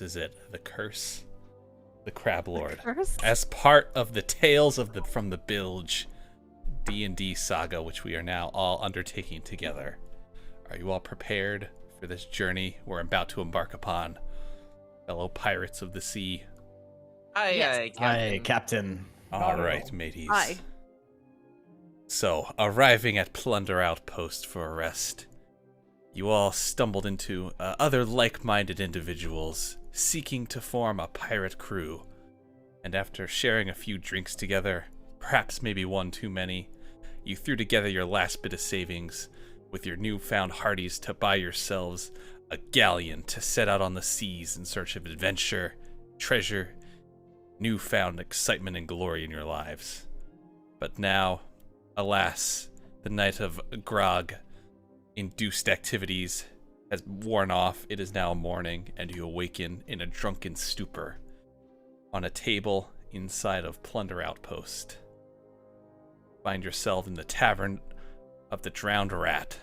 is it? The Curse, the Crab Lord, Curse? as part of the Tales from the Bilge D&D saga, which we are now all undertaking together. Are you all prepared for this journey we're about to embark upon, fellow pirates of the sea? Aye, Captain. Aye, Captain. All right, mateys. Aye. So, arriving at Plunder Outpost for a rest, you all stumbled into other like-minded individuals seeking to form a pirate crew. And after sharing a few drinks together, perhaps maybe one too many, you threw together your last bit of savings with your newfound hearties to buy yourselves a galleon to set out on the seas in search of adventure, treasure, newfound excitement and glory in your lives. But now, alas, the night of grog-induced activities has worn off. It is now morning, and you awaken in a drunken stupor on a table inside of Plunder Outpost. Find yourself in the Tavern of the Drowned Rat,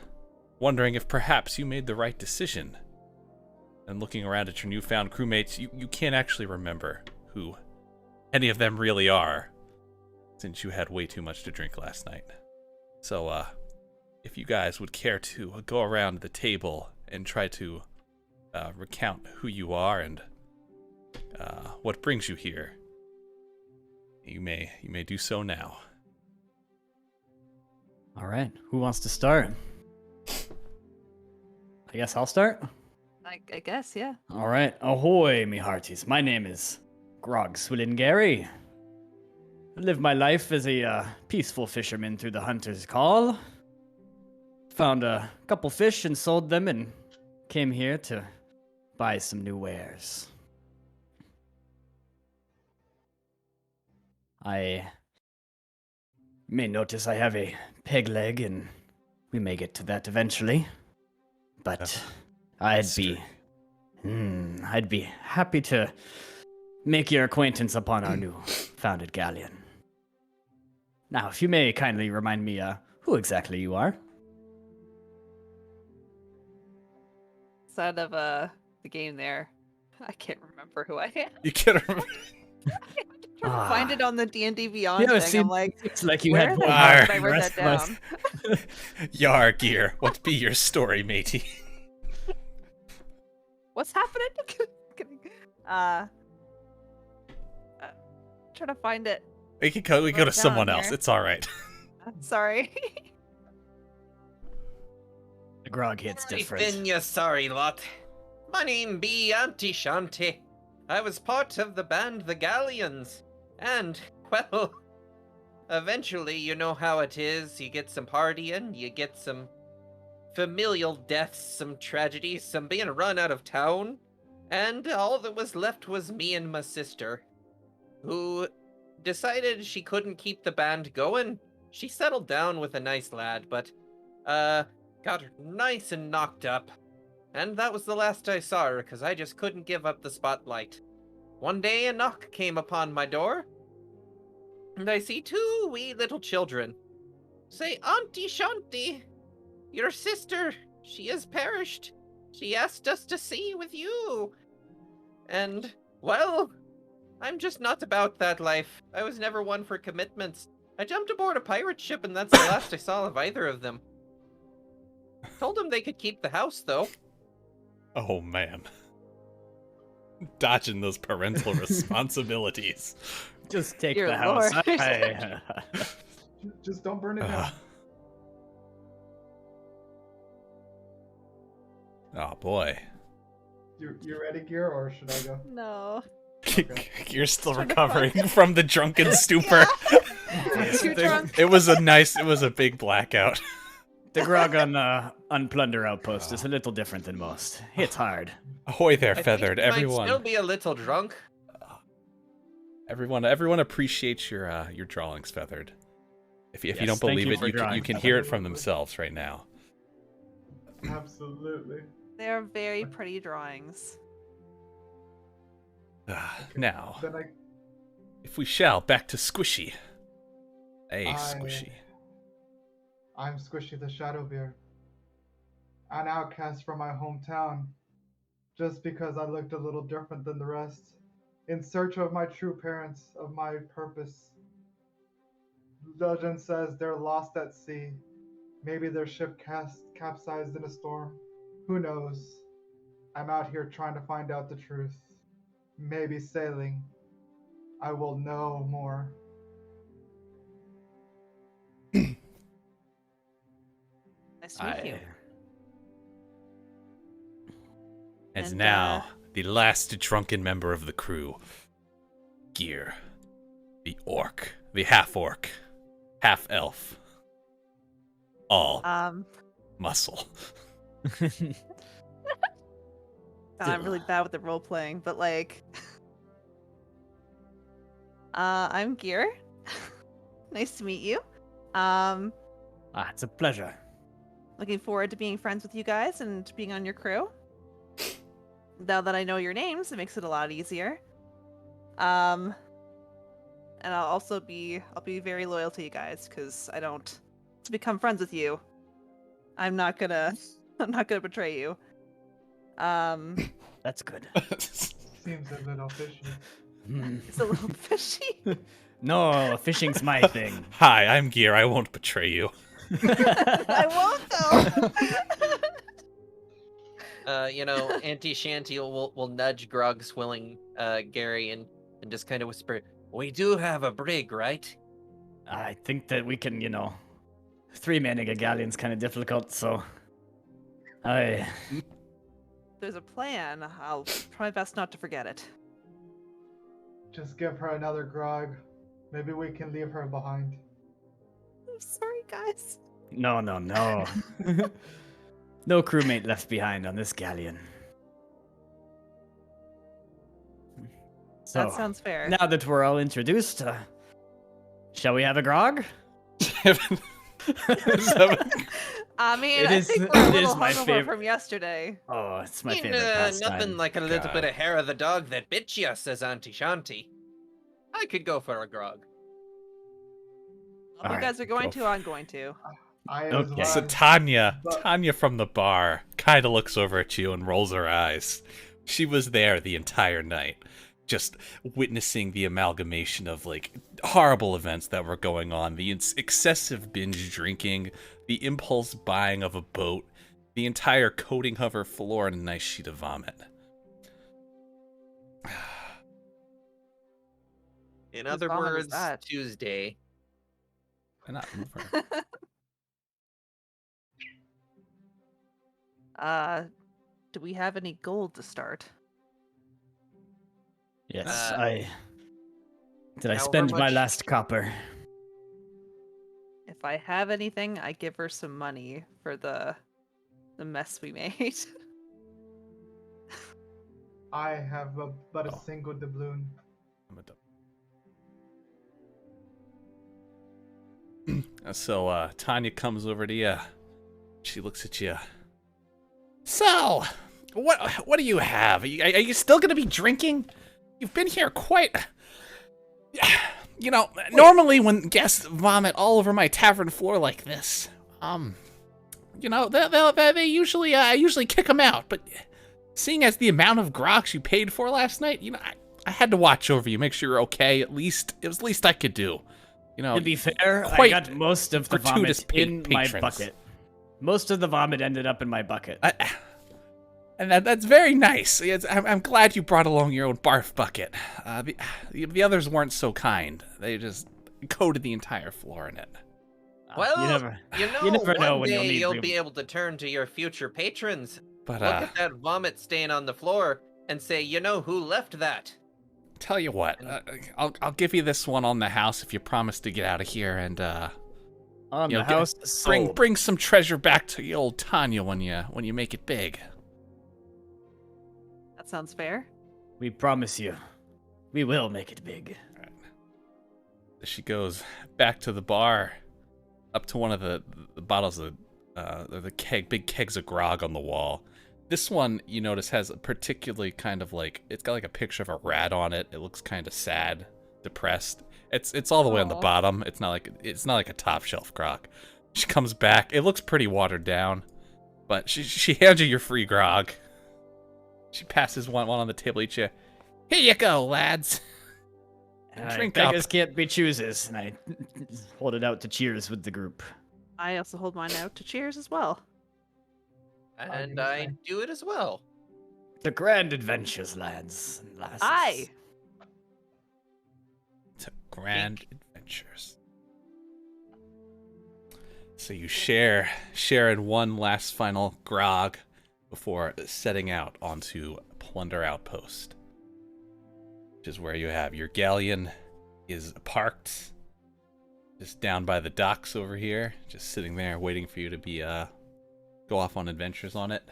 wondering if perhaps you made the right decision. And looking around at your newfound crewmates, you can't actually remember who any of them really are, since you had way too much to drink last night. So, if you guys would care to go around the table and try to recount who you are and what brings you here, you may do so now. All right, who wants to start? I guess I'll start. I guess, yeah. All right, ahoy, me hearties. My name is Grog Swillingary. I live my life as a peaceful fisherman through the hunter's call. Found a couple fish and sold them and came here to buy some new wares. I may notice I have a peg leg, and we may get to that eventually. But I'd be happy to make your acquaintance upon our new founded galleon. Now, if you may kindly remind me who exactly you are. Side of the game there. I can't remember who I am. You can't remember. I'm trying to find it on the D&D Beyond Yeah, thing. I'm like, it's like you where had the one hell heart did I and write rest that of us. down? Yar gear, what be your story, matey? What's happening? Trying to find it. We can go to Down someone else. here. It's all right. Sorry. The grog hits different. Then you sorry lot. My name be Auntie Shanty. I was part of the band The Galleons. And, well, eventually you know how it is. You get some partying, you get some familial deaths, some tragedies, some being run out of town. And all that was left was me and my sister, who decided she couldn't keep the band going. She settled down with a nice lad, but, got nice and knocked up. And that was the last I saw her, because I just couldn't give up the spotlight. One day a knock came upon my door, and I see two wee little children. Say, Auntie Shanty, your sister, she has perished. She asked us to see with you. And, well, I'm just not about that life. I was never one for commitments. I jumped aboard a pirate ship, and that's the last I saw of either of them. Told them they could keep the house, though. Oh, man. Dodging those parental responsibilities. Just take Dear the house. Lord. Just don't burn it down. Oh, boy. You ready, Gear, or should I go? No. You're still Trying to recovering find it. from the drunken stupor. Too drunk. It was a big blackout. The grog on Plunder Outpost is a little different than most. It's hard. Ahoy there, I Feathered. think you might Everyone. still be a little drunk. Everyone appreciates your drawings, Feathered. If you Yes, don't thank believe you it, for you drawing, can Feathered. hear it from themselves right now. Absolutely. They are very pretty drawings. Now, Then if we shall, back to Squishy. Hey, I- Squishy. I'm Squishy the Shadowbeard, an outcast from my hometown, just because I looked a little different than the rest. In search of my true parents, of my purpose. Legend says they're lost at sea. Maybe their ship capsized in a storm. Who knows? I'm out here trying to find out the truth. Maybe sailing. I will know more. Nice to meet you. And And, now, the last drunken member of the crew, Gear, the orc, the half-orc, half-elf, all muscle. I'm really bad with the role playing, but like, I'm Gear. Nice to meet you. It's a pleasure. Looking forward to being friends with you guys and being on your crew. Now that I know your names, it makes it a lot easier. And I'll be very loyal to you guys because to become friends with you, I'm not gonna betray you. That's good. Seems a little fishy. It's a little fishy. No, fishing's my thing. Hi, I'm Gear. I won't betray you. I won't though. Auntie Shanty will nudge Grog Swilling Gary and just kind of whisper, "We do have a brig, right?" I think that we can, 3-manning a galleon's kind of difficult, so There's a plan. I'll try my best not to forget it. Just give her another grog. Maybe we can leave her behind. I'm sorry, guys. No. No crewmate left behind on this galleon. So, That sounds fair. now that we're all introduced, shall we have a grog? I mean, It I is- think we're a it little is my hungover favorite. from yesterday. Oh, it's my Mean, favorite pastime. nothing like a little God. bit of hair of the dog that bit you, says Auntie Shanty. I could go for a grog. If you Alright, guys are going go to, I'm going to. I as Okay. well. So Tanya But- from the bar kind of looks over at you and rolls her eyes. She was there the entire night, just witnessing the amalgamation of like horrible events that were going on, the excessive binge drinking, the impulse buying of a boat, the entire coating of her floor in a nice sheet of vomit. In Whose other vomit was words, that? Tuesday. Why not move her? Do we have any gold to start? Yes, Uh, Did I however spend my much- last copper? If I have anything, I give her some money for the mess we made. I have but a Oh. single doubloon. So Tanya comes over to you. She looks at you. So, what do you have? Are you still gonna be drinking? You've been here quite. Normally when guests vomit all over my tavern floor like this, they usually I usually kick them out. But seeing as the amount of grox you paid for last night, I had to watch over you, make sure you're okay. It was the least I could do. To be fair, I quite got most of the gratuitous vomit in my patrons. bucket. Most of the vomit ended up in my bucket. And that's very nice. I'm glad you brought along your own barf bucket. The others weren't so kind. They just coated the entire floor in it. Well, you never one know when you'll day need you'll room. be able to turn to your future patrons, But look at that vomit stain on the floor, and say, "You know who left that?" tell you what, I'll give you this one on the house if you promise to get out of here and On you the know, house, sold. bring some treasure back to the old Tanya when you make it big. That sounds fair. We promise you, we will make it big. She goes back to the bar, up to one of the bottles of big kegs of grog on the wall. This one, you notice, has a particularly kind of like, it's got like a picture of a rat on it. It looks kind of sad, depressed. It's all the way on the Aw. bottom. It's not like a top shelf grog. She comes back. It looks pretty watered down, but she hands you your free grog. She passes one on the table each. Here you go, lads. Drink up. Beggars can't be choosers, and I hold it out to cheers with the group. I also hold mine out to cheers as well. And I do it as well. The grand adventures, lads and lasses. Aye. To grand adventures. So you share in one last final grog before setting out onto Plunder Outpost, which is where you have your galleon is parked just down by the docks over here, just sitting there waiting for you to be go off on adventures on it.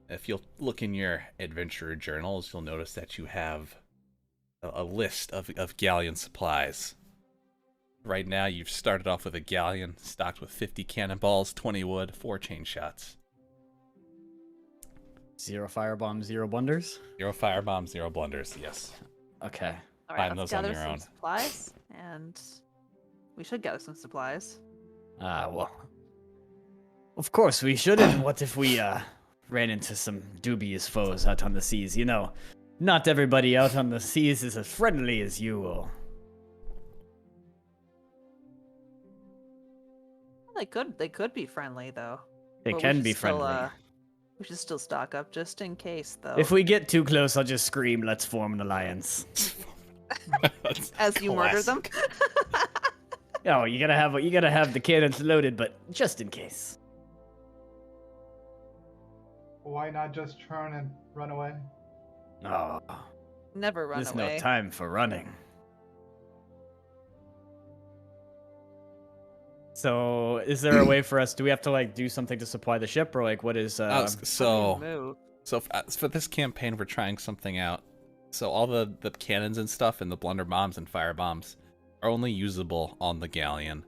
If you'll look in your adventurer journals, you'll notice that you have a list of galleon supplies. Right now, you've started off with a galleon stocked with 50 cannonballs, 20 wood, 4 chain shots. 0 firebombs, 0 blunders. 0 firebombs, 0 blunders, yes. Okay. All right, Find let's those on gather your some own. supplies, and we should gather some supplies. Well. Of course we should, and what if we, ran into some dubious foes out on the seas? You know, not everybody out on the seas is as friendly as you will. They could be friendly though. They But we can should be still, friendly. we should still stock up just in case, though. If we get too close, I'll just scream, "Let's form an alliance." As you murder them. Oh, you gotta have the cannons loaded, but just in case. Why not just turn and run away? Oh, Never run there's away. no time for running. So, is there a way for us? Do we have to do something to supply the ship, or what is? Move. For this campaign, we're trying something out. So all the cannons and stuff, and the blunder bombs and fire bombs, are only usable on the galleon.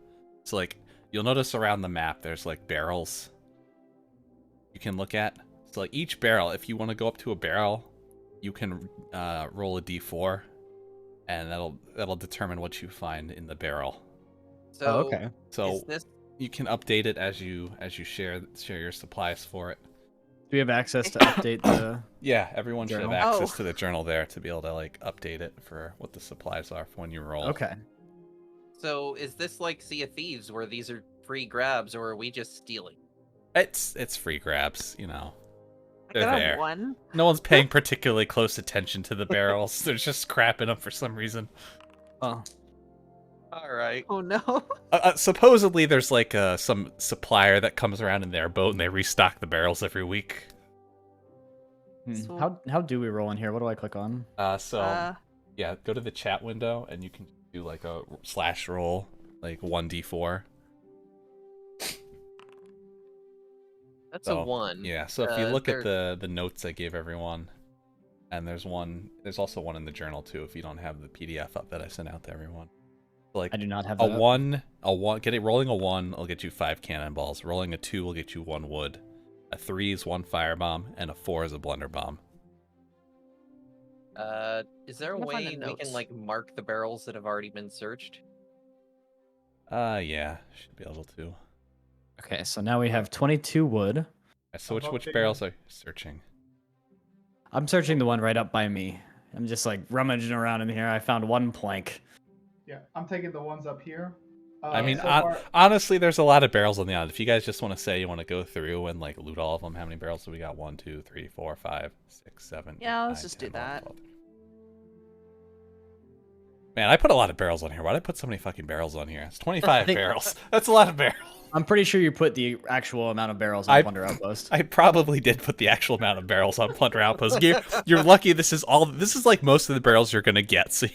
So you'll notice around the map, there's barrels you can look at. So each barrel, if you want to go up to a barrel, you can roll a d4, and that'll determine what you find in the barrel. So, okay. So is this you can update it as you share your supplies for it. Do we have access to update the? Yeah, everyone should have Journal? access to the journal there to be able to update it for what the supplies are for when you roll. Okay. like Sea of Thieves, where these are free grabs, or are we just stealing? It's free grabs, you know. I They're got there. one. No one's paying particularly close attention to the barrels. They're just scrapping them for some reason. Oh. All right. Oh no. Supposedly there's some supplier that comes around in their boat and they restock the barrels every week. So- How do we roll in here? What do I click on? Yeah, go to the chat window and you can do a / roll, 1d4. That's So, a 1. Yeah, so if you look at the notes I gave everyone, and there's also one in the journal too if you don't have the PDF up that I sent out to everyone. So, I do not have a that up. one, rolling a 1 will get you 5 cannonballs. Rolling a 2 will get you 1 wood. A 3 is 1 firebomb, and a 4 is a blunder bomb. Is there a I'm gonna find way the we can notes. mark the barrels that have already been searched? Yeah, should be able to. Okay, so now we have 22 wood. So I'm which updating barrels it. are you searching? I'm searching the one right up by me. I'm just rummaging around in here. I found 1 plank. Yeah, I'm taking the ones up here. I mean, so far- honestly, there's a lot of barrels on the island. If you guys just want to say you want to go through and loot all of them, how many barrels do we got? 1, 2, 3, 4, 5, 6, 7. Yeah, 8, let's 9, just 10, do 11, that. 12. Man, I put a lot of barrels on here. Why did I put so many fucking barrels on here? It's 25 barrels. That's a lot of barrels. I'm pretty sure you put the actual amount of barrels on Plunder Outpost. I probably did put the actual amount of barrels on Plunder Outpost. You're lucky. This is most of the barrels you're gonna get. So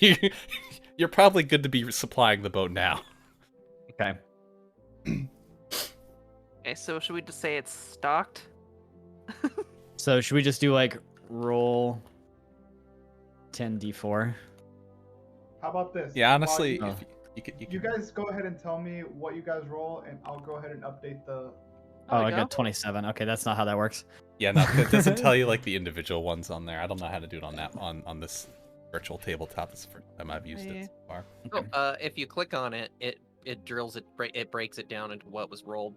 you're probably good to be supplying the boat now. Okay. Okay, so should we just say it's stocked? So should we just do roll 10d4? How about this? Yeah, honestly, While if you could, you guys go ahead and tell me what you guys roll, and I'll go ahead and update the. Oh, we I go. got 27. Okay, that's not how that works. Yeah, no, it doesn't tell you the individual ones on there. I don't know how to do it on this virtual tabletop. It's the first time I've used it so far. Oh, if you click on it, it drills it, it breaks it down into what was rolled.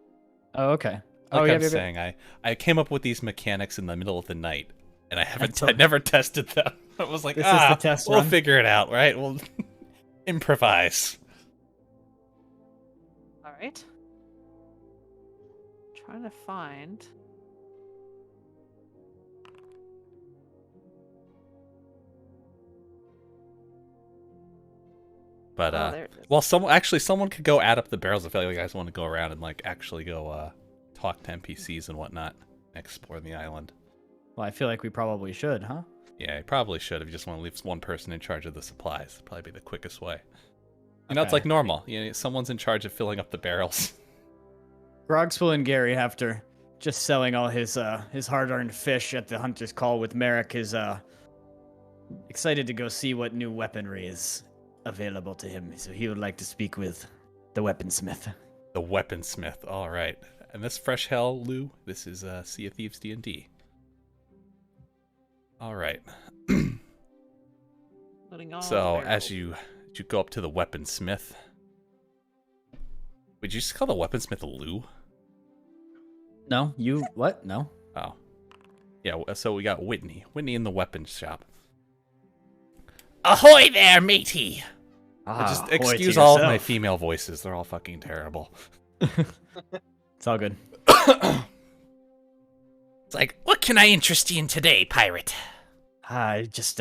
Oh, okay. Like Oh, yeah, I'm yeah, saying, I came up with these mechanics in the middle of the night, And I never tested them. I was like, This is the test we'll run. figure it out, right? We'll improvise. All right. Trying to find. But Oh, there it is. well, someone could go add up the barrels if you guys want to go around and like actually go talk to NPCs and whatnot, explore the island. Well, I feel like we probably should, huh? Yeah, you probably should if you just want to leave one person in charge of the supplies. It'd probably be the quickest way. You know, it's like normal. You know, someone's in charge of filling up the barrels. Grogswell and Gary, after just selling all his hard-earned fish at the Hunter's Call with Merrick, is excited to go see what new weaponry is available to him. So he would like to speak with the Weaponsmith. The Weaponsmith. All right. And this fresh hell, Lou. This is Sea of Thieves D&D. All right. Putting all So the as barrels. you go up to the Weaponsmith, would you just call the Weaponsmith Lou? No, you what? No. Oh, yeah. So we got Whitney in the weapons shop. Ahoy there, matey! Just excuse all of my female voices; they're all fucking terrible. It's all good. It's like, what can I interest you in today, pirate? I just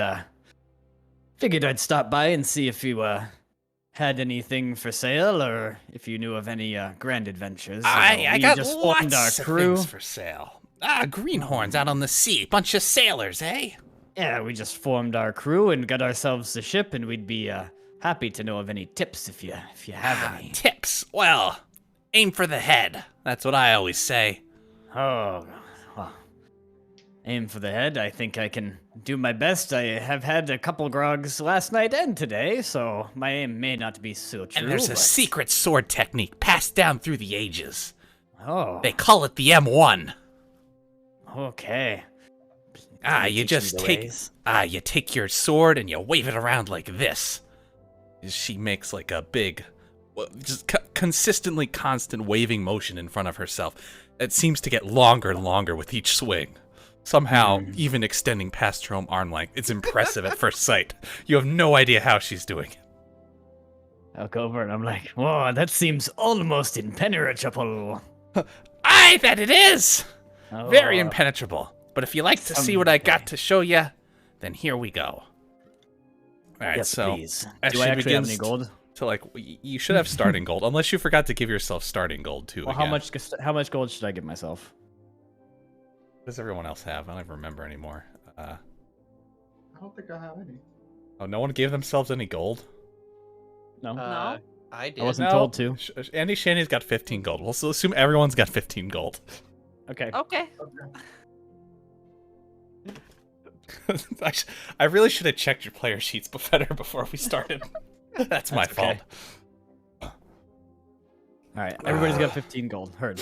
figured I'd stop by and see if you had anything for sale, or if you knew of any grand adventures. I We got just formed our lots of crew. things for sale. Greenhorns out on the sea, bunch of sailors, eh? Yeah, we just formed our crew and got ourselves a ship, and we'd be happy to know of any tips if you have any. Tips. Well, aim for the head. That's what I always say. Oh, well, aim for the head. I think I can do my best. I have had a couple grogs last night and today, so my aim may not be so true. And there's a but- secret sword technique passed down through the ages. Oh, They call it the M1. okay. You just you take your sword and you wave it around like this. She makes like a big, just consistently constant waving motion in front of herself. It seems to get longer and longer with each swing. Somehow, even extending past her own arm length. It's impressive at first sight. You have no idea how she's doing it. I look over and I'm like, whoa, that seems almost impenetrable. Aye, that it is! Very Oh, impenetrable. But if you like to see what I got to show you, then here we go. All right, yes, so please. as Do she I actually have any begins gold? to like, you should have starting gold, unless you forgot to give yourself starting gold too. Well, again. how much gold should I give myself? What does everyone else have? I don't even remember anymore. I don't think I have any. Oh, no one gave themselves any gold. No, No? I did. I wasn't told to. Andy Shandy's got 15 gold. We'll still assume everyone's got 15 gold. Okay. Okay. I really should have checked your player sheets better before we started. That's my That's fault. okay. All right, everybody's got 15 gold. Heard.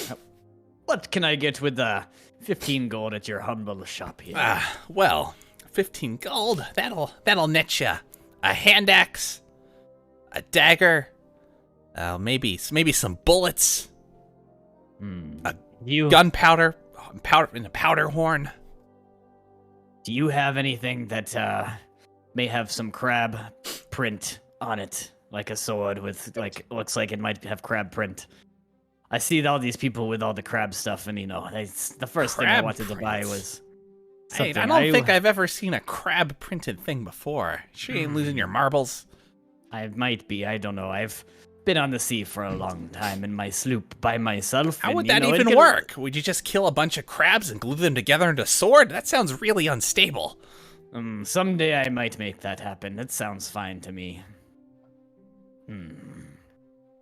What can I get with 15 gold at your humble shop here? Well, 15 gold. That'll net you a hand axe, a dagger, maybe some bullets, You gunpowder, and a powder horn. do you have anything that may have some crab print on it, like a sword with looks like it might have crab print? I see all these people with all the crab stuff, and the first thing I Crab wanted to buy prints? was Hey, something. I don't think I've ever seen a crab printed thing before. Sure you ain't losing your marbles. I might be. I don't know. I've been on the sea for a long time in my sloop by myself. How and, would you that know, it even can- work? Would you just kill a bunch of crabs and glue them together into a sword? That sounds really unstable. Someday I might make that happen. That sounds fine to me.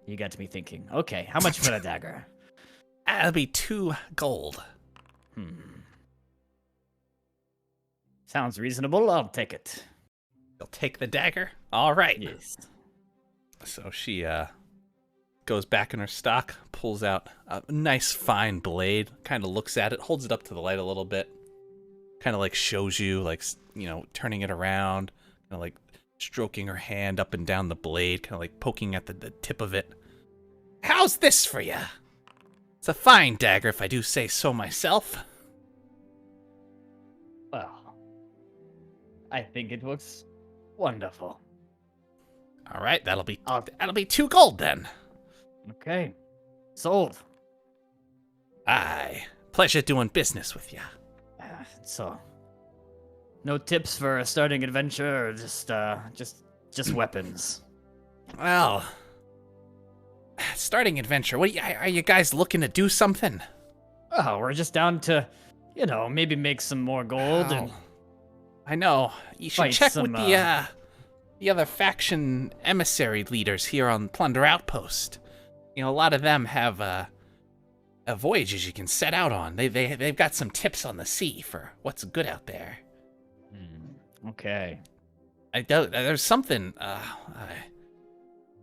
You got me thinking. Okay, how much for a dagger? That'll be 2 gold. Sounds reasonable. I'll take it. You'll take the dagger? All right. Yes. So she goes back in her stock, pulls out a nice fine blade, kind of looks at it, holds it up to the light a little bit, kind of like shows you, like, turning it around, kind of like stroking her hand up and down the blade, kind of like poking at the tip of it. How's this for you? It's a fine dagger, if I do say so myself. Well, I think it looks wonderful. All right, that'll be 2 gold then. Okay. Sold. Aye. Pleasure doing business with ya. So, no tips for a starting adventure, or just weapons? Well, starting adventure. Are you guys looking to do something? Oh, we're just down to, maybe make some more gold and I know. You should fight check some, with the other faction emissary leaders here on Plunder Outpost. A lot of them have voyages you can set out on. They've got some tips on the sea for what's good out there. Okay. There's something.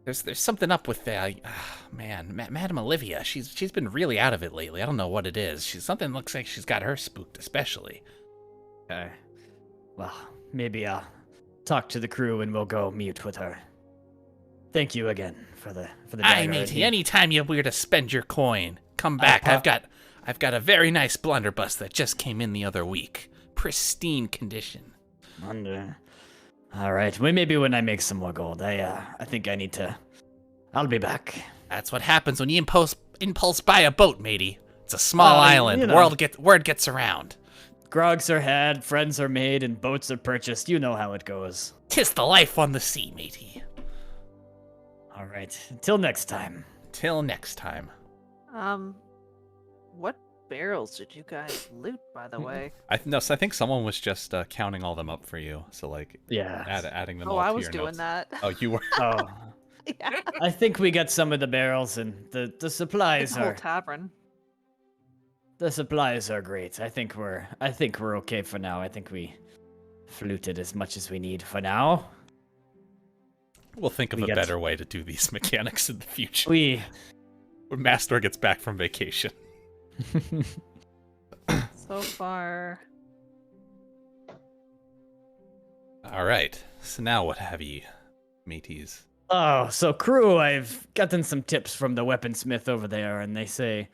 There's something up with Madame Olivia. She's been really out of it lately. I don't know what it is. Something looks like she's got her spooked, especially. Okay. Well, maybe I'll talk to the crew and we'll go meet with her. Thank you again for the Aye, dagger. matey. Anytime you're to spend your coin, come back. I've got a very nice blunderbuss that just came in the other week, pristine condition. All right. Well, maybe when I make some more gold, I think I need to. I'll be back. That's what happens when you impulse buy a boat, matey. It's a small island. Word gets around. Grogs are had, friends are made, and boats are purchased. You know how it goes. 'Tis the life on the sea, matey. All right. Until next time. Till next time. What barrels did you guys loot, by the way? I think someone was just counting all them up for you. So Yeah. adding them Oh, all to I your was doing notes. that. Oh, you were. Oh. Yeah. I think we got some of the barrels, and the supplies It's a whole are tavern. great. I think we're okay for now. I think we fluted as much as we need for now. We'll think of We a got- better way to do these mechanics in the future. We When Mastor gets back from vacation. So far, All right. So now what have ye, mateys? Oh, so crew, I've gotten some tips from the weaponsmith over there, and they say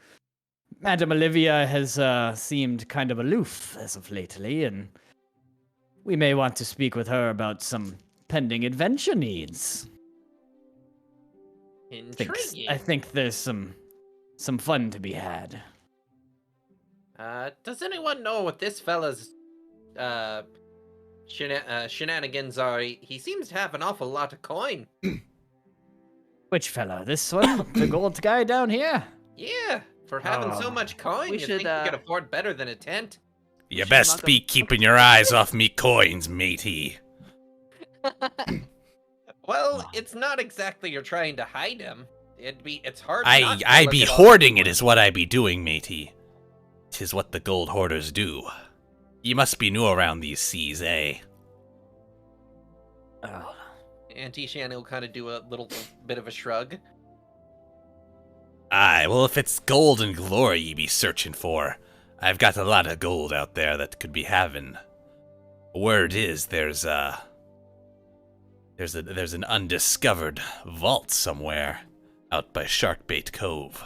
Madame Olivia has seemed kind of aloof as of lately, and we may want to speak with her about some pending adventure needs. Intriguing. I think there's some fun to be had. Does anyone know what this fella's shenanigans are? He seems to have an awful lot of coin. Which fella? This one? The gold guy down here? Yeah, for having so Oh. much coin, We you should, think you could afford better than a tent. You should best mug 'em. be keeping your eyes off me coins, matey. Well, it's not exactly you're trying to hide him. It's hard. not I to look be at all hoarding the it is what I be doing, matey. 'Tis what the gold hoarders do. You must be new around these seas, eh? Oh. Auntie Shannon will kind of do a little bit of a shrug. Aye, well, if it's gold and glory ye be searching for, I've got a lot of gold out there that could be having. Word is there's an undiscovered vault somewhere out by Sharkbait Cove.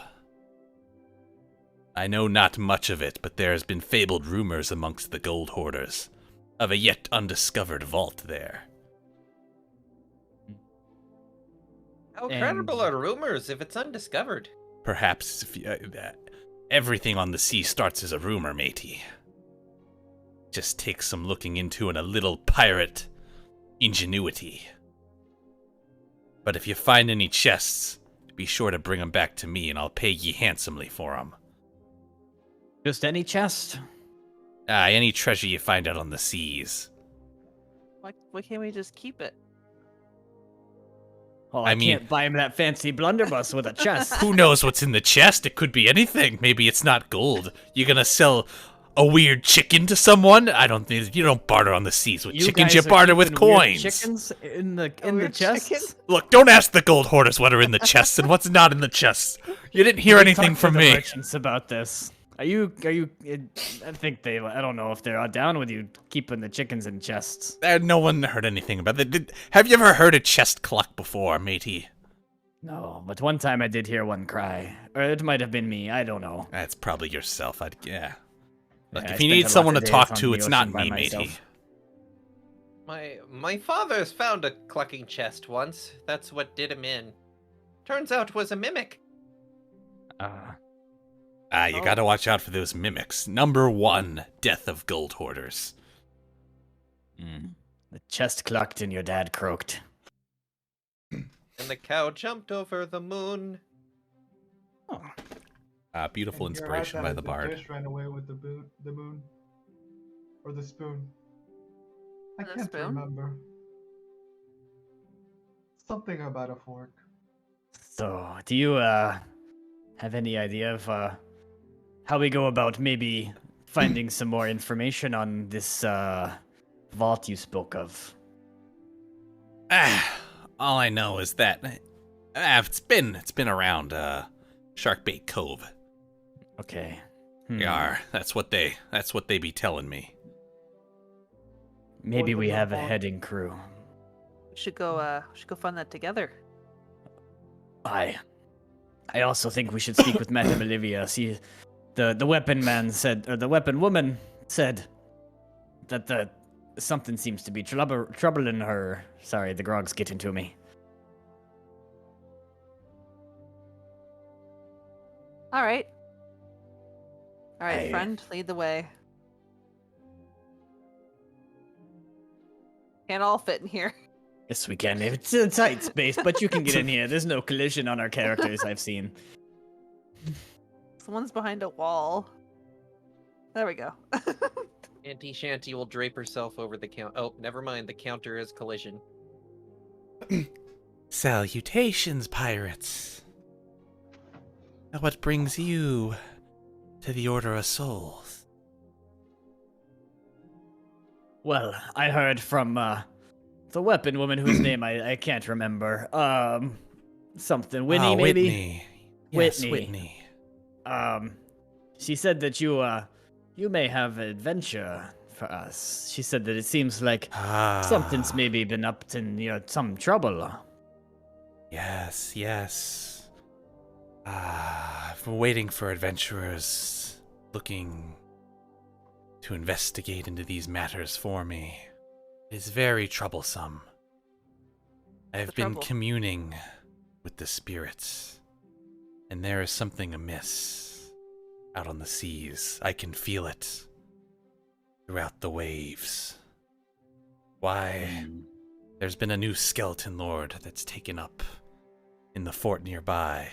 I know not much of it, but there has been fabled rumors amongst the gold hoarders of a yet undiscovered vault there. How And- credible are rumors if it's undiscovered? Perhaps everything on the sea starts as a rumor, matey. Just takes some looking into and a little pirate ingenuity. But if you find any chests, be sure to bring 'em back to me and I'll pay ye handsomely for 'em. Just any chest? Aye, any treasure you find out on the seas. why can't we just keep it? Oh, I I mean- can't buy him that fancy blunderbuss with a chest. Who knows what's in the chest? It could be anything. Maybe it's not gold. You gonna sell a weird chicken to someone? I don't think you don't barter on the seas with chickens. You guys are barter with keeping weird coins. Chickens in the weird chests. chicken? Look, don't ask the gold hoarders what are in the chests and what's not in the chests. You didn't hear We anything talked to from the me. merchants about this. Are you? I think they. I don't know if they're down with you keeping the chickens in chests. No one heard anything about that. Have you ever heard a chest cluck before, matey? No, but one time I did hear one cry, or it might have been me. I don't know. That's probably yourself. Yeah. Look, Yeah, I if you spent need a lot someone to of days talk on to, the it's not ocean by me, matey. myself. My father's found a clucking chest once. That's what did him in. Turns out it was a mimic. You gotta watch out for those mimics. Number 1, death of gold hoarders. The chest clucked and your dad croaked. And the cow jumped over the moon. Beautiful And your inspiration iPad by is the bard. fish ran away with the moon. Or the spoon. I The can't spoon? remember. Something about a fork. So, do you have any idea of how we go about maybe finding some more information on this vault you spoke of? All I know is that it's been around Sharkbait Cove. Okay. That's what they be telling me. Maybe What we was the have a vault? heading crew. We should go find that together. I also think we should speak with Madame Olivia. See, the weapon man said, or the weapon woman said, that something seems to be troubling her. Sorry, the grog's getting to me. All right. All right, I- friend, lead the way. Can't all fit in here. Yes, we can. It's a tight space, but you can get in here. There's no collision on our characters I've seen. Someone's behind a wall. There we go. Auntie Shanty will drape herself over the count. Oh, never mind. The counter is collision. Salutations, pirates. What brings you to the Order of Souls? Well, I heard from the weapon woman whose name I can't remember. Something Winnie, maybe. Whitney. Yes, Whitney. Whitney. She said that you may have adventure for us. She said that it seems like something's maybe been up to some trouble. Yes. I've been waiting for adventurers looking to investigate into these matters for me. It is very troublesome. I have been trouble? communing with the spirits, and there is something amiss out on the seas. I can feel it throughout the waves. Why? There's been a new skeleton lord that's taken up in the fort nearby,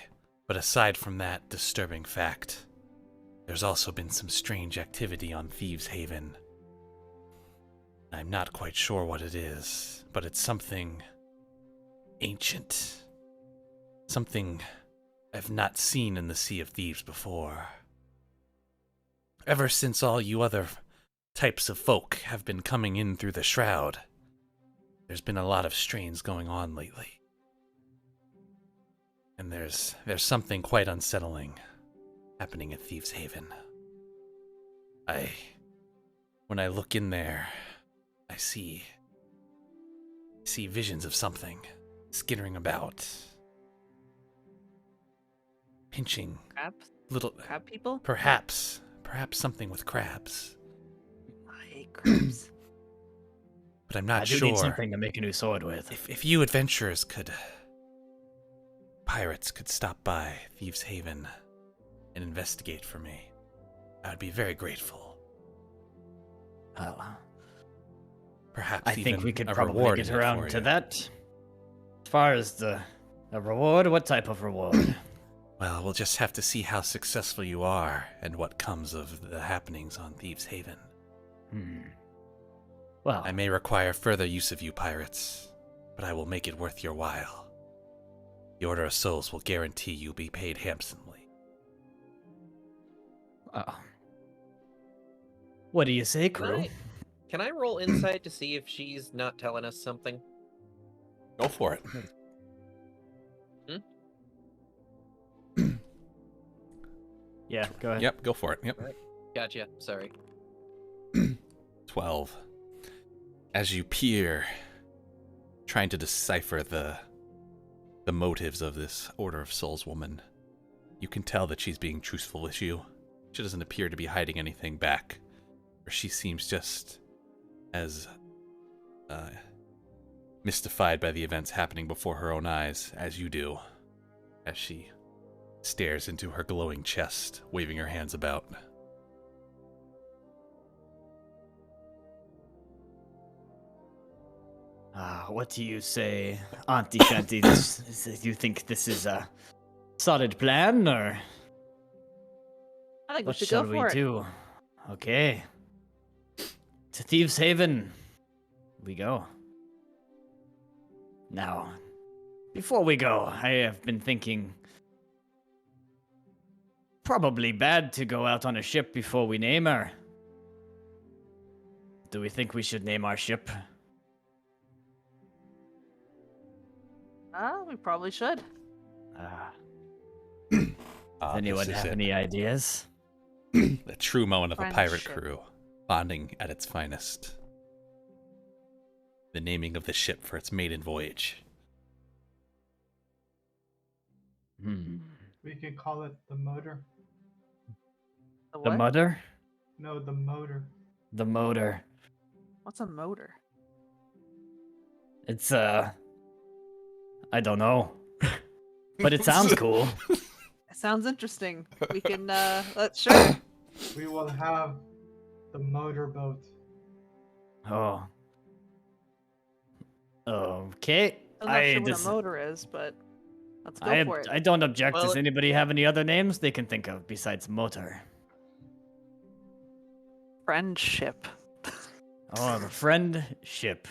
but aside from that disturbing fact, there's also been some strange activity on Thieves Haven. I'm not quite sure what it is, but it's something ancient. Something I've not seen in the Sea of Thieves before. Ever since all you other types of folk have been coming in through the Shroud, there's been a lot of strains going on lately. And there's something quite unsettling happening at Thieves Haven. When I look in there, I see visions of something skittering about, pinching Crabs? little, Crab people? perhaps something with crabs, I hate crabs. but I'm not I do sure. need something to make a new sword with. If you adventurers pirates could stop by Thieves Haven and investigate for me, I would be very grateful. Well, Perhaps I even think we could a probably reward get in it around for to you. that. As far as a reward, what type of reward? Well, we'll just have to see how successful you are and what comes of the happenings on Thieves Haven. Well, I may require further use of you pirates, but I will make it worth your while. The Order of Souls will guarantee you'll be paid handsomely. what do you say, crew? Can I roll insight to see if she's not telling us something? Go for it. Yeah, go ahead. Yep, go for it. Yep. Gotcha. Sorry. 12. As you peer, trying to decipher the motives of this Order of Souls woman, you can tell that she's being truthful with you. She doesn't appear to be hiding anything back, or she seems just as mystified by the events happening before her own eyes, as you do, as she stares into her glowing chest, waving her hands about. What do you say, Auntie Shanty? Do you think this is a solid plan, or I think we what should shall go we for it. do? Okay. To Thieves' Haven we go. Now, before we go, I have been thinking probably bad to go out on a ship before we name her. Do we think we should name our ship? We probably should. Does This anyone is have it. any ideas? The true moment of a pirate Friendship. crew, bonding at its finest. The naming of the ship for its maiden voyage. We could call it the motor. The The what? mother? No, the motor. The motor. What's a motor? It's, I don't know. But it sounds cool. It sounds interesting. We can, sure. We will have the motorboat. Oh. Okay. I'm not sure what a motor is, but let's go for it. I don't object. Well, Does anybody have any other names they can think of besides motor? Friendship. Oh, the friendship.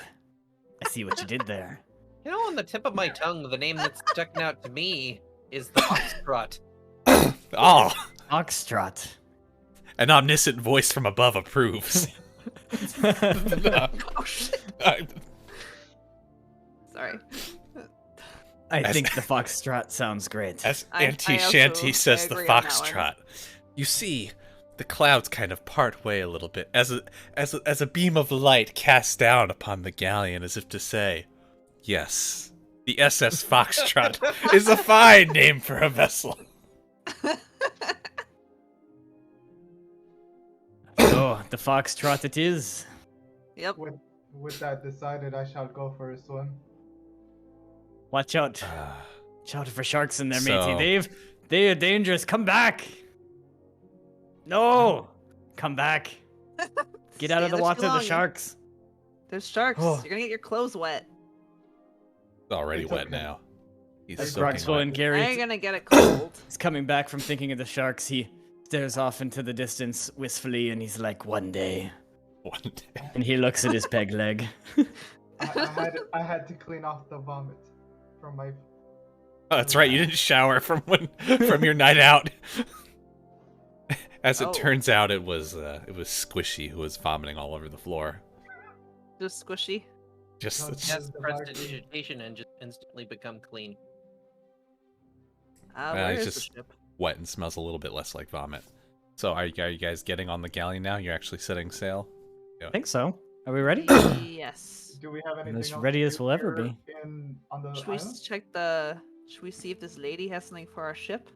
I see what you did there. You know, on the tip of my tongue, the name that's sticking out to me is the Foxtrot. Oh, Foxtrot. an omniscient voice from above approves. Oh shit! Sorry. I think the Foxtrot sounds great. As I Auntie also- Shanty says the agree on that one. foxtrot. You see, the clouds kind of part way a little bit as a beam of light casts down upon the galleon, as if to say, "Yes, the SS Foxtrot is a fine name for a vessel." So, the Foxtrot it is. Yep. With that decided, I shall go for a swim. Watch out. Ah, Watch out for sharks in there, So- matey. They are dangerous. Come back. No. Come back. Get out of Stay the there water, too the long. sharks. There's sharks. Oh. You're gonna get your clothes wet. it's already It's wet okay. now. He's As soaking Groxwell and wet. Gary Now you're gonna get it cold. is coming back from thinking of the sharks. He stares off into the distance wistfully and he's like, one day. One day. And he looks at his peg leg. I had to clean off the vomit from my. Oh, that's right. You didn't shower from your night out. As it Oh. turns out, it was Squishy who was vomiting all over the floor. Just squishy. Just Don't Yes, the prestidigitation and just instantly become clean. Where he's is just- the ship? wet and smells a little bit less like vomit. So are you guys getting on the galleon now? You're actually setting sail? I think so. Are we ready? Yes. Do we have anything As else ready to as do we'll ever here be. on the Should we island? check the? Should we see if this lady has something for our ship?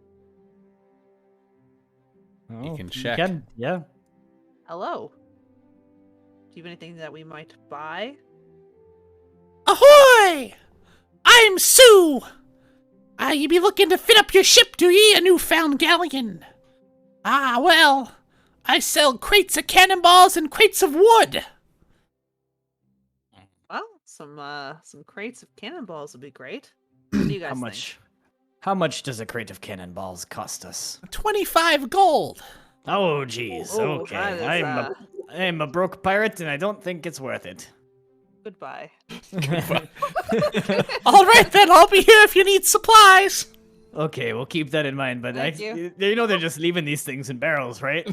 Oh, can check. Yeah. Hello. Do you have anything that we might buy? Ahoy! I'm Sue! You be looking to fit up your ship, do ye, a newfound galleon? Ah, well, I sell crates of cannonballs and crates of wood. Well, some crates of cannonballs would be great. What do you guys How think? much? How much does a crate of cannonballs cost us? 25 gold. Oh, jeez. Oh, Okay. that is, I'm a broke pirate, and I don't think it's worth it. Goodbye. All right, then, I'll be here if you need supplies. Okay, we'll keep that in mind. But Thank you. you know they're just leaving these things in barrels, right?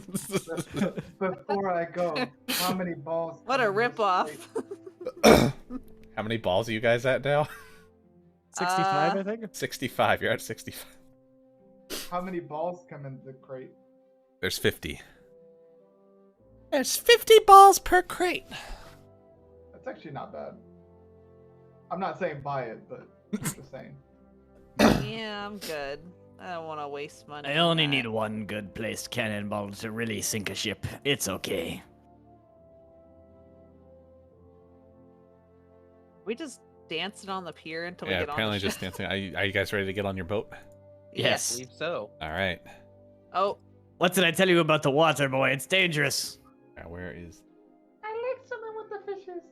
Before I go, how many balls? What a come in this ripoff. crate? How many balls are you guys at now? 65, I think. 65. You're at 65. How many balls come in the crate? There's 50. There's 50 balls per crate. That's actually not bad. I'm not saying buy it, but just saying. Yeah, I'm good. I don't want to waste money. I on only that. need one good placed cannonball to really sink a ship. It's okay. we just dancing on the pier until Yeah, we get on apparently the ship? just dancing. Are you guys ready to get on your boat? Yes. I believe so. All right. Oh, What did I tell you about the water, boy? It's dangerous. All right, where is? I like swimming with the fishes.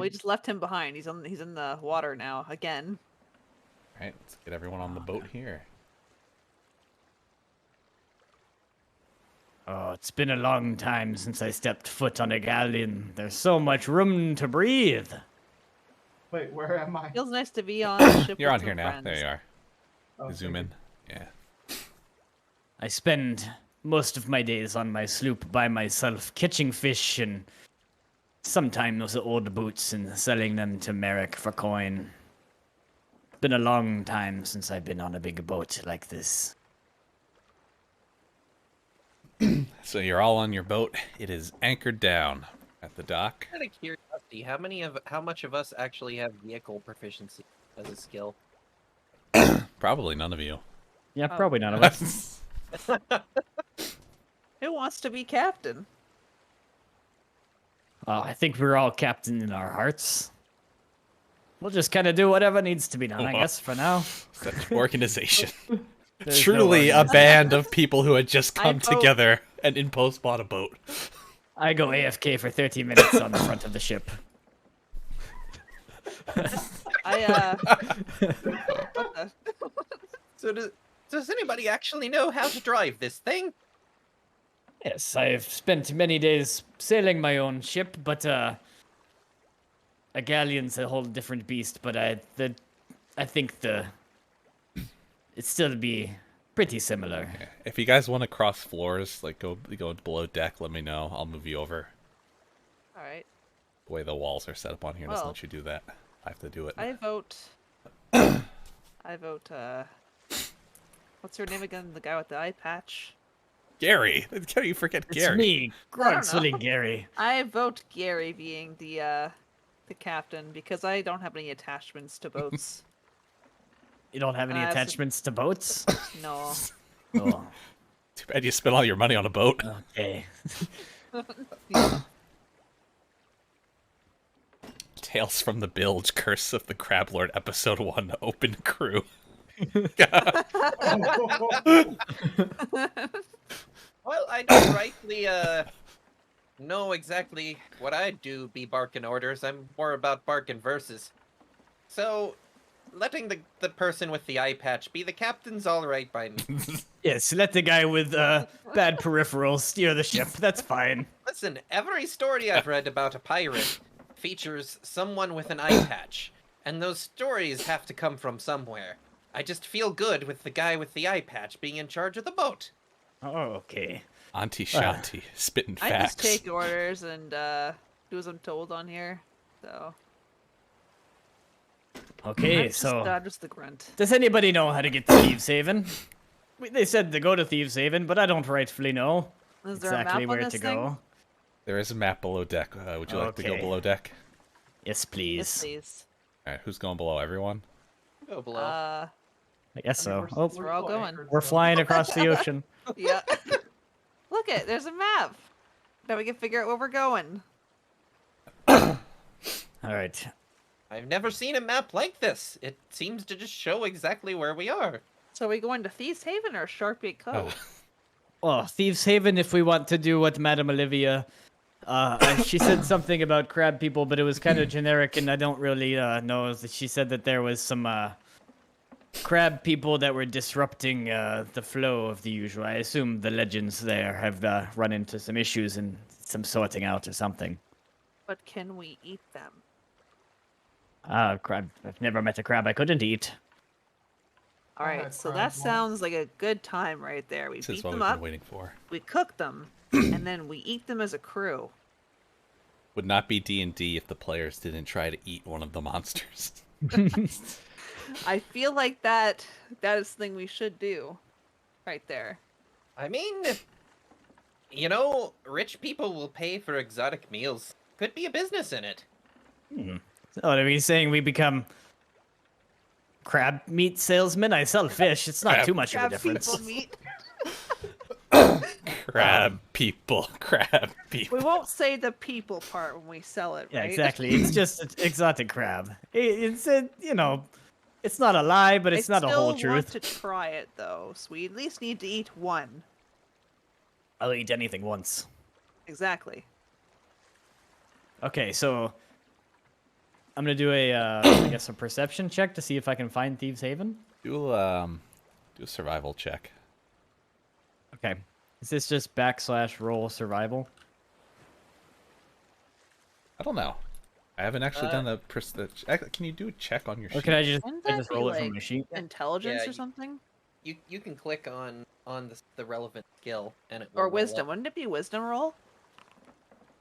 we just left him behind. He's in the water now again. All right, let's get everyone on the boat here. Oh, it's been a long time since I stepped foot on a galleon. There's so much room to breathe. Wait, where am I? Feels nice to be on a ship. You're with on some here now. friends. There you are. Oh, Zoom thank in. Yeah. I spend most of my days on my sloop by myself, catching fish and sometimes old boots and selling them to Merrick for coin. It's been a long time since I've been on a big boat like this. So you're all on your boat. It is anchored down at the dock. Out of curiosity, how much of us actually have vehicle proficiency as a skill? Probably none of you. Yeah, Oh. probably none of us. Who wants to be captain? I think we're all captain in our hearts. We'll just kind of do whatever needs to be done, I guess, for now. Such organization. There's no Truly a organization. band of people who had just I come vote- together and imposed bought a boat. I go AFK for 30 minutes on the front of the ship. I what the? So does anybody actually know how to drive this thing? Yes, I've spent many days sailing my own ship, but a galleon's a whole different beast. But I think it'd still be pretty similar. If you guys want to cross floors, like go below deck, let me know. I'll move you over. All right. The way the walls are set up on here doesn't Well, let you do that. I have to do it. I vote. What's her name again? The guy with the eye patch. Gary! How do you forget It's Gary? me, I don't Grog Swilling know. Gary. I vote Gary being the captain because I don't have any attachments to boats. You don't have any so- attachments to boats? No. Oh, Too bad you spent all your money on a boat. okay. Tales from the Bilge, Curse of the Crab Lord, Episode 1, Open Crew. Well, I don't rightly know exactly what I do be barking orders. I'm more about barking verses. So, letting the person with the eye patch be the captain's all right by me. Yes, let the guy with bad peripherals steer the ship. That's fine. Listen, every story I've read about a pirate features someone with an eye patch, and those stories have to come from somewhere. I just feel good with the guy with the eye patch being in charge of the boat. Oh, okay. Auntie Shanti, spitting I facts. just take orders and do as I'm told on here. So. Okay, I'm so just the grunt. does anybody know how to get to Thieves Haven? They said to go to Thieves Haven, but I don't rightfully know Is there a exactly map on where this to thing? go. There is a map below deck. Would you like to go Okay. below deck? Yes, please. Yes, please. Alright, who's going below? Everyone? Go below. I guess so. Oh, we're all going. we're flying across the ocean. Yeah. Look it, there's a map. Now we can figure out where we're going. All right. I've never seen a map like this. It seems to just show exactly where we are. So are we going to Thieves Haven or Sharpie Cove? Well, Thieves Haven, if we want to do what Madame Olivia, she said something about crab people, but it was kind of generic, and I don't really know. She said that there was some crab people that were disrupting the flow of the usual. I assume the legends there have run into some issues and some sorting out or something. But can we eat them? Crab. I've never met a crab I couldn't eat. All I right, had so that crabs once. sounds like a good time right there. We This is beat what them we've been up, waiting for. we cook them, and then we eat them as a crew. Would not be D&D if the players didn't try to eat one of the monsters. I feel like that is something we should do right there. I mean, you know, rich people will pay for exotic meals. Could be a business in it. Oh, are you saying we become crab meat salesmen? I sell fish. It's not Crab- too much of a Crab difference. people meat. Crab people, crab people. We won't say the people part when we sell it, Yeah, right? exactly. It's just an exotic crab. It's a, it's not a lie, but it's not a whole I still want truth. to try it though, so we at least need to eat one. I'll eat anything once. Exactly. Okay, so I'm gonna do a, I guess a perception check to see if I can find Thieves Haven. Do a survival check. Okay. Is this just /roll survival? I don't know. I haven't actually done the. Can you do a check on your sheet? Or can I just, Wouldn't I that just be roll it like from my sheet? intelligence Yeah, or something? You can click on the relevant skill and it will Or roll wisdom? up. Wouldn't it be wisdom roll?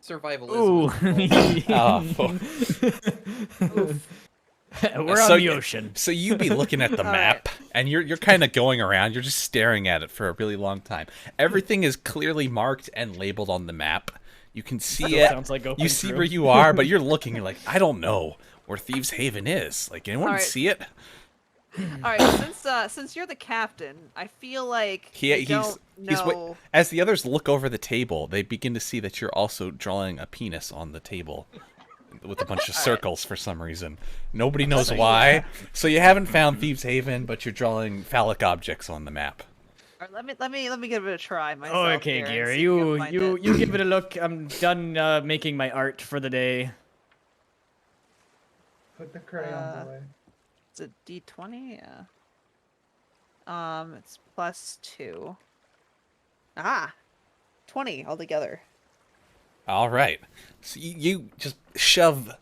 Survivalism. Ooh. We're So on the y- ocean. So you be looking at the All map, and you're kind of going around. You're just staring at it for a really long time. Everything is clearly marked and labeled on the map. You can see it. Sounds like You see where you are, but you're looking. You're like, I don't know where Thieves Haven is. Like, anyone All right. see it? All right, since you're the captain, I feel like they don't know. As the others look over the table, they begin to see that you're also drawing a penis on the table with a bunch of circles for some reason. Nobody knows why. So you haven't found Thieves Haven, but you're drawing phallic objects on the map. All right, let me give it a try myself. Oh, okay, here and Gary. see if we can find it. You give it a look. I'm done making my art for the day. Put the crayons away. It's a D20, yeah. It's +2. Ah, 20 altogether. All right. So you just shove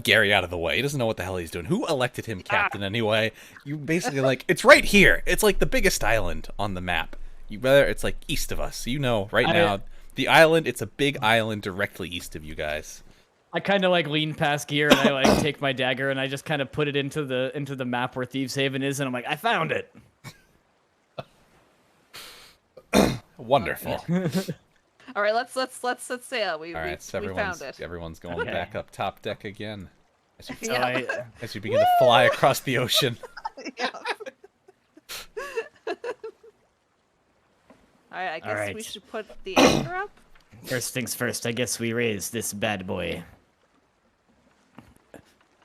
Gary out of the way. He doesn't know what the hell he's doing. Who elected him captain anyway? You basically like, it's right here. It's like the biggest island on the map. It's like east of us. So you know right now the island. It's a big island directly east of you guys. I kind of like lean past Gear and I like take my dagger and I just kind of put it into the map where Thieves Haven is and I'm like, I found it. Wonderful. All right, let's sail. All right, so we found it. everyone's going Okay. back up top deck again as you, So I, as you begin to fly across the ocean. Yeah. All right, I guess we right. should put the anchor up. first things first, I guess we raise this bad boy.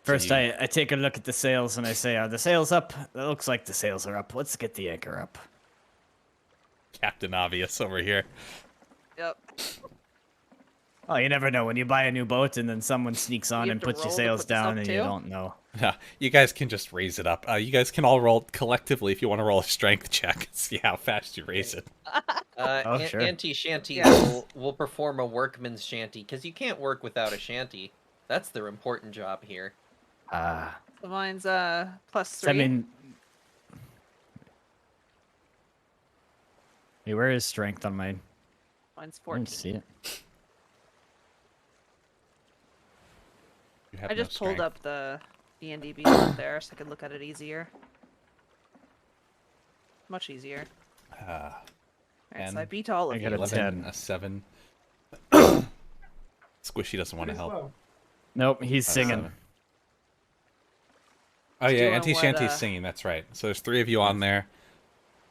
First, you- I take a look at the sails and I say, are the sails up? It looks like the sails are up. Let's get the anchor up. Captain Obvious over here. Yep. Oh, you never know when you buy a new boat and then someone sneaks on You and have to puts your roll to sails put this up down and you too? don't know. You guys can just raise it up. You guys can all roll collectively if you want to roll a strength check and see how fast you raise it. Oh, sure. Auntie Shanty Yeah. will perform a workman's shanty, because you can't work without a shanty. That's their important job here. So mine's +3. I mean, hey, where is strength on mine? Mine's I 14. don't see it. You have I no just pulled strength. up the D&D Beyond there so I could look at it easier. Much easier. Alright, so I 10. beat all of I you. got a 11, 10. a 7. Squishy doesn't want to Pretty help. slow. Nope, he's singing. 7. Oh He's yeah, doing Auntie what, Shanty's singing. That's right. So there's 3 of you on there.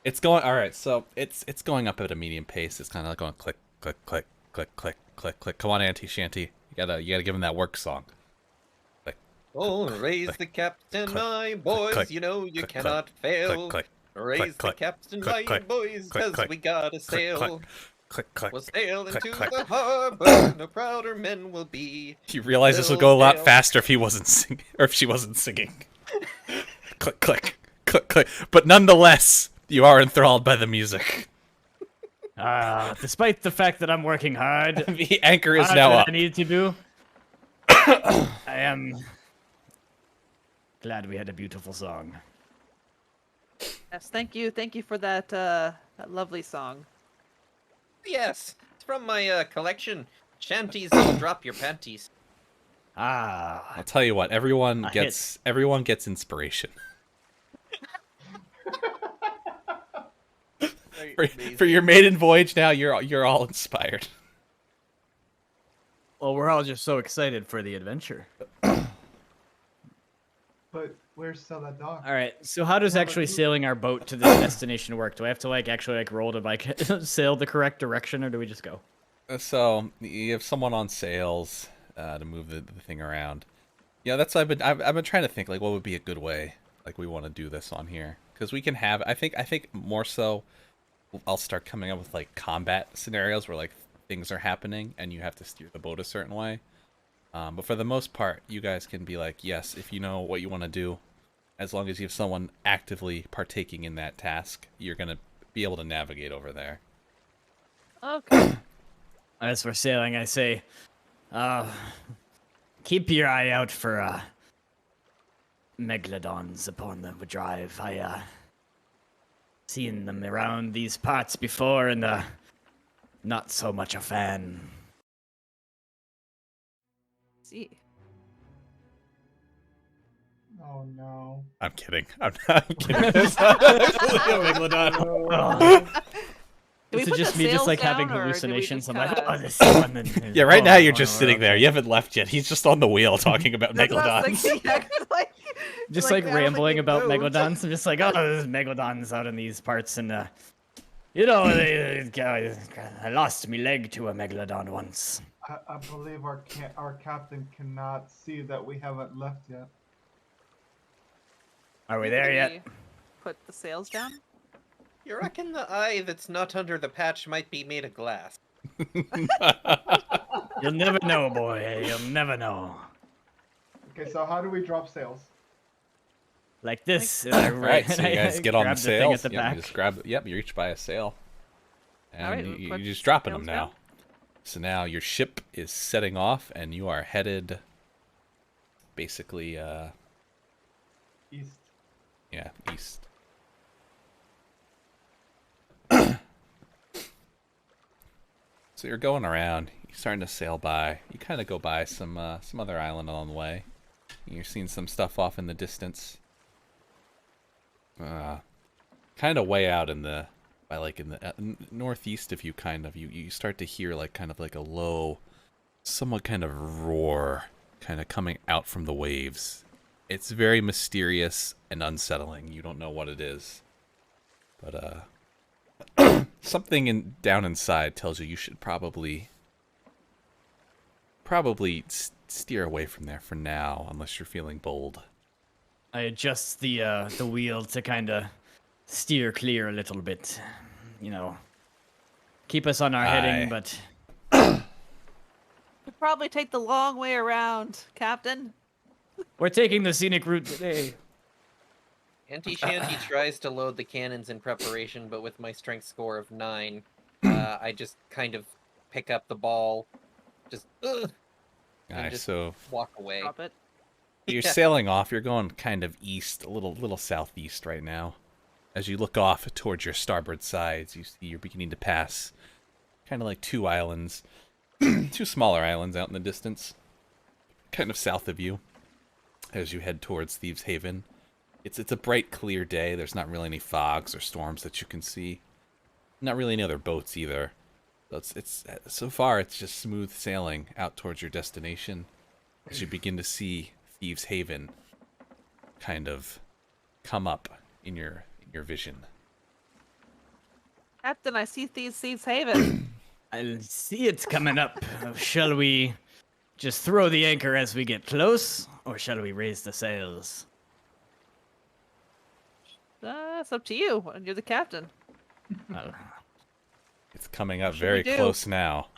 It's going all right. So it's going up at a medium pace. It's kind of like going click, click, click, click, click, click, click. Come on, Auntie Shanty. You gotta give him that work song. Click, Oh, raise click, the captain, click, my boys. click, You know you click, cannot click, fail. click, Raise click, the click, captain, click, my click, boys, click, 'cause click, we gotta click, sail. click, click, click. We'll sail click, into click. the harbor. No prouder men will be. You realize this would Little go a lot Dale. faster if he wasn't singing, or if she wasn't singing. Click, click, click, click. But nonetheless, you are enthralled by the music. Despite the fact that I'm working hard, The anchor is hard now that up. I need to do, I am glad we had a beautiful song. Yes, thank you for that lovely song. Yes, it's from my collection. Shanties that'll drop your panties. Ah, I'll tell you what, everyone A gets inspiration. For your maiden voyage now, you're all inspired. well, we're all just so excited for the adventure. But where's Stella Dock? All right. So how does have a actually group- sailing our boat to this destination work? Do I have to actually roll to sail the correct direction, or do we just go? So you have someone on sails to move the thing around. Yeah, that's I've been trying to think like what would be a good way like we want to do this on here because we can have I think more so I'll start coming up with like combat scenarios where like things are happening and you have to steer the boat a certain way. But for the most part, you guys can be like, yes, if you know what you want to do, as long as you have someone actively partaking in that task, you're gonna be able to navigate over there. Okay. As for sailing, I say, keep your eye out for megalodons upon the drive. I seen them around these parts before, and not so much a fan. See. Oh no. I'm kidding. I'm kidding. It's not actually a megalodon. Do we Is it put just the me, just sails like having down, or do we hallucinations? just I'm like, kinda- oh, this one. And, Yeah, right oh, now you're no, just no, sitting there. okay. You haven't left yet. He's just on the wheel talking about That's what I was megalodons. thinking, yeah, 'cause, Just like, like I don't think rambling we about moved. megalodons. I'm just like, oh, there's megalodons out in these parts, and you know, I lost me leg to a megalodon once. I believe our captain cannot see that we haven't left yet. Are we there yet? we put the sails down? You reckon the eye that's not under the patch might be made of glass? You'll never know, boy. You'll never know. Okay, so how do we drop sails? Like this. All right, so you guys get on the grab thing sails. at the Yep, back. you just grab. Yep, you reach by a sail, and Alright, you're put just dropping them sails now. down. So now your ship is setting off, and you are headed, basically, East. yeah, east. So you're going around. You're starting to sail by. You kind of go by some other island along the way. You're seeing some stuff off in the distance. Kind of way out in the, by like in the northeast of you, kind of. You start to hear like kind of like a low, somewhat kind of roar, kind of coming out from the waves. It's very mysterious and unsettling. You don't know what it is, but something down inside tells you should probably steer away from there for now, unless you're feeling bold. I adjust the wheel to kind of steer clear a little bit. You know, keep us on our heading, but We'd probably take the long way around, Captain. we're taking the scenic route today. Auntie Shanty tries to load the cannons in preparation, but with my strength score of 9, I just kind of pick up the ball, just and Alright, just so walk away. Drop it. you're Yeah. sailing off. You're going kind of east, a little southeast right now. As you look off towards your starboard sides, you see you're beginning to pass kind of like two islands, two smaller islands out in the distance, kind of south of you. As you head towards Thieves Haven, it's a bright, clear day. There's not really any fogs or storms that you can see. Not really any other boats either. So it's so far it's just smooth sailing out towards your destination. As you begin to see Thieves Haven kind of come up in your vision. Captain, I see Thieves Haven. I see it's coming up. Shall we just throw the anchor as we get close, or shall we raise the sails? It's up to you. You're the captain. It's coming up What should very we do? close now.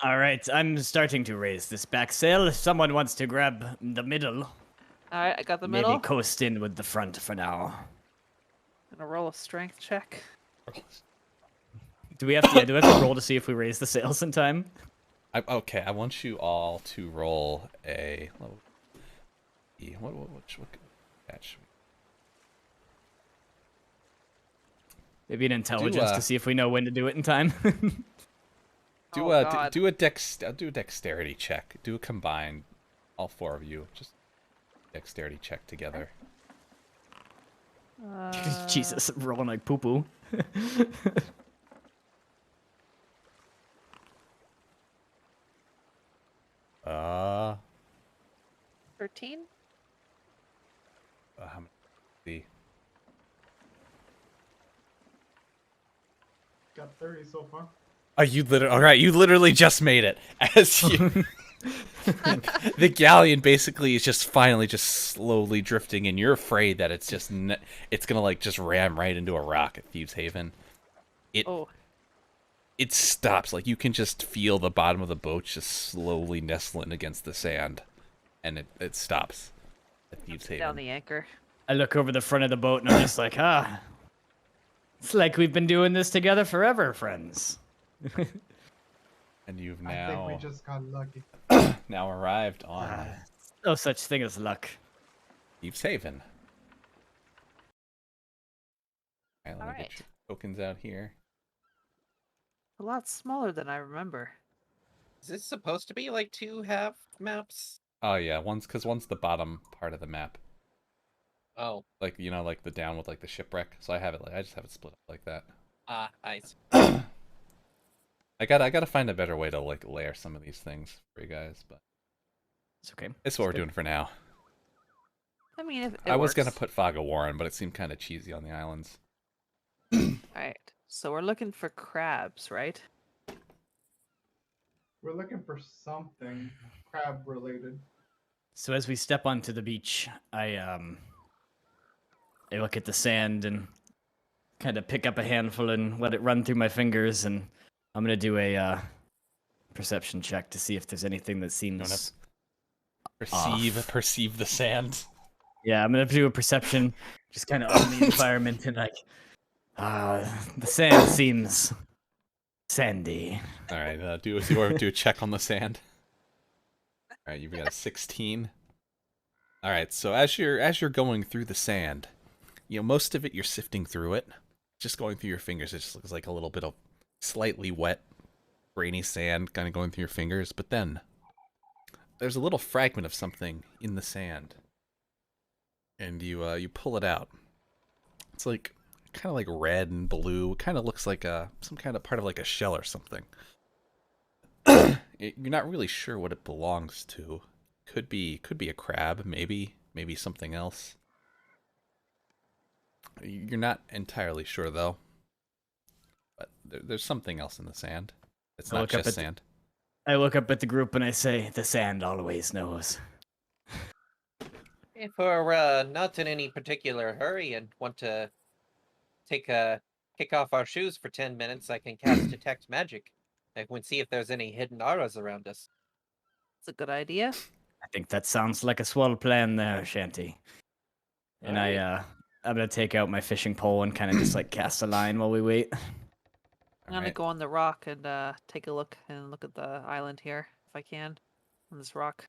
All right, I'm starting to raise this back sail. If someone wants to grab the middle, All right, I got the maybe middle. coast in with the front for now. Gonna roll a strength check. Do we have to roll to see if we raise the sails in time? Okay, I want you all to roll a. What patch? Maybe an intelligence uh, to see if we know when to do it in time. Oh, God. do a dexterity check. Do a combined, all four of you, just dexterity check together. Jesus, I'm rolling like poo poo. 13? how many? See. Got 30 so far. Oh, all right, you literally just made it. As you, the galleon basically is just finally just slowly drifting, and you're afraid that it's just it's gonna like just ram right into a rock at Thieves Haven. Oh, It stops. Like you can just feel the bottom of the boat just slowly nestling against the sand, and it stops at Thieves down Haven. the anchor. I look over the front of the boat and I'm just like, it's like we've been doing this together forever, friends. And you've I think we now just got lucky. now arrived on No such thing as luck. Thieves Haven. All right, let me Alright. get your tokens out here. A lot smaller than I remember. Is this supposed to be like 2 half maps? Oh yeah, one's the bottom part of the map. Oh, Like, you know, like the down with like the shipwreck. So I just have it split up like that. I see. I gotta find a better way to like layer some of these things for you guys, but It's okay. it's what we're doing for now. I mean, if it I was works. gonna put Fog of Warren, but it seemed kind of cheesy on the islands. Alright, so we're looking for crabs, right? We're looking for something crab related. So as we step onto the beach, I look at the sand and kind of pick up a handful and let it run through my fingers, and I'm gonna do a perception check to see if there's anything that seems. Perceive the sand. Yeah, I'm gonna do a perception, just kind of on the environment, and like, the sand seems sandy. All right, do a check on the sand. All right, you've got a 16. All right, so as you're going through the sand, you know, most of it you're sifting through it. Just going through your fingers, it just looks like a little bit of slightly wet, grainy sand kind of going through your fingers. But then there's a little fragment of something in the sand, and you pull it out. It's like kind of like red and blue. It kind of looks like some kind of part of like a shell or something. You're not really sure what it belongs to. Could be a crab, maybe something else. You're not entirely sure though. But there's something else in the sand. It's not just sand. I look up at the group and I say, "The sand always knows." If we're not in any particular hurry and want to kick off our shoes for 10 minutes, I can cast Detect Magic. I can see if there's any hidden auras around us. It's a good idea. I think that sounds like a swell plan there, Shanty. And Alright. I'm gonna take out my fishing pole and kind of just like cast a line while we wait. I'm gonna go on the rock and take a look at the island here, if I can, on this rock.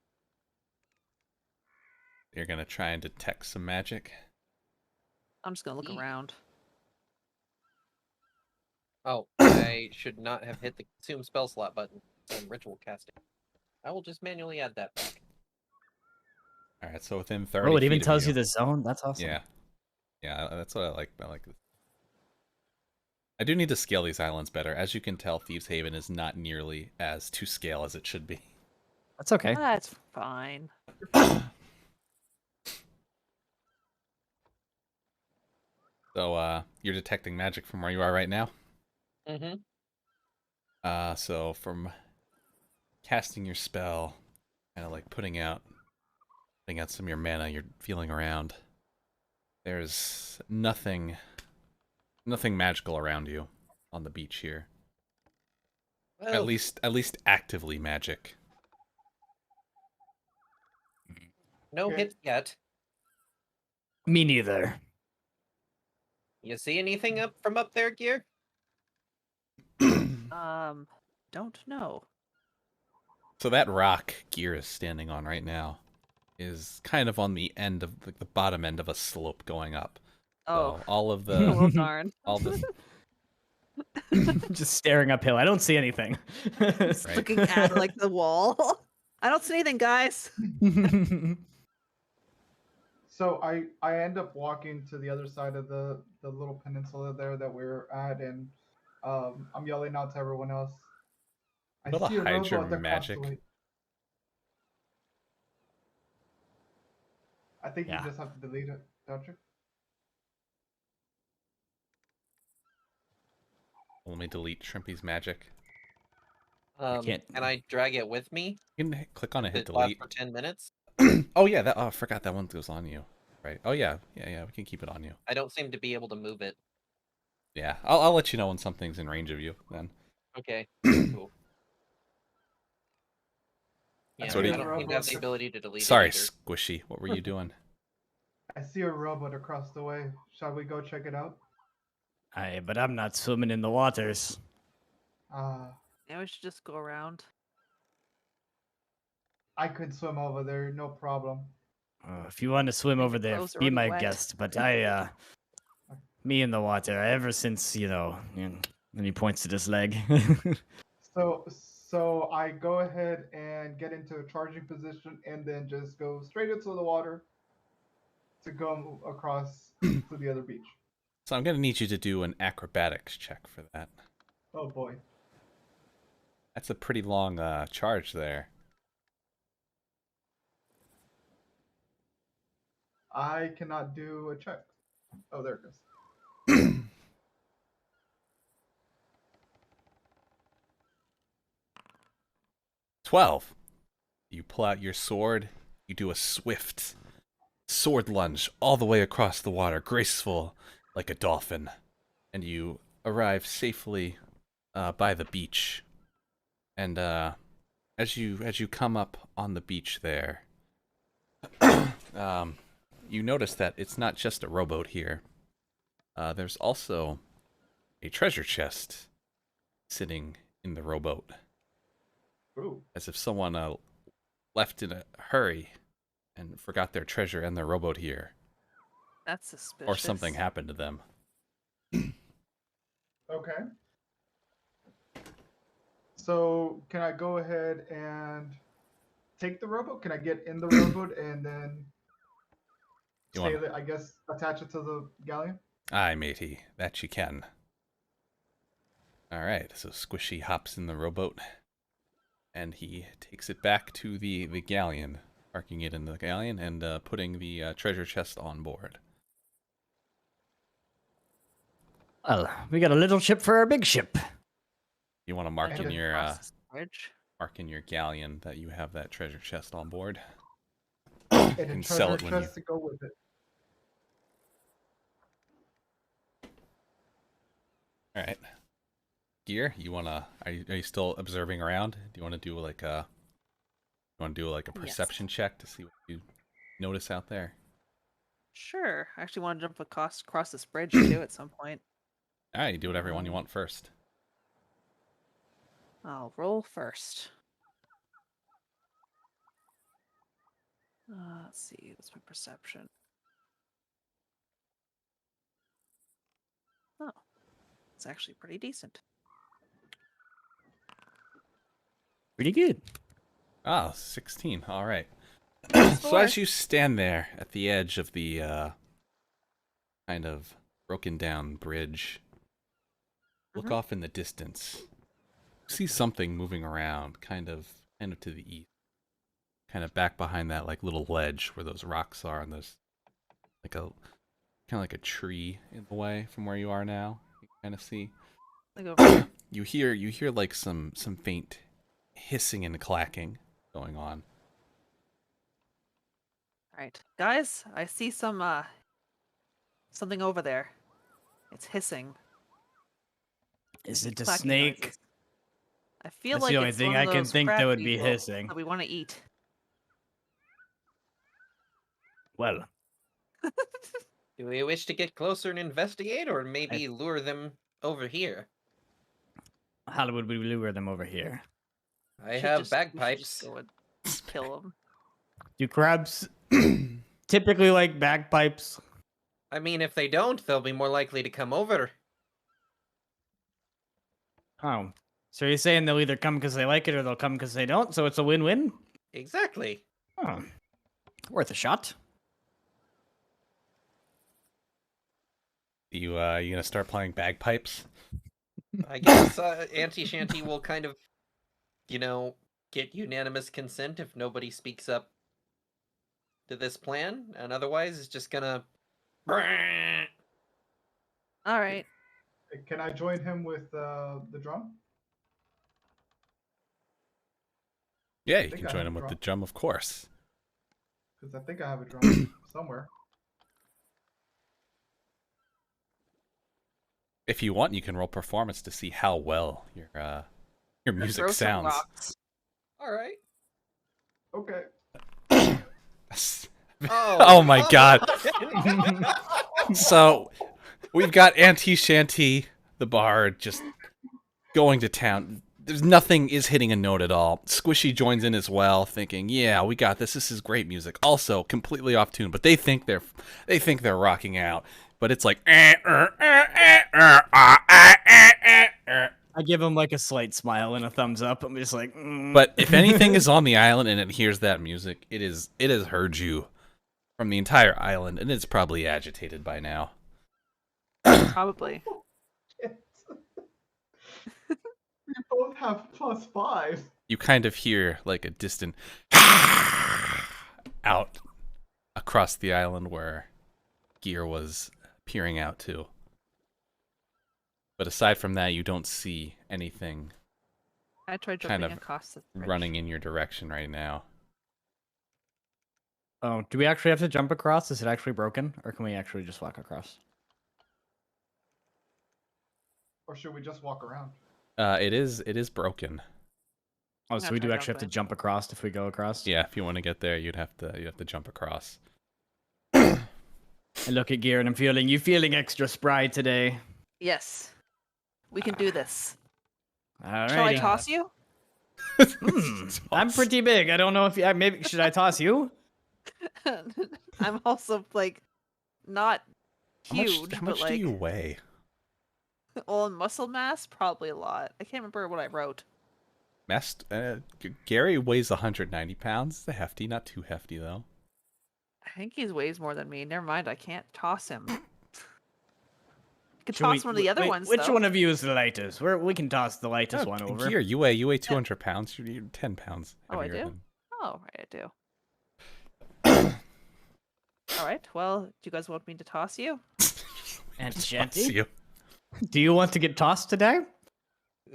You're gonna try and detect some magic. I'm just gonna look around. Oh, I should not have hit the consume spell slot button on ritual casting. I will just manually add that back. All right, so within 30 Oh, it feet even of tells you you the zone. That's awesome. Yeah, that's what I like. I like this. I do need to scale these islands better. As you can tell, Thieves Haven is not nearly as to scale as it should be. That's okay. That's fine. So, you're detecting magic from where you are right now? Mm-hmm. So from casting your spell, kind of like putting out some of your mana, you're feeling around. There's nothing magical around you on the beach here. Well, At least actively magic. no Okay. hits yet. Me neither. You see anything from up there, Gear? Don't know. So that rock Gear is standing on right now is kind of on the end of the bottom end of a slope going up. Oh, So all of oh well, the darn. all the Just staring uphill. I don't see anything. Just Right. looking at like the wall. I don't see anything, guys. So I end up walking to the other side of the little peninsula there that we're at, and I'm yelling out to everyone else. I Able to see a hide your rowboat that magic? crossed the way. I think Yeah. you just have to delete it, don't you? Let me delete Shrimpy's magic. can't- Can I drag it with me? You can click on it, hit It lasts delete. for 10 minutes? Oh yeah, that. Oh, I forgot that one goes on you. Right. Oh yeah, yeah. We can keep it on you. I don't seem to be able to move it. Yeah, I'll let you know when something's in range of you then. Okay, cool. Yeah, So what do I you- don't seem to have the ability to delete Sorry, it either. Squishy. What were you doing? I see a rowboat across the way. Shall we go check it out? Aye, but I'm not swimming in the waters. Yeah, we should just go around. I could swim over there, no problem. If you want to swim think over the there, clothes are be already my wet. guest. But me in the water, ever since, and he points to this leg. So I go ahead and get into a charging position and then just go straight into the water to go across to the other beach. So I'm gonna need you to do an acrobatics check for that. Oh boy. That's a pretty long charge there. I cannot do a check. Oh, there it goes. 12. You pull out your sword. You do a swift sword lunge all the way across the water, graceful like a dolphin, and you arrive safely by the beach. And as you come up on the beach there, you notice that it's not just a rowboat here. There's also a treasure chest sitting in the rowboat, Ooh. as if someone left in a hurry and forgot their treasure and their rowboat here, That's suspicious. or something happened to them. Okay. So can I go ahead and take the rowboat? Can I get in the rowboat and then You wanna- sail it, I guess, attach it to the galleon? Aye, matey, that you can. Alright, so Squishy hops in the rowboat, and he takes it back to the galleon, parking it in the galleon, and putting the treasure chest on board. Well, we got a little ship for our big ship. You want to mark And in it your Across this bridge. galleon that you have that treasure chest on board. And a can sell treasure it when chest to go with it. All right. Gear, you wanna? Are you still observing around? Do you want to do like a? You want to do like a Yes. perception check to see what you notice out there? Sure. I actually want to jump across this bridge too at some point. All right, you do whatever one you want first. I'll roll first. Let's see. What's my perception? Oh, it's actually pretty decent. Pretty good. Ah, 16. All right. Plus So four. as you stand there at the edge of the kind of broken down bridge, look Mhm. off in the distance. You see something moving around, kind of to the east, kind of back behind that like little ledge where those rocks are, and there's like a kind of like a tree in the way from where you are now. You kind of see. Like over here. You hear like some faint hissing and clacking going on. All right, guys. I see some something over there. It's hissing. Is it a clacking snake? noises. I feel That's like the only it's thing one I of can those think that crab would be people hissing. that we want to eat. Well, Do we wish to get closer and investigate, or maybe lure them over here? how would we lure them over here? I Should have just- we should bagpipes. just go and kill them. Do crabs typically like bagpipes? I mean, if they don't, they'll be more likely to come over. Oh. So you're saying they'll either come because they like it or they'll come because they don't, so it's a win-win? Exactly. Oh. Worth a shot. You gonna start playing bagpipes? I guess Auntie Shanty will kind of, get unanimous consent if nobody speaks up to this plan, and otherwise it's just gonna. All right. Can I join him with the drum? Yeah, you think can I join have him with the drum. drum, of course. Because I think I have a drum somewhere. If you want, you can roll performance to see how well your music Throw some sounds. rocks. All right. Okay. Oh my god. So we've got Auntie Shanty, the bard, just going to town. There's nothing is hitting a note at all. Squishy joins in as well, thinking, "Yeah, we got this. This is great music." Also, completely off tune, but they think they're rocking out. But it's like, I give him like a slight smile and a thumbs up. I'm just like, But if anything is on the island and it hears that music, it has heard you from the entire island, and it's probably agitated by now. Probably. We both have +5. You kind of hear like a distant out across the island where Gear was peering out to. But aside from that, you don't see anything I tried kind jumping of across the bridge. running in your direction right now. oh, do we actually have to jump across? Is it actually broken, or can we actually just walk across? Or should we just walk around? It is broken. Oh, I'm so gonna we try do actually have to jumping. jump across if we go across. Yeah, if you want to get there, you have to jump across. I look at Gear and I'm feeling you feeling extra spry today. Yes. We can do this. All Shall I right. toss you? I'm pretty big. I don't know if maybe should I toss you? I'm also like not huge, How but much like do you weigh? well, in muscle mass, probably a lot. I can't remember what I wrote. Gary weighs 190 pounds. It's a hefty, not too hefty though. I think he weighs more than me. Never mind, I can't toss him. I could Should toss we- one of the other wait, ones. Which though. one of you is the lightest? We can toss the lightest one over. Gear, you weigh 200 pounds. You're 10 pounds. Oh, I heavier do? than- Oh, right, I do. All right. Well, do you guys want me to toss you? And Toss Shanty, you. do you want to get tossed today?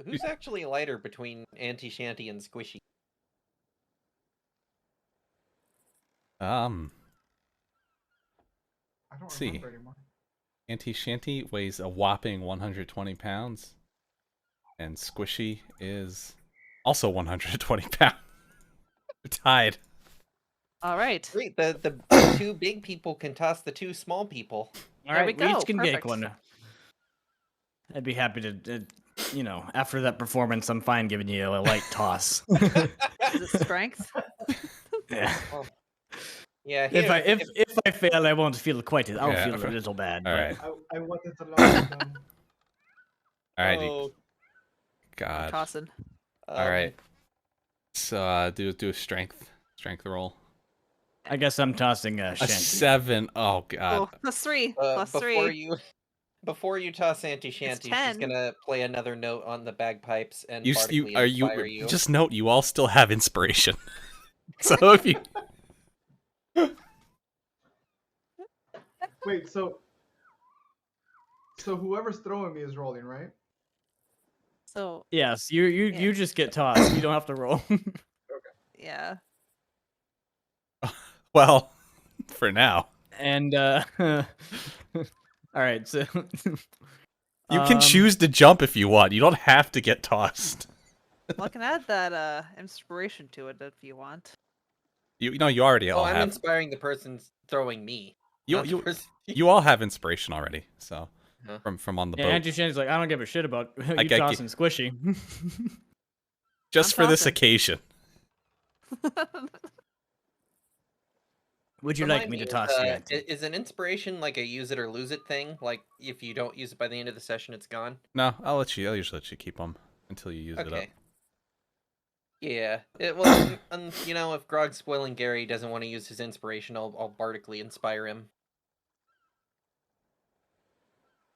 Who's actually lighter between Auntie Shanty and Squishy? I don't See. remember anymore. Auntie Shanty weighs a whopping 120 pounds. And Squishy is also 120 pounds. They're tied. All right. Great, the two big people can toss the two small people. All There we right, go, each can take perfect. one. I'd be happy to, after that performance, I'm fine giving you a light toss. Is it strength? Yeah. Yeah, If I here- if I fail, I won't feel quite as I'll Yeah, feel a little bad. All but- right. I wanted to learn them. All right. Oh, I'm God. tossing. All right. So do a strength roll. I guess I'm tossing A Shanty. 7. Oh God. Oh, +3. Before +3. before you toss Auntie Shanty, she's 10. gonna play another note on the bagpipes and You bardically inspire you. just note you all still have inspiration. So if you Wait, so whoever's throwing me is rolling, right? So Yes, you Yeah. just get tossed. You don't have to roll. yeah. well, for now. And all right, so You can choose to jump if you want. You don't have to get tossed. Well, I can add that inspiration to it if you want. You know you already Oh, all I'm have inspiring the person throwing me. you not the you, person- you all have inspiration already. So Huh. from on the Yeah, boat. Auntie Shanty's like, I don't give a shit about you get- tossing Squishy. Just I'm for this tossing. occasion. Would you Remind like me to is, toss you? Auntie? Is an inspiration like a use it or lose it thing? Like if you don't use it by the end of the session, it's gone. No, I'll usually let you keep them until you use it up. Okay. Yeah. Well, if Grog's spoiling Gary doesn't want to use his inspiration, I'll bardically inspire him.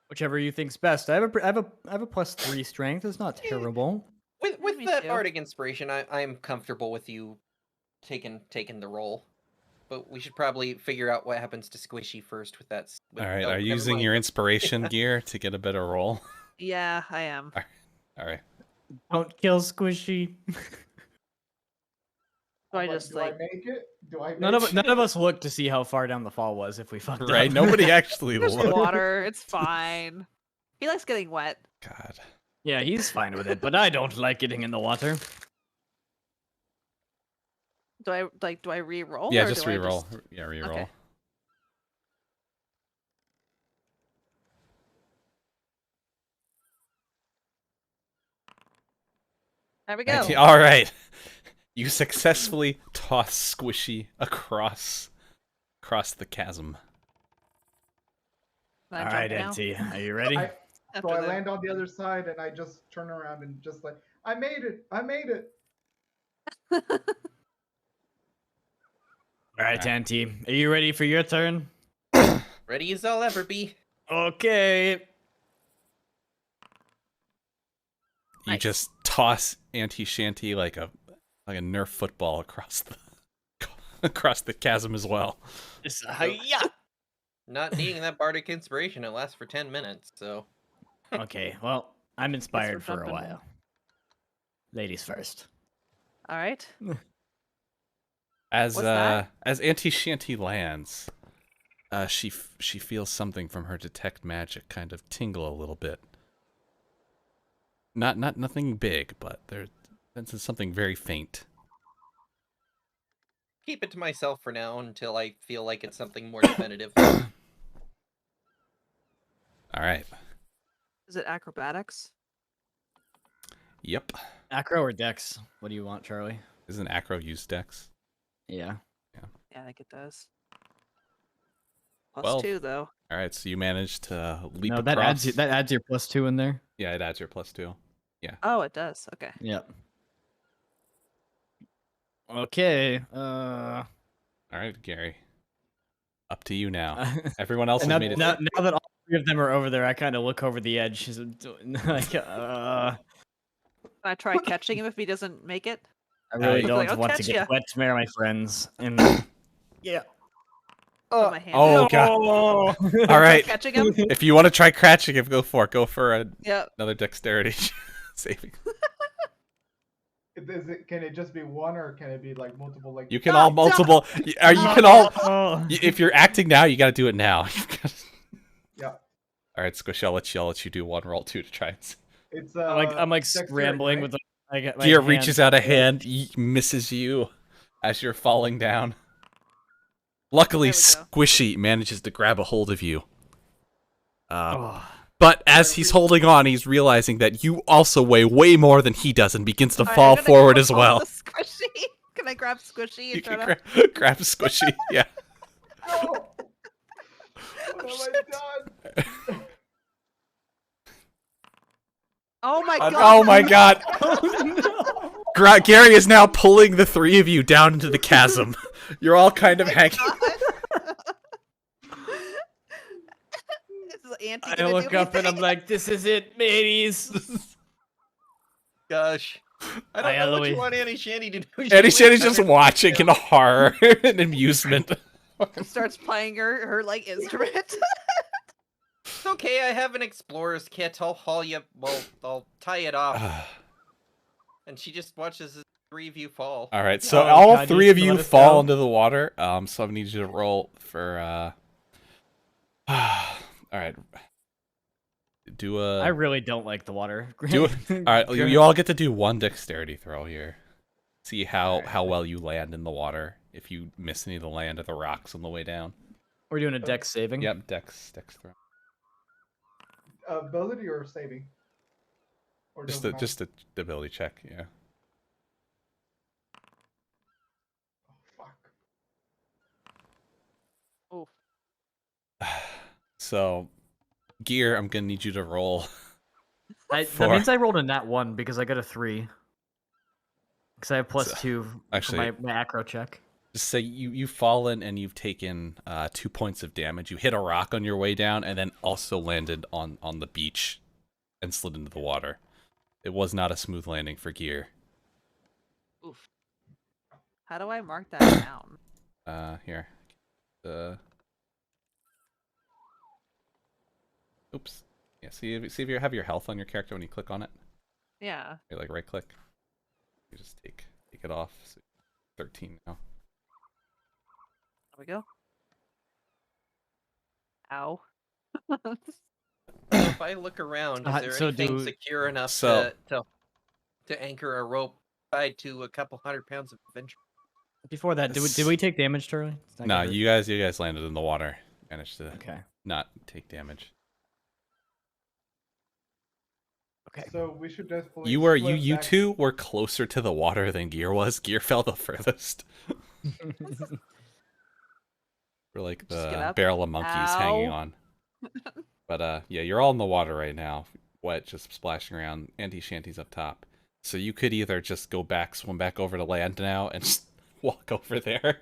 Whichever you think's best. I have a +3 strength. It's not terrible. With me that too. bardic inspiration, I'm comfortable with you taking the role. but we should probably figure out what happens to Squishy first with that. All right, oh, are you never using mind. your inspiration gear to get a better roll? Yeah, I am. All right. Don't kill Squishy. Do I But just do like? I make it? Do I make None it? of us looked to see how far down the fall was if we fucked Right, up. nobody actually There's looked. water. It's fine. He likes getting wet. God. Yeah, he's fine with it, but I don't like getting in the water. Do I like? Do I re-roll? Yeah, or just do I re-roll. just- Yeah, re-roll. Okay. There we go. All right. You successfully toss Squishy across the chasm. Can I All jump right, now? Auntie, are you ready? So After I the- land on the other side and I just turn around and just like, I made it! I made it! All right, Auntie, are you ready for your turn? Ready as I'll ever be. Okay. You Nice. just toss Auntie Shanty like a Nerf football across the chasm as well. Just, hi-ya! Not needing that bardic inspiration, it lasts for 10 minutes, so. Okay, well, I'm inspired for a jumping. while. Ladies first. All right. As What's that? as Auntie Shanty lands, she feels something from her detect magic kind of tingle a little bit. Nothing big, but there's something very faint. Keep it to myself for now until I feel like it's something more definitive. All right. Is it acrobatics? Yep. Acro or Dex? What do you want, Charlie? Isn't Acro use Dex? Yeah. Yeah, I think it does. Plus 12. 2 though. All right, so you managed to leap No, across. that adds your +2 in there. Yeah, it adds your +2. Oh, it does. Okay. Yep. Okay. All right, Gary. Up to you now. Everyone else now, has made it. now that all three of them are over there, I kind of look over the edge. Like, Can I try catching him if he doesn't make it? I really you- don't Like, I'll want to catch get ya. wet, my friends. And yeah. Put my hand Oh out. god. Oh. All right. Catching him? If you want to try catching him, go for it. Go for Yep. another dexterity saving. Can it just be one or can it be like multiple? Like You can all multiple. You can all. If you're acting now, you got to do it now. Yeah. All right, Squish. I'll let you do one roll two to try and see. It's I'm like dexterity, scrambling right? with the. I got my Gear hand- reaches out a hand, misses you as you're falling down. Luckily, There we go. Squishy manages to grab a hold of you. Oh. But as he's holding on, he's realizing that you also weigh way more than he does and begins to Alright, fall I'm gonna forward grab as hold well. of Squishy. Can I grab Squishy You and try can to? grab Squishy, yeah. No! What have I done? Oh my god! Oh my god! Oh, Gary is now pulling the three of you down into the chasm. You're all kind of hanging. Is Auntie I gonna look do up and I'm anything? like, "This is it, mateys." Gosh. I Hi, don't know what Eloise. you want Annie Shanty to do. Eddie Shanty's She's just watching in horror and amusement. Starts playing her like instrument. It's okay, I have an explorer's kit. I'll haul you. Well, I'll tie it off. And she just watches the three of you fall. All right, so Oh, all God, three you of you let us fall know? into the water. So I need you to roll for. All right. Do a. I really don't like the water. Do it. All right, you all get to do one dexterity throw here. See how well you land in the water. If you miss any of the land or the rocks on the way down. We're doing a dex saving. Yep, dex throw. Ability or saving? Or doesn't matter? Just a ability check. Yeah. Oh, fuck. Oof. So, Gear, I'm gonna need you to roll. That Four. means I rolled a nat 1 because I got a 3. Because I have +2 actually- for my acro check. Just say you've fallen and you've taken 2 points of damage. You hit a rock on your way down and then also landed on the beach and slid into the water. It was not a smooth landing for Gear. Oof. How do I mark that down? Here. Oops. Yeah, see if you have your health on your character when you click on it. Yeah. You like right click. You just take it off. So 13 now. There we go. Ow. So if I look around, is there So anything do- secure enough So- to anchor a rope tied to a couple 100 pounds of adventure? Before that, did we take damage, Charlie? Did I No, get hurt? you guys landed in the water. Managed to Okay. not take damage. Okay. So we should definitely. You two were closer to the water than Gear was. Gear fell the furthest. We're like Just get the up. barrel of monkeys hanging Ow. on. But yeah, you're all in the water right now, wet, just splashing around. Shanty's up top, so you could either just swim back over to land now, and just walk over there,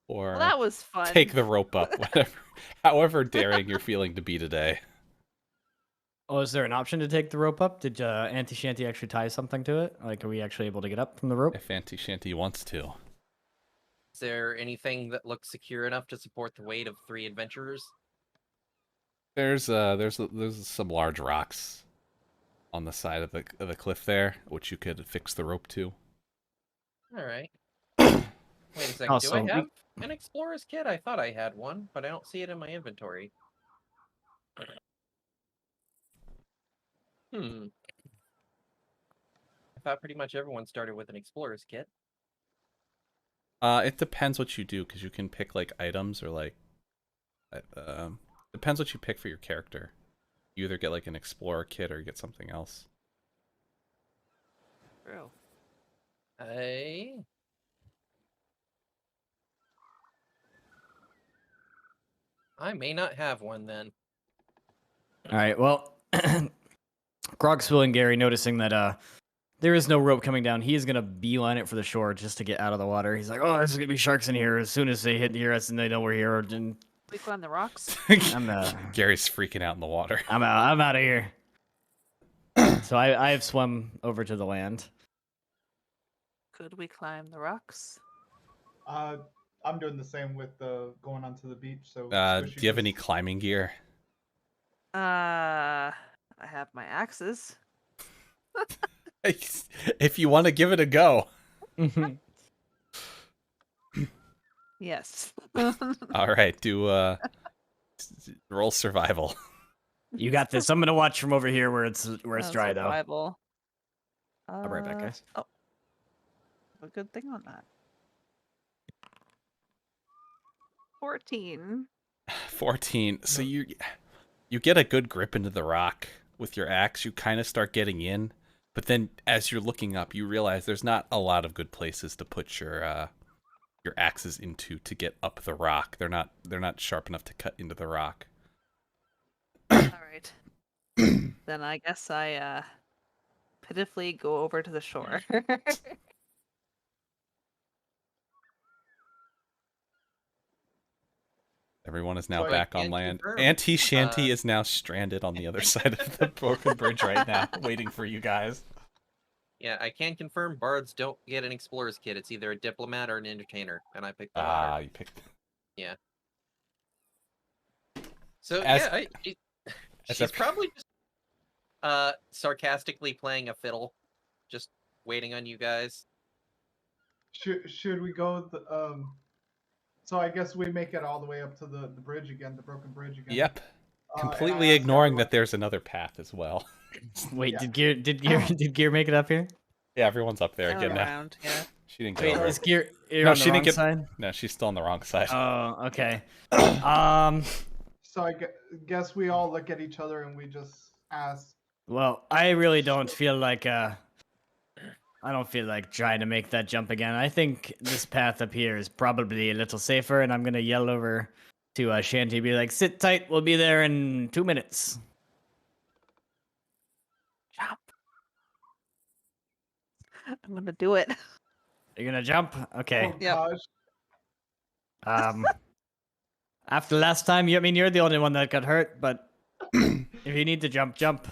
or Well, that was fun. take the rope up, however daring you're feeling to be today. Oh, is there an option to take the rope up? Did Auntie Shanty actually tie something to it? Like, are we actually able to get up from the rope? If Shanty wants to. Is there anything that looks secure enough to support the weight of 3 adventurers? There's some large rocks on the side of the cliff there, which you could fix the rope to. All right. Wait a second. Also, Do I have an explorer's kit? I thought I had one, but I don't see it in my inventory. I thought pretty much everyone started with an explorer's kit. It depends what you do, because you can pick like items or like depends what you pick for your character. You either get like an explorer kit or you get something else. True. I may not have one then. All right. Well, Grog, Swill, and Gary, noticing that there is no rope coming down, he is gonna beeline it for the shore just to get out of the water. He's like, "Oh, there's gonna be sharks in here. As soon as they hear us and they know we're here, and We climb the rocks. I'm Gary's freaking out in the water. I'm out of here." So I have swum over to the land. Could we climb the rocks? I'm doing the same with going onto the beach. So Do Squishy you have goes- any climbing gear? I have my axes. If you want to give it a go. Yes. All right, do roll survival. You got this. I'm gonna watch from over here where it's dry though. Survival. I'll be right back, guys. Oh, a good thing on that. 14. 14. So you get a good grip into the rock with your axe. You kind of start getting in, but then as you're looking up, you realize there's not a lot of good places to put your axes into to get up the rock. They're not sharp enough to cut into the rock. All right. Then I guess I pitifully go over to the shore. Everyone is now So I back on can land. confirm, Auntie Shanty is now stranded on the other side of the broken bridge right now, waiting for you guys. Yeah, I can confirm bards don't get an explorer's kit. It's either a diplomat or an entertainer, and I picked the latter. You picked. So as- yeah, as she's a- probably just sarcastically playing a fiddle, just waiting on you guys. Should we go So I guess we make it all the way up to the bridge again, the broken bridge again. Yep. And Completely I ask ignoring everyone- that there's another path as well. Wait, Yeah. did Gear make it up here? Yeah, everyone's up there All again now. around, yeah. She didn't get Wait, over. is Gear you're No, on she the didn't wrong get- side? No, she's still on the wrong side. Oh, okay. So I guess we all look at each other and we just ask. Well, I really don't feel like trying to make that jump again. I think this path up here is probably a little safer, and I'm gonna yell over to Shanty, be like, "Sit tight, we'll be there in 2 minutes." Jump. I'm gonna do it. You're gonna jump? Okay. Oh, Yep. gosh. After last time, you're the only one that got hurt, but if you need to jump, jump.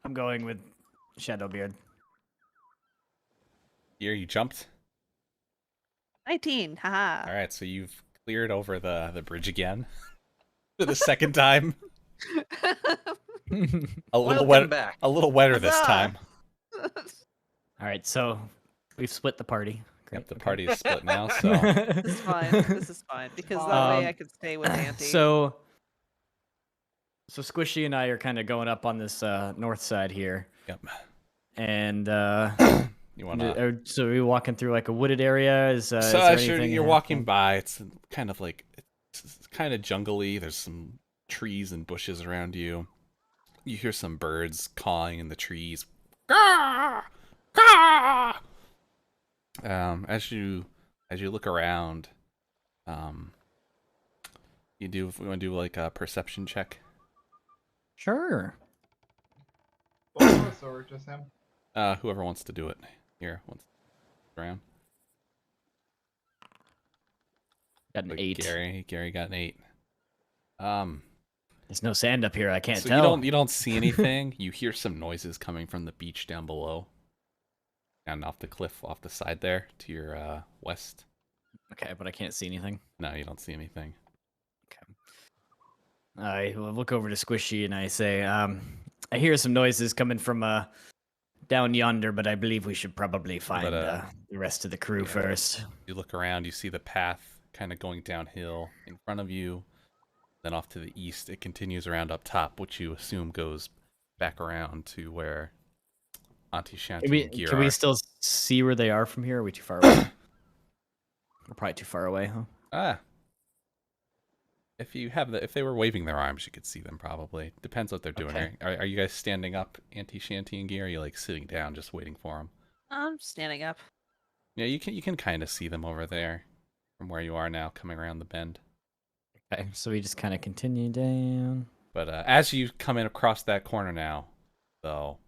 I'm going with Shadowbeard. Here, you jumped. 19. Haha. All right, so you've cleared over the bridge again for the second time. A little Welcome back. a little wetter this Huzzah! time. All right, so we've split the party. Great. Yep, the okay. party is split now. So This is fine. This is fine because that way I could stay with Auntie. So Squishy and I are kind of going up on this north side here, yep. and You wanna? so are we walking through like a wooded area? Is there So anything you're walking happening? by. It's kind of like it's kind of jungly. There's some trees and bushes around you. You hear some birds cawing in the trees. Caw! Caw! As you look around, we want to do like a perception check. Sure. Both of us or just him? Whoever wants to do it here, once around. Got an Like 8. Gary got an 8. There's no sand up here. I can't So tell. you don't see anything. You hear some noises coming from the beach down below, and off the cliff off the side there to your west. Okay, but I can't see anything. No, you don't see anything. I look over to Squishy and I say, I hear some noises coming from down yonder, but I believe we should probably find the rest of the crew first. You look around, you see the path kind of going downhill in front of you. Then off to the east, it continues around up top, which you assume goes back around to where Auntie Shanty and Gear Can we are. still see where they are from here? Or are we too far away? We're probably too far away, huh? If they were waving their arms, you could see them probably. Depends what they're doing. Okay. Are you guys standing up, Auntie Shanty and Gear? Or are you like sitting down, just waiting for them? I'm standing up. Yeah, you can kind of see them over there, from where you are now, coming around the bend. Okay, so we just kind of continue down. But as you come in across that corner now, though,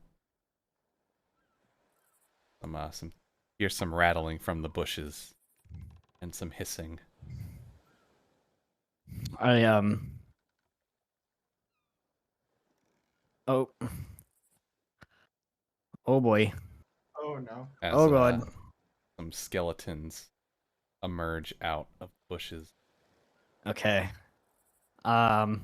here's some rattling from the bushes, and some hissing. Oh boy. Oh no. As, Oh god. Some skeletons emerge out of bushes. Okay. I'm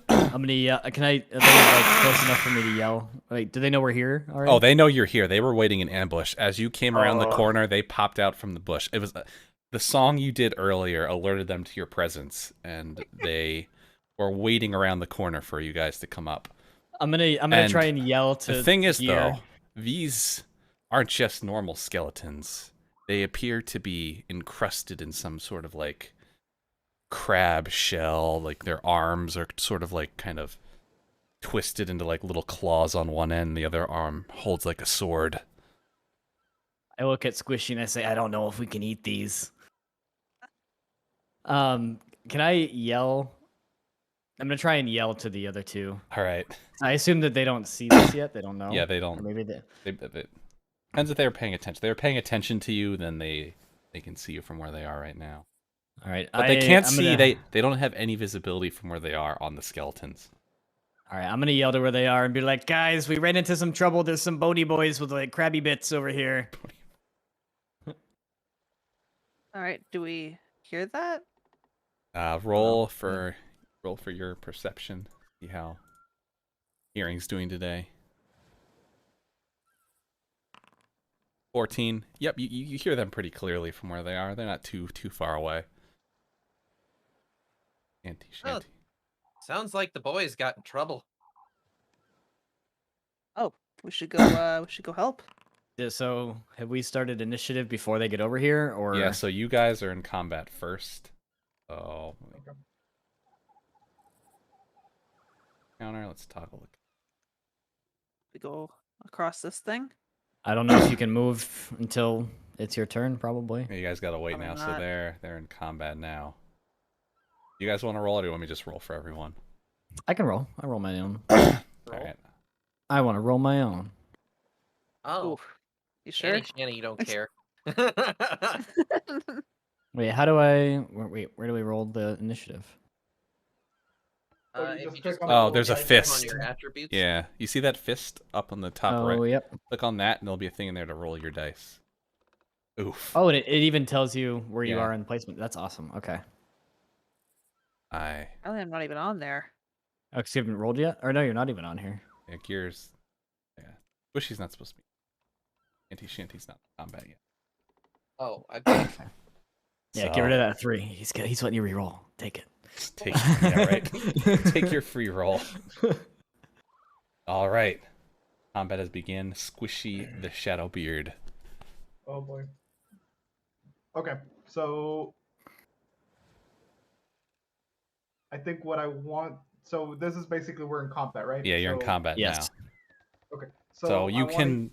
gonna yell. Are they like close enough for me to yell? Wait, do they know we're here already? Oh, they know you're here. They were waiting in ambush. As you came around the corner, they popped out from the bush. It was the song you did earlier alerted them to your presence, and they were waiting around the corner for you guys to come up. I'm gonna try and yell to. The thing is, Gear. though, these aren't just normal skeletons. They appear to be encrusted in some sort of like crab shell. Like their arms are sort of like kind of twisted into like little claws on one end. The other arm holds like a sword. I look at Squishy and I say, I don't know if we can eat these. Can I yell? I'm gonna try and yell to the other two. All right. I assume that they don't see this yet. They don't know. Yeah, they Or don't. maybe they. Depends if they were paying attention. If they were paying attention to you, then they can see you from where they are right now. All right, But they can't see. They don't have any visibility from where they are on the skeletons. All right, I'm gonna yell to where they are and be like, guys, we ran into some trouble. There's some bony boys with like crabby bits over here. All right. Do we hear that? Roll for your perception. See how hearing's doing today. 14. Yep, you hear them pretty clearly from where they are. They're not too far away. Auntie Shanty. Sounds like the boys got in trouble. Oh, we should go. We should go help. Yeah, so have we started initiative before they get over here, or? Yeah, so you guys are in combat first. Oh. Okay. Counter, let's talk a look. We go across this thing. I don't know if you can move until it's your turn, probably. You guys gotta wait Probably now, so not. they're in combat now. You guys want to roll, or do you want me to just roll for everyone? I can roll. I roll my own. All right. I want to roll my own. Oh, Ooh, you sure? Shanny, you don't care. Wait, how do I? Wait, where do we roll the initiative? Oh, you If just you click just on Oh, the there's a little click fist. on your attributes. Yeah, you see that fist up on the top Oh, right? yep. Click on that, and there'll be a thing in there to roll your dice. Oof. Oh, and it even tells you where you Yeah. are in placement. That's awesome. Okay. I I'm not even on there. Oh, 'cause you haven't rolled yet? Or no, you're not even on here. yeah, gears. Yeah. Squishy's not supposed to be. Shanty's not in combat yet. Oh, I Yeah, get rid of So, that 3. He's letting you reroll. Take it. take yeah, right. Take your free roll. All right. Combat has begun. Squishy the Shadowbeard. Oh boy. Okay, so I think what I want. So this is basically we're in combat, right? Yeah, you're in So- combat Yes. now. Okay. So I you wanna- can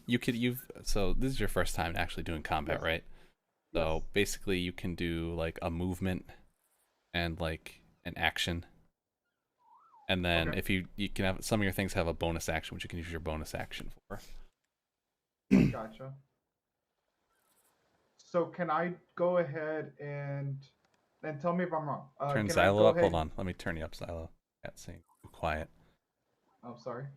so this is your first time actually doing combat, Yes. right? So Yes. basically you can do like a movement and like an action. And then Okay. if you can have some of your things have a bonus action, which you can use your bonus action for. Gotcha. So can I go ahead and tell me if I'm wrong? Turn Can I Xylo go up. Hold ahead- on. Let me turn you up, Xylo. That's saying too quiet. Oh, sorry.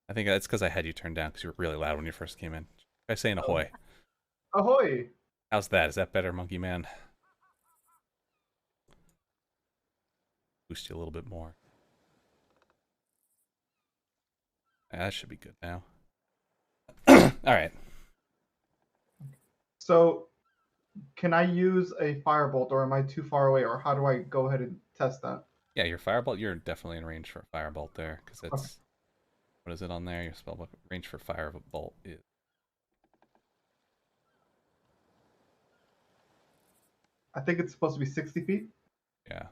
I think that's because I had you turned down because you were really loud when you first came in. Try saying ahoy. Ahoy! How's that? Is that better, Monkey Man? Boost you a little bit more. That should be good now. All right. So, can I use a firebolt, or am I too far away, or how do I go ahead and test that? Yeah, your firebolt. You're definitely in range for a firebolt there because it's what is it on there? Your spellbook range for firebolt is I think it's supposed to be 60 feet. yeah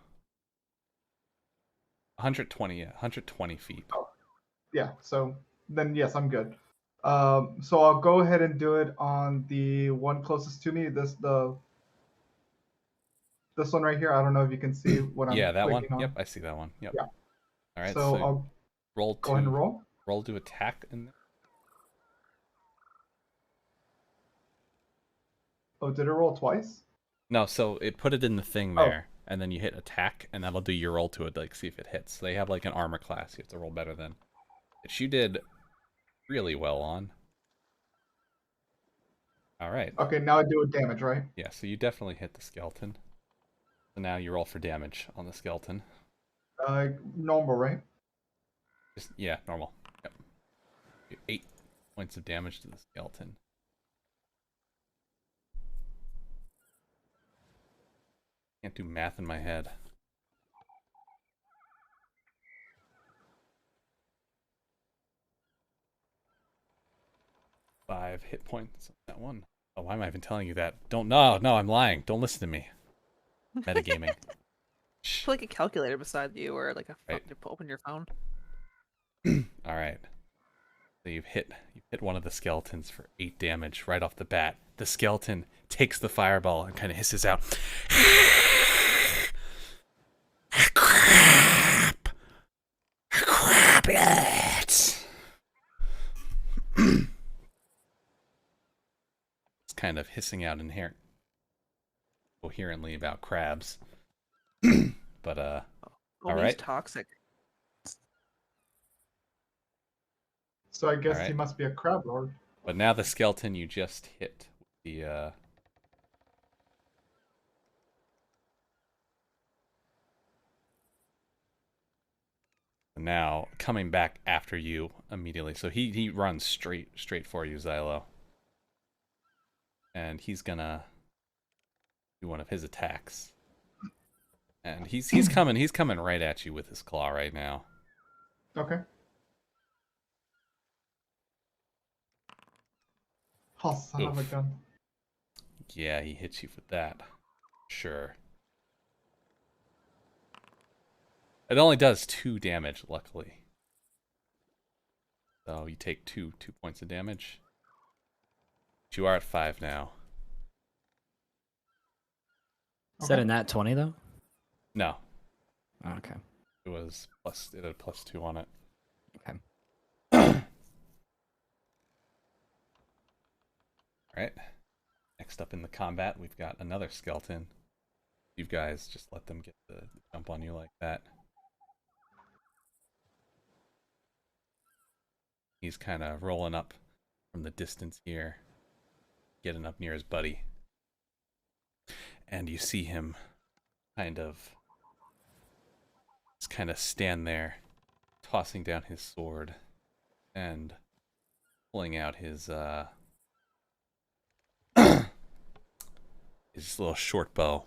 120. Yeah, 120 feet. Yeah. So then yes, I'm good. So I'll go ahead and do it on the one closest to me. This one right here. I don't know if you can see what I'm Yeah, that one. clicking on. Yep, I see that one. Yep. Yeah. All right. So So I'll roll go ahead and to roll. roll to attack in there. Oh, did it roll twice? No, so it put it in the thing Oh. there, and then you hit attack, and that'll do your roll to it, like see if it hits. They have like an armor class you have to roll better than, which you did really well on. All right. Okay, now I do a damage, right? Yeah, so you definitely hit the skeleton. So now you roll for damage on the skeleton. Normal, right? Just yeah, normal. Yep. 8 points of damage to the skeleton. Can't do math in my head. 5 hit points on that one. Oh, why am I even telling you that? No, I'm lying. Don't listen to me. Metagaming. Shh. Put like a calculator beside you, or like a phone Right. to open your phone. All right. So you've hit one of the skeletons for 8 damage right off the bat. The skeleton takes the fireball and kind of hisses out. Crap! Craplet! It's kind of hissing out coherently about crabs. But Oh, All he's right. toxic. So I guess he Alright. must be a crab lord. But now the skeleton you just hit with the now coming back after you immediately. So he runs straight for you, Xylo. And he's gonna do one of his attacks. And he's coming right at you with his claw right now. Okay. Oh, son of a Oof. gun. Yeah, he hits you with that. Sure. It only does 2 damage, luckily. So you take 2 points of damage. But you are at 5 now. Is that a nat 20 though? No, Oh, okay. it had a +2 on it. Okay. Alright. Next up in the combat, we've got another skeleton. You guys just let them get the jump on you like that. He's kind of rolling up from the distance here. getting up near his buddy. And you see him kind of stand there, tossing down his sword and pulling out his his little short bow.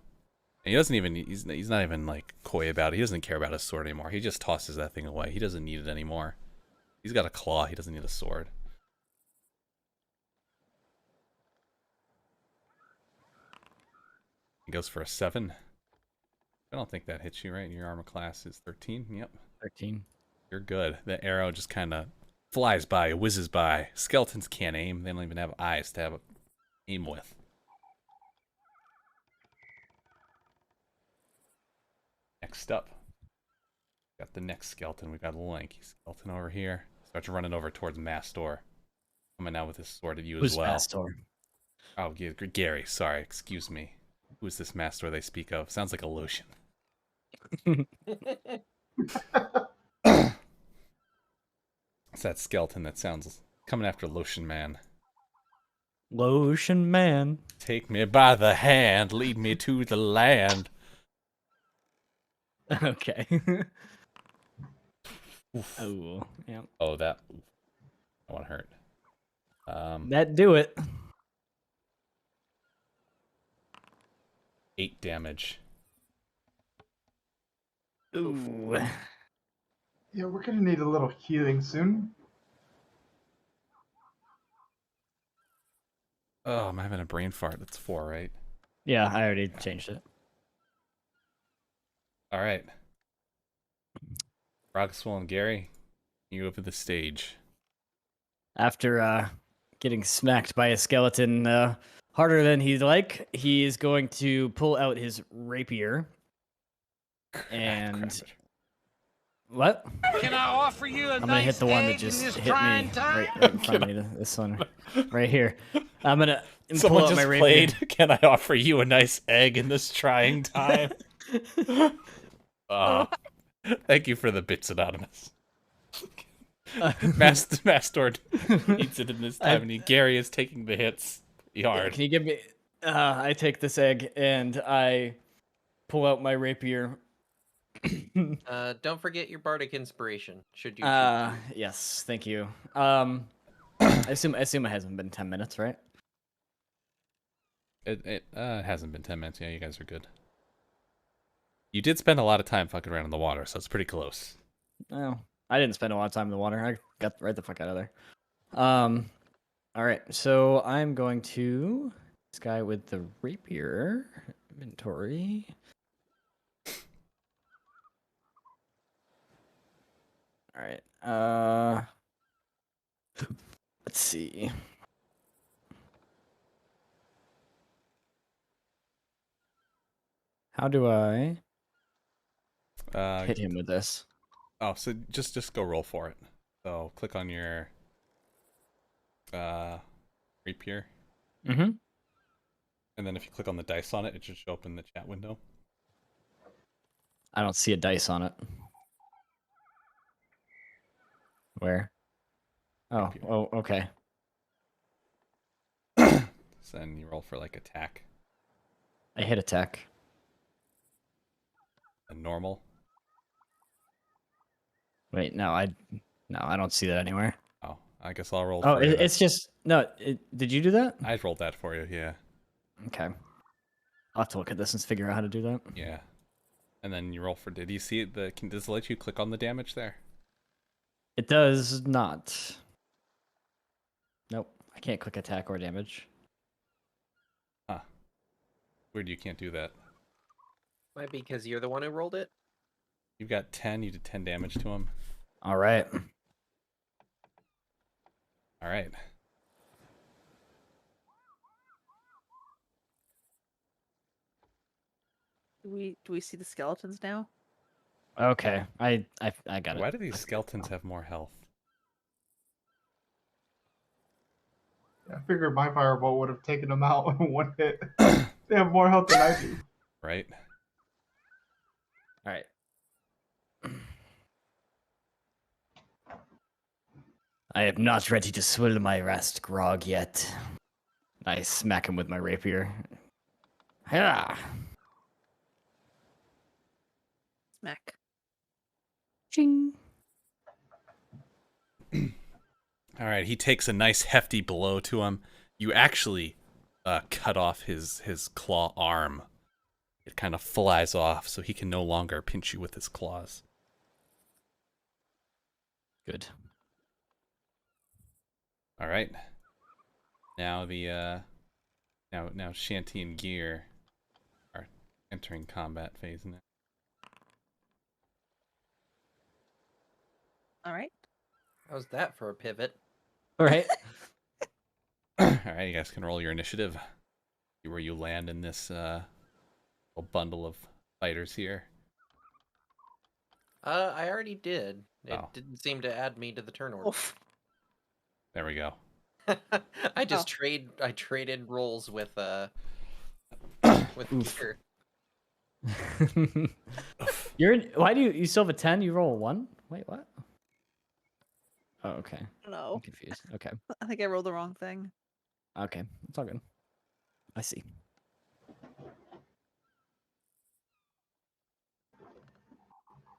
And he doesn't even he's not even like coy about it. He doesn't care about his sword anymore. He just tosses that thing away. He doesn't need it anymore. He's got a claw. He doesn't need a sword. He goes for a 7. I don't think that hits you, right? Your armor class is 13. Yep. 13. You're good. The arrow just kind of flies by, whizzes by. Skeletons can't aim. They don't even have eyes to have aim with. Next up, got the next skeleton. We got a lanky skeleton over here. Starts running over towards Mastor. Coming out with his sword at you as well. Mastor? Oh, Gary. Sorry, excuse me. Who is this Mastor they speak of? Sounds like a lotion. It's that skeleton that sounds coming after Lotion Man. Lotion Man. Take me by the hand, lead me to the land. Okay. Oh, yeah. Oh, that one hurt. That do it. 8 damage. Ooh. Yeah, we're gonna need a little healing soon. Oh, I'm having a brain fart. That's 4, right? Yeah, I already changed it. All right. Roxwell and Gary, you over the stage. After getting smacked by a skeleton harder than he'd like, he is going to pull out his rapier. And what? Can I offer you a I'm gonna hit the one that just hit me right in front of me. This one, right here. I'm gonna pull Someone out just my rapier. played. Can I offer you a nice egg in this trying time? Thank you for the bits, Anonymous. Mastor eats it in this time, and Gary is taking the hits pretty hard. Can you give me? I take this egg and I pull out my rapier. Don't forget your bardic inspiration. Should you? Choose to. Yes, thank you. I assume it hasn't been 10 minutes, right? It hasn't been 10 minutes. Yeah, you guys are good. You did spend a lot of time fucking around in the water, so it's pretty close. Oh, I didn't spend a lot of time in the water. I got right the fuck out of there. All right, so I'm going to this guy with the rapier inventory. All right. Let's see. How do I hit him with this? Oh, so just go roll for it. So click on your rapier. Mm-hmm. And then if you click on the dice on it, it should show up in the chat window. I don't see a dice on it. Where? Oh, okay. So then you roll for like attack. I hit attack. A normal. Wait, no, I don't see that anywhere. Oh, I guess I'll roll. Oh, for you then. it's just no. Did you do that? I rolled that for you. Yeah. Okay. I'll have to look at this and figure out how to do that. Yeah. And then you roll for. Did you see it? Does it let you click on the damage there? It does not. Nope, I can't click attack or damage. Huh. Weird. You can't do that. Might be because you're the one who rolled it. You've got 10. You did 10 damage to him. All right. All right. Do we see the skeletons now? Okay, I got it. Why do these skeletons have more health? I figured my fireball would have taken them out in one hit. They have more health than I do. Right. All right. I am not ready to swill my last grog yet. I smack him with my rapier. Yeah. Smack. Ching. All right, he takes a nice hefty blow to him. You actually cut off his claw arm. It kind of flies off, so he can no longer pinch you with his claws. Good. All right. Now the now Shanty and Gear are entering combat phase now. All right. How's that for a pivot? All right. All right, you guys can roll your initiative. See where you land in this little bundle of fighters here. I already did. It Oh. didn't seem to add me to the turn order. Oof. There we go. I just Oh. I traded rolls with Oof. Gear. Why do you still have a 10? You roll a 1? Wait, what? Oh, okay. I'm No, confused. Okay. I think I rolled the wrong thing. Okay. It's all good. I see.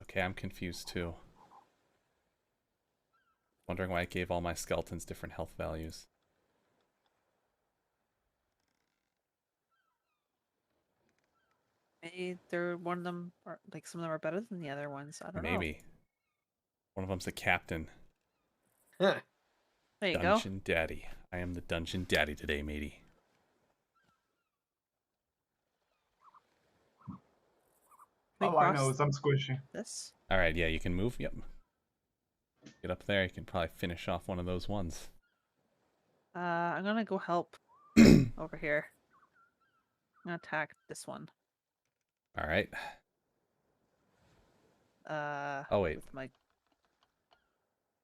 Okay, I'm confused too. Wondering why it gave all my skeletons different health values. Maybe they're one of them, are like some of them are better than the other ones. I don't know. Maybe. One of them's the captain. There you go. Dungeon Daddy. I am the Dungeon Daddy today, matey. We All I know cross is I'm squishy. this. All right, yeah, you can move. Yep. Get up there. You can probably finish off one of those ones. I'm gonna go help over here. I'm gonna attack this one. All right. Oh wait, With my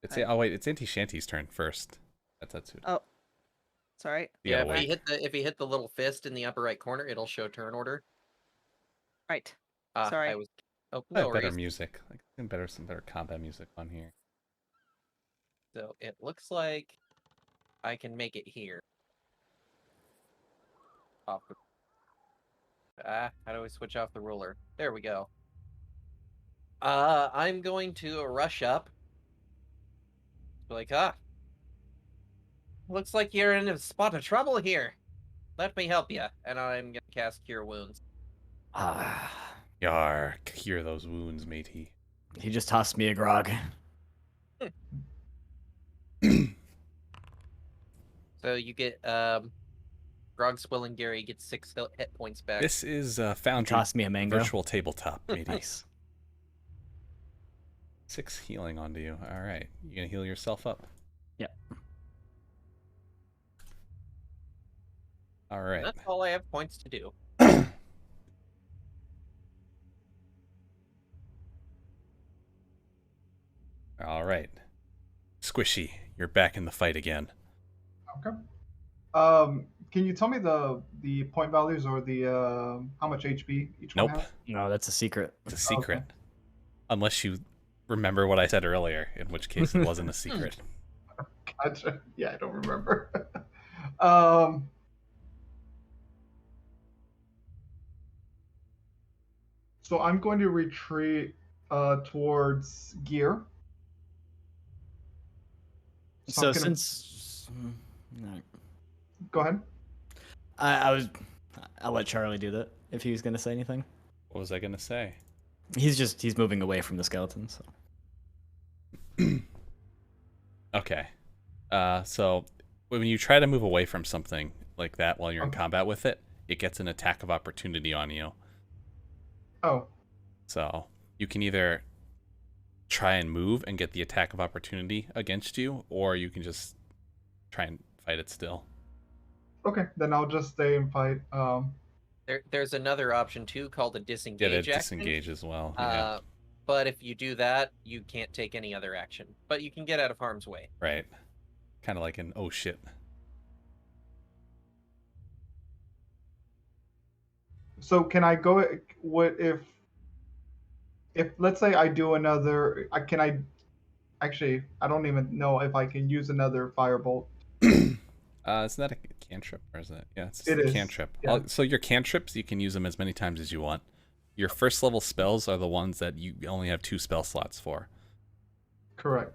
it's oh wait, it's Auntie Shanty's turn first. That's who. oh, sorry. You Yeah, gotta if you hit the little fist in the upper right corner, it'll show turn order. Right. Ah, Sorry. I was. Oh, I no have better worries. music, like some better combat music on here. So it looks like I can make it here. Off the... how do I switch off the ruler? There we go. I'm going to rush up. Like, looks like you're in a spot of trouble here. Let me help you. And I'm gonna cast Cure Wounds. Ah. Yar, cure those wounds, matey. He just tossed me a grog. So you get, Grog Swilling Gary gets 6 hit points back. This is Foundry Toss me a mango. Virtual Tabletop, mateys. Nice. 6 healing onto you. All right, you gonna heal yourself up? Yep. All right. That's all I have points to do. All right. Squishy, you're back in the fight again. Okay. Can you tell me the point values or the how much HP each Nope, one has? No, that's a secret. it's a secret. Okay. Unless you remember what I said earlier, in which case it wasn't a secret. Gotcha. Yeah, I don't remember. So I'm going to retreat towards gear. So I'm gonna- since Go ahead. I'll let Charlie do that if he was gonna say anything. What was I gonna say? He's moving away from the skeleton. So. Okay. So when you try to move away from something like that while you're in Okay. combat with it, it gets an attack of opportunity on you. Oh, So you can either try and move and get the attack of opportunity against you, or you can just try and fight it still. okay. Then I'll just stay and fight. There's another option too called a Get disengage it action. disengage as well. Yeah. But if you do that, you can't take any other action. But you can get out of harm's way. Right. Kind of like an oh shit. So can I go? What if let's say I do another? Can I? Actually, I don't even know if I can use another firebolt. It's not a cantrip, or is it? Yeah, it's just It a is, cantrip. yeah. So your cantrips, you can use them as many times as you want. Your first level spells are the ones that you only have 2 spell slots for. Correct.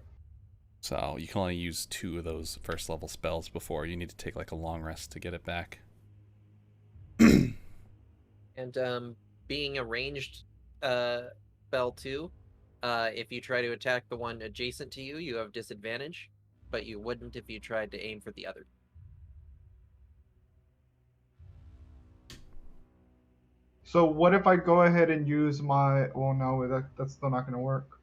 So you can only use 2 of those first level spells before you need to take like a long rest to get it back. And being a ranged spell too, if you try to attack the one adjacent to you, you have disadvantage, but you wouldn't if you tried to aim for the other. So what if I go ahead and use my? Well, no, that's still not going to work.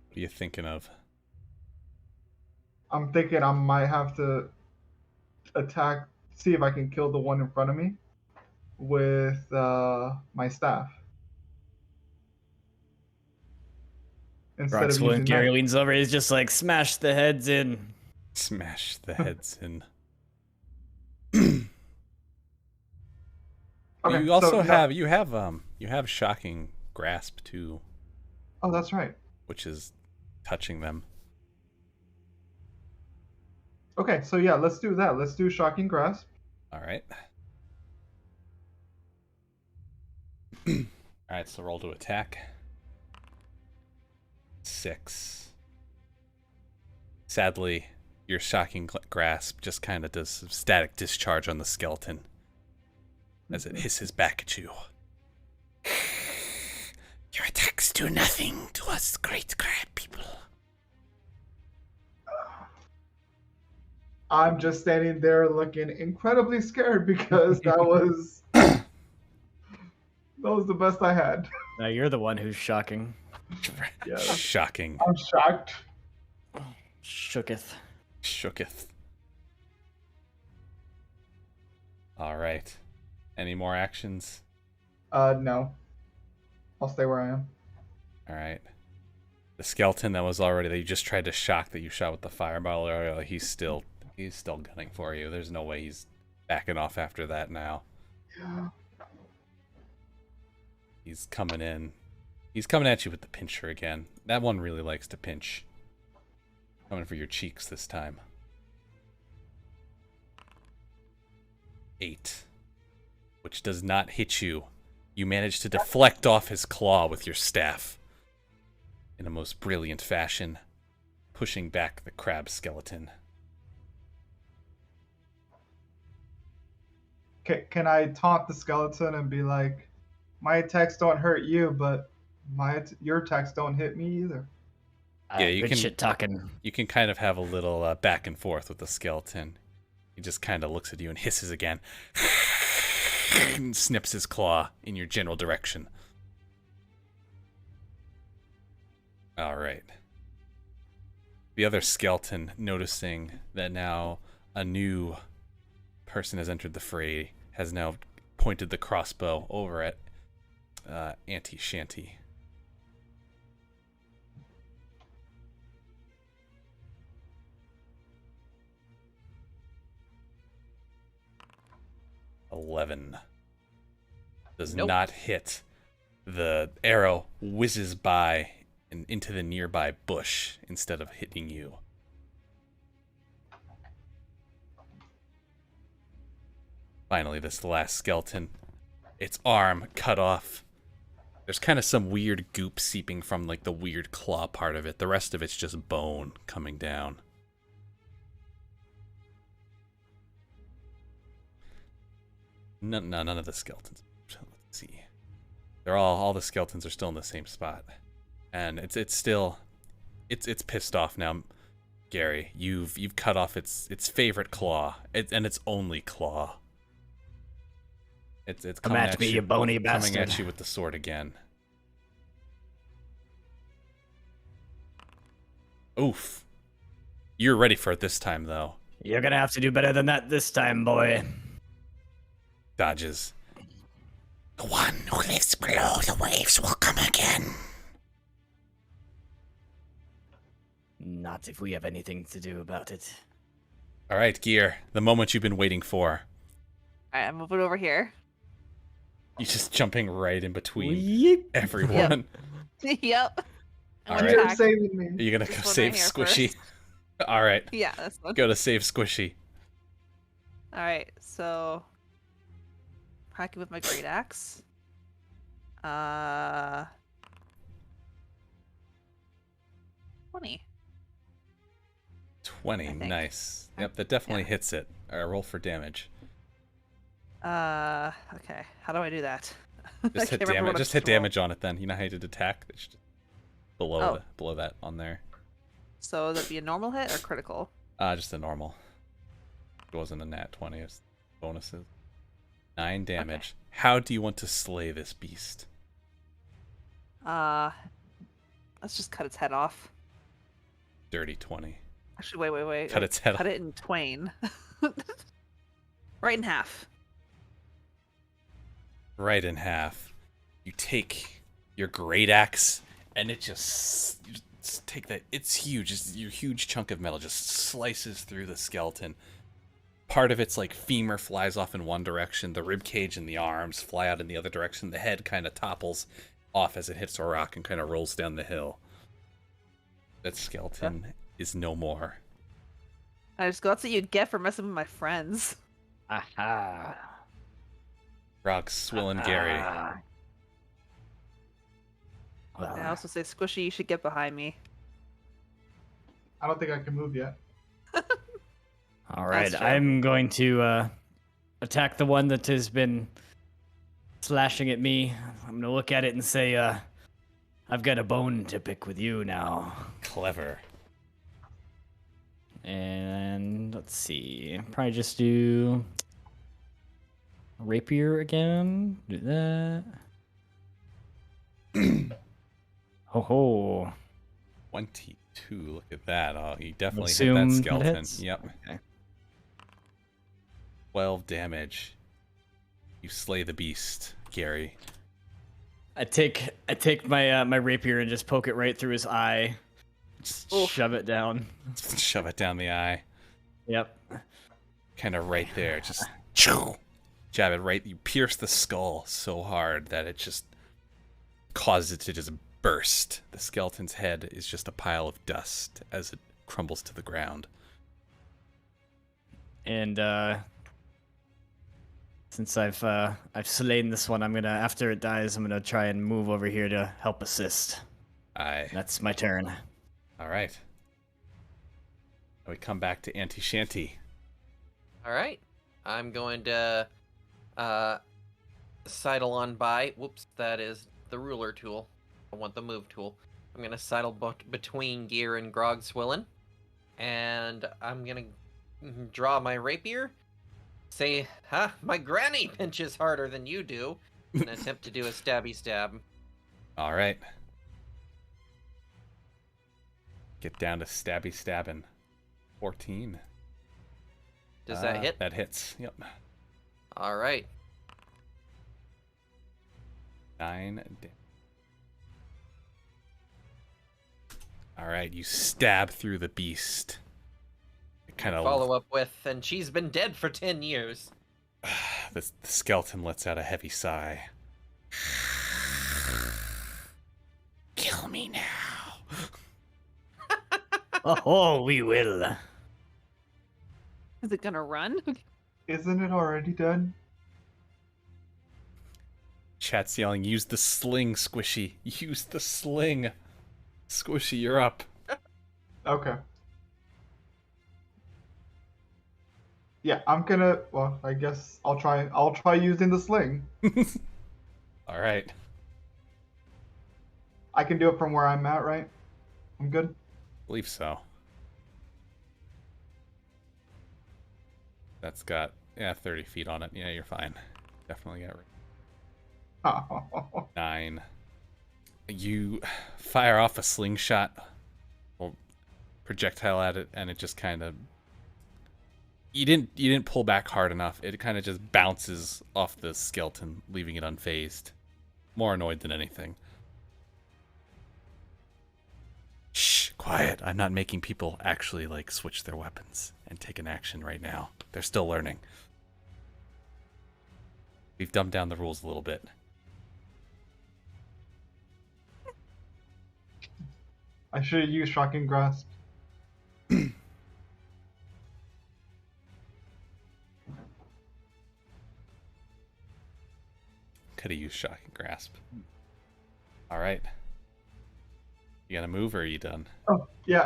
What are you thinking of? I'm thinking I might have to attack, see if I can kill the one in front of me with my staff instead of using Gary knife. leans over. He's just like, smash the heads in. Smash the heads in. Okay, You also so, yeah. you have shocking grasp too, Oh, that's right. which is touching them. Okay, so yeah, let's do that. Let's do shocking grasp. All right. All right, so roll to attack. 6. Sadly, your shocking grasp just kind of does some static discharge on the skeleton as it hisses back at you. Your attacks do nothing to us great crab people. I'm just standing there looking incredibly scared because that was the best I had. Now you're the one who's shocking. Yeah. Shocking. I'm shocked. Shooketh. Shooketh. All right. Any more actions? No. I'll stay where I am. All right. The skeleton that you just tried to shock that you shot with the fireball earlier, he's still gunning for you. There's no way he's backing off after that now. Yeah. He's coming in. He's coming at you with the pincher again. That one really likes to pinch. Coming for your cheeks this time. 8. Which does not hit you. You manage to deflect off his claw with your staff. In a most brilliant fashion. Pushing back the crab skeleton. Can I taunt the skeleton and be like, my attacks don't hurt you, but your attacks don't hit me either? Yeah, you good can- shit talking. You can kind of have a little back and forth with the skeleton. He just kind of looks at you and hisses again. And snips his claw in your general direction. All right. The other skeleton, noticing that now a new person has entered the fray, has now pointed the crossbow over at Auntie Shanty. $11 does Nope. not hit. The arrow whizzes by and into the nearby bush instead of hitting you. Finally, this last skeleton, its arm cut off. There's kind of some weird goop seeping from like the weird claw part of it. The rest of it's just bone coming down. None of the skeletons. Let's see. They're all the skeletons are still in the same spot, and it's pissed off now. Gary, you've cut off its favorite claw, and its only claw. It's Come coming at me, you bony bastard. Coming at you with the sword again. Oof. You're ready for it this time, though. You're gonna have to do better than that this time, boy. Dodges. The one who lives below the waves will come again. Not if we have anything to do about it. All right, Gear. The moment you've been waiting for. Alright, I'm moving over here. You're just jumping right in between Yeep. everyone. Yep. All I'm right. You're attack. saving me. Are you gonna go This one save right here Squishy? first. All right. Yeah, that's one. Go to save Squishy. All right, so hacking with my great axe. 20. 20. I think. Nice. Yep, that definitely hits it. All right, roll for damage. Okay. How do I do that? Just hit damage. Just hit damage on it then. You know how you did attack? It's just below below that on there. So that'd be a normal hit or critical? Just a normal. It wasn't a nat 20. It's bonuses. 9 damage. Okay. How do you want to slay this beast? Let's just cut its head off. Dirty 20. Actually, wait. Cut its head Cut off. it in twain. Right in half. Right in half. You take your great axe and it you just take that. It's huge. Just your huge chunk of metal just slices through the skeleton. Part of its like femur flies off in one direction. The rib cage and the arms fly out in the other direction. The head kind of topples off as it hits a rock and kind of rolls down the hill. That skeleton is no more. I just go, that's what you get for messing with my friends. Aha. Rock, Swill, and Gary. Well, I also say, Squishy, you should get behind me. I don't think I can move yet. all right, That's true. I'm going to attack the one that has been slashing at me. I'm going to look at it and say, I've got a bone to pick with you now. Clever. And let's see. Probably just do rapier again. Do that. Ho ho. 22. Look at that. Oh, you definitely hit Assume that that skeleton. hits? Yep. Okay. 12 damage. You slay the beast, Gary. I take my my rapier and just poke it right through his eye. Just Oof. shove it down. Shove it down the eye. Yep. Kind of right there. Just jab it right. You pierce the skull so hard that it just causes it to just burst. The skeleton's head is just a pile of dust as it crumbles to the ground. And since I've slain this one, I'm gonna, after it dies, I'm gonna try and move over here to help assist. Aye. That's my turn. All right. We come back to Auntie Shanty. All right. I'm going to sidle on by. Whoops, that is the ruler tool. I want the move tool. I'm going to sidle between Gear and Grog Swillin. And I'm going to draw my rapier. Say, my granny pinches harder than you do. And attempt to do a stabby stab. All right. Get down to stabby stabbing. 14. Does that hit? That hits. Yep. All right. 9 damage. All right, you stab through the beast. It kind of Follow up with, and she's been dead for 10 years. the skeleton lets out a heavy sigh. Kill me now. Oh, we will. Is it gonna run? Isn't it already done? Chat's yelling, use the sling, Squishy. Use the sling. Squishy, you're up. Okay. Yeah, I'm gonna. Well, I guess I'll try. I'll try using the sling. All right. I can do it from where I'm at, right? I'm good. I believe so. That's got 30 feet on it. Yeah, you're fine. Definitely got 9. You fire off a slingshot or projectile at it, and it just kind of you didn't pull back hard enough. It kind of just bounces off the skeleton, leaving it unfazed. More annoyed than anything. Shh, quiet. I'm not making people actually like switch their weapons and take an action right now. They're still learning. We've dumbed down the rules a little bit. I should have used shocking grasp. could have used shocking grasp. All right. You gonna move or are you done? Oh, yeah,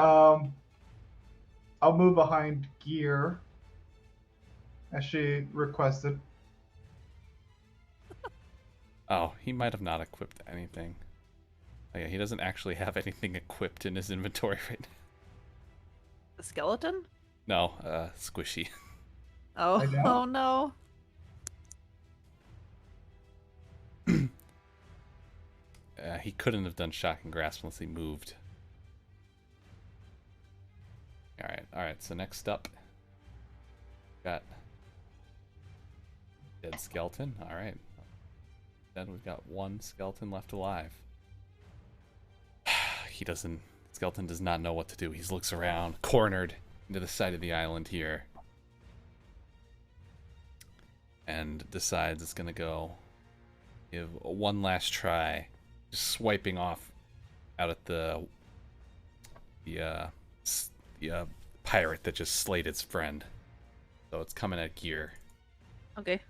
I'll move behind Gear, as she requested. Oh, he might have not equipped anything. Oh yeah, he doesn't actually have anything equipped in his inventory right now. The skeleton? No, squishy. Oh, I know. oh no. He couldn't have done shocking grasp unless he moved. All right. So next up, got dead skeleton. All right. Then we've got one skeleton left alive. Skeleton does not know what to do. He looks around, cornered into the side of the island here, and decides it's gonna go give one last try, just swiping off out at the pirate that just slayed its friend. So it's coming at Gear. Okay.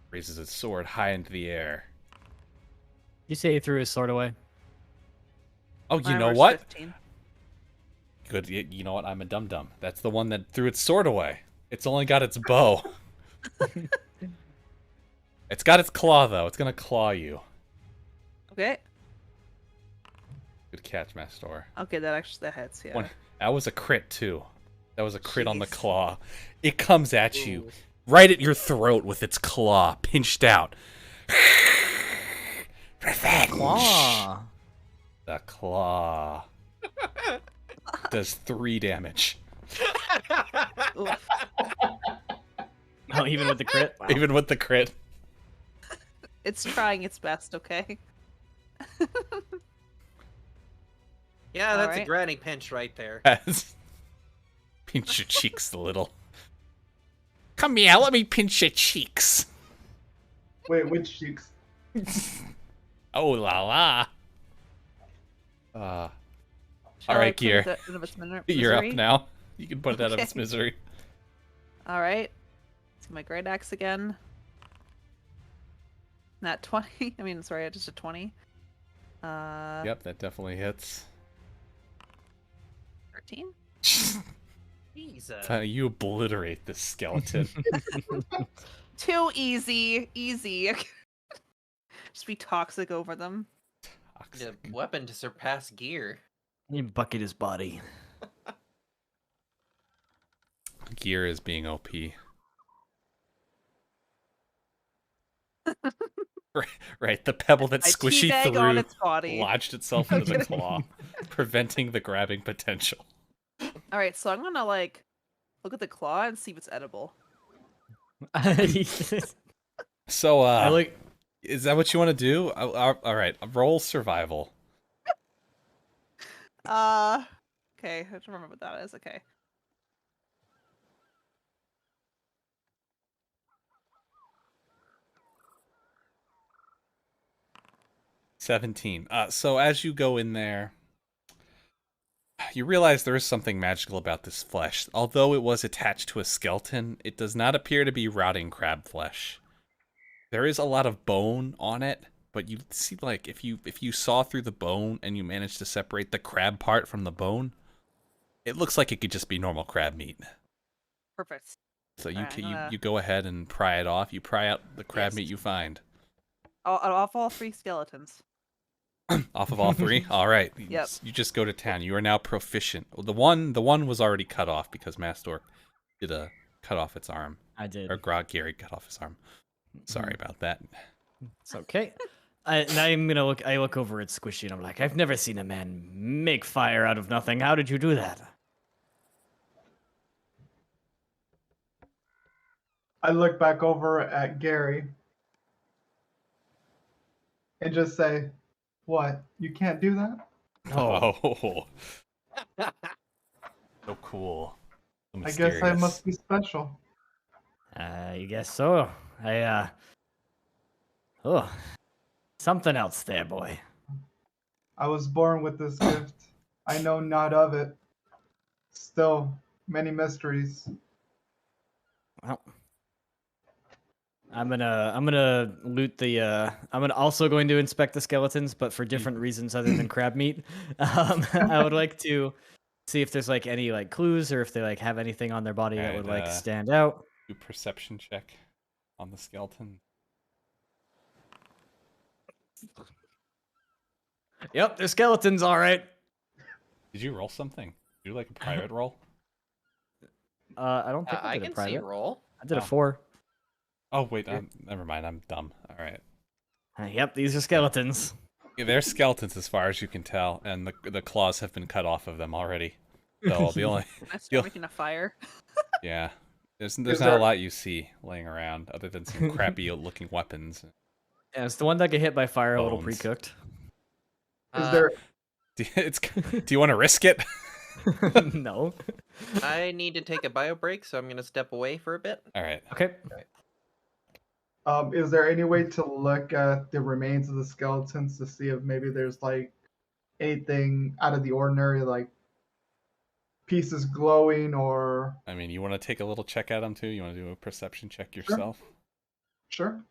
Raises its sword high into the air. You say he threw his sword away? Oh, you My know armor's what? 15. Good. You know what? I'm a dum-dum. That's the one that threw its sword away. It's only got its bow. It's got its claw, though. It's gonna claw you. Okay. Good catch, Mastor. Okay, that hits, yeah. That was a crit, too. That was a crit on the Jeez. claw. It comes at you right at your throat with its claw pinched out. Revenge. Claw. The claw does 3 damage. Oof. Oh, even with the crit? Wow. Even with the crit. It's trying its best, okay? Yeah, that's a Alright. granny pinch right there. Pinch your cheeks a little. Come here, let me pinch your cheeks. Wait, which cheeks? Oh la la. Shall All I right, put it Gear. out of its You're up misery? now. You can put it out of its Okay. misery. Alright. Let's get my great axe again. Not 20. I mean, sorry, just a 20. Yep, that definitely hits. 13? Jesus. You obliterate this skeleton. Too easy. Easy. Just be toxic over them. The weapon to surpass Gear. You bucket his body. Gear is being OP. Right, the pebble that I Squishy teabag on threw its body. lodged itself into the claw, preventing the grabbing potential. Alright, so I'm gonna, like, look at the claw and see if it's edible. So, I like. is that what you want to do? All right, roll survival. Okay, I have to remember what that is. Okay. $17. So as you go in there, you realize there is something magical about this flesh. Although it was attached to a skeleton, it does not appear to be rotting crab flesh. There is a lot of bone on it, but you see, like, if you saw through the bone and you managed to separate the crab part from the bone, it looks like it could just be normal crab meat. Perfect. So Alright, I'm gonna- you go ahead and pry it off. You pry out the crab Yes. meat you find. Off all 3 skeletons. Off of all 3? All right. Yep. You just go to town. You are now proficient. Well, the one was already cut off because Mastor did a cut off its arm. I did. Or Grog Gary cut off his arm. Sorry about that. It's okay. I look over at Squishy and I'm like, I've never seen a man make fire out of nothing. How did you do that? I look back over at Gary and just say, "What? You can't do that?" Oh. So cool. So I guess I mysterious. must be special. I guess so. Something else there, boy. I was born with this gift. I know not of it. Still, many mysteries. Well, I'm gonna loot the. I'm also going to inspect the skeletons, but for different reasons other than crab meat. I would like to see if there's like any like clues or if they like have anything on their body that would like stand out. Do perception check on the skeleton. Yep, they're skeletons, all right. Did you roll something? Did you do like a private roll? I don't think I I did a can private. see roll. I did a Oh. 4. Oh wait, never mind. I'm dumb. All right. Yep, these are skeletons. Yeah, they're skeletons as far as you can tell, and the claws have been cut off of them already. So the only I start making a fire. yeah, there's Is not a there- lot you see laying around other than some crappy looking weapons. Yeah, it's the one that get hit by fire a little Bones. pre-cooked. Is there Do you want to risk it? No. I need to take a bio break, so I'm gonna step away for a bit. All right. Okay. is there any way to look at the remains of the skeletons to see if maybe there's like anything out of the ordinary, like pieces glowing or I mean, you want to take a little check at them too? You want to do a perception check yourself? sure?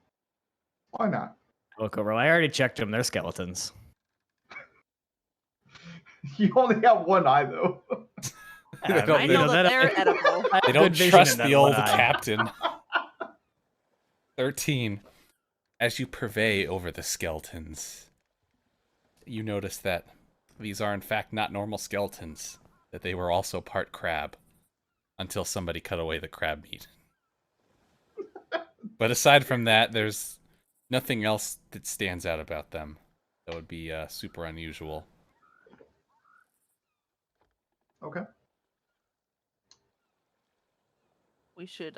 Why not? Look over. I already checked them. They're skeletons. You only have one eye though. They don't- I they know don't- that they're edible. I have They don't good vision trust in that the old one eye. captain. 13. As you purvey over the skeletons, you notice that these are in fact not normal skeletons, that they were also part crab, until somebody cut away the crab meat. But aside from that, there's nothing else that stands out about them that would be super unusual. Okay. We should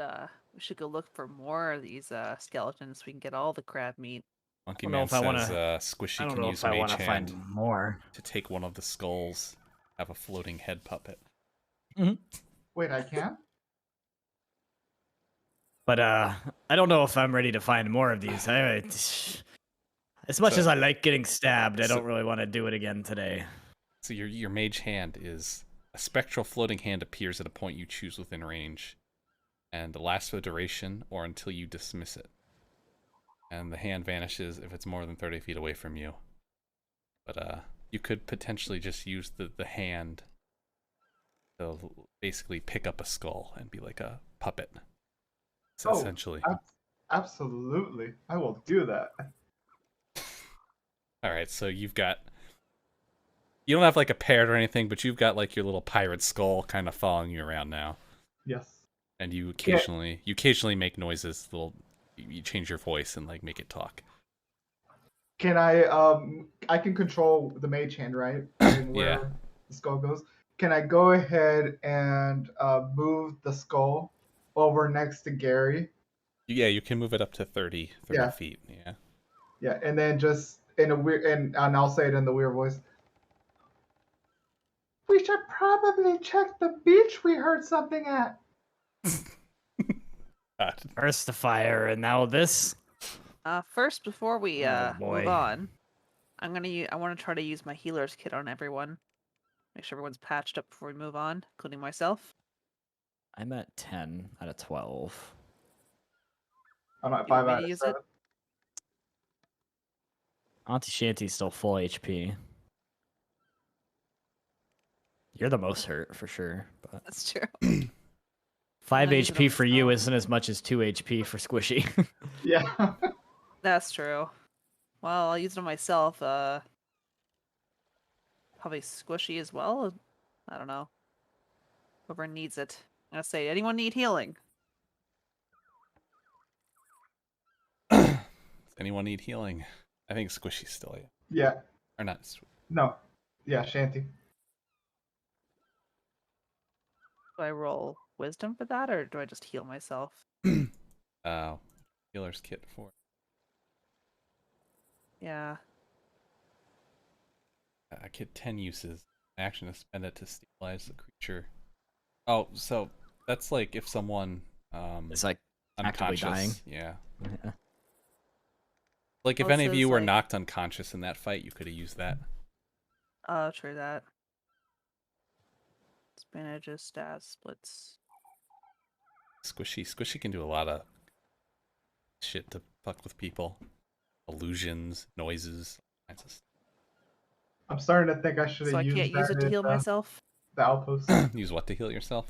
go look for more of these skeletons so we can get all the crab meat. Monkey I don't know Man if I says wanna- Squishy I don't can know use if I want Mage to Hand find more. to take one of the skulls, have a floating head puppet. Wait, I can? But I don't know if I'm ready to find more of these. As much So- as I like getting stabbed, I so- don't really want to do it again today. So your Mage Hand is a spectral floating hand appears at a point you choose within range, and lasts for the duration or until you dismiss it. And the hand vanishes if it's more than 30 feet away from you. But you could potentially just use the hand to basically pick up a skull and be like a puppet. So Oh, essentially. Absolutely. I will do that. Alright, so you've got... You don't have like a parrot or anything, but you've got like your little pirate skull kind of following you around now. Yes. And you occasionally make noises, you change your voice and like make it talk. Can I can control the mage hand, right? And where Yeah. the skull goes. Can I go ahead and move the skull over next to Gary? Yeah, you can move it up to 30 Yeah. feet. Yeah. Yeah, and then just in a weird and I'll say it in the weird voice. We should probably check the beach we heard something at. God. First the fire, and now this. First, before we Oh, boy. move on, I want to try to use my healer's kit on everyone. Make sure everyone's patched up before we move on, including myself. I'm at 10 out of 12. I'm at You want 5 me out to of use 7. it? Auntie Shanty's still full HP. You're the most hurt for sure. But That's true. 5 I'll use it on HP for you myself. isn't as much as 2 HP for Squishy. Yeah. That's true. Well, I'll use it on myself. Probably squishy as well. I don't know. Whoever needs it. I'm gonna say, anyone need healing? Does anyone need healing? I think Squishy's still Yeah. or not. No. Yeah, Shanty. Do I roll wisdom for that, or do I just heal myself? Healer's kit for. Yeah. Kit 10 uses. Action to spend it to stabilize the creature. Oh, so that's like if someone It's like actively unconscious. dying. Yeah. Yeah. Like if Oh, any so of you it's were like- knocked unconscious in that fight, you could have used that. True that. Bandages, stats, splits. Squishy can do a lot of shit to fuck with people. Illusions, noises, all kinds of I'm starting to think I should So have I can't used use that it to in heal myself. the outpost. stuff. Use what to heal yourself?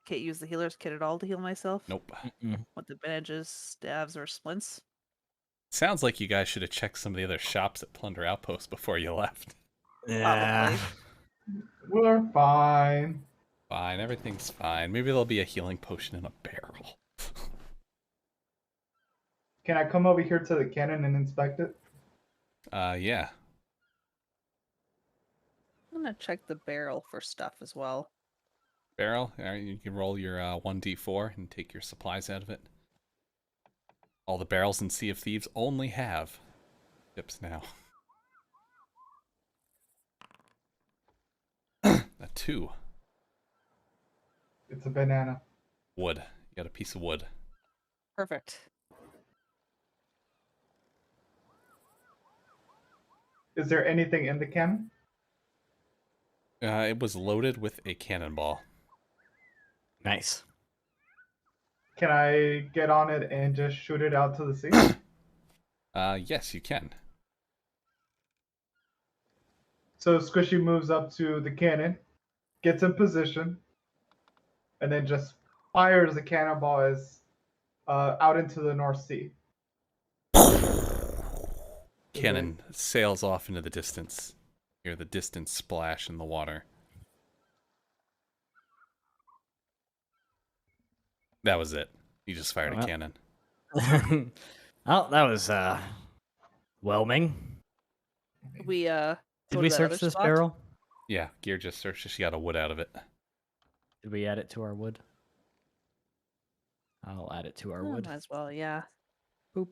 Can't use the healer's kit at all to heal myself. Nope. With the bandages, stabs, or splints. Sounds like you guys should have checked some of the other shops at Plunder Outpost before you left. Yeah. We're fine. Fine, everything's fine. Maybe there'll be a healing potion in a barrel. Can I come over here to the cannon and inspect it? Yeah. I'm gonna check the barrel for stuff as well. Barrel, all right, you can roll your 1d4 and take your supplies out of it. All the barrels in Sea of Thieves only have chips now. A 2. It's a banana. Wood. You got a piece of wood. Perfect. Is there anything in the cannon? It was loaded with a cannonball. Nice. Can I get on it and just shoot it out to the sea? Yes, you can. So Squishy moves up to the cannon, gets in position, and then just fires the cannonball as out into the North Sea. Cannon sails off into the distance. You hear the distant splash in the water. That was it. You just fired a Well. cannon. Oh, that was whelming. We Did go we to that search other this spot? barrel? Yeah, Gear just searched it. She got a wood out of it. Did we add it to our wood? I'll add it to our Oh, wood. might as well, yeah. Boop.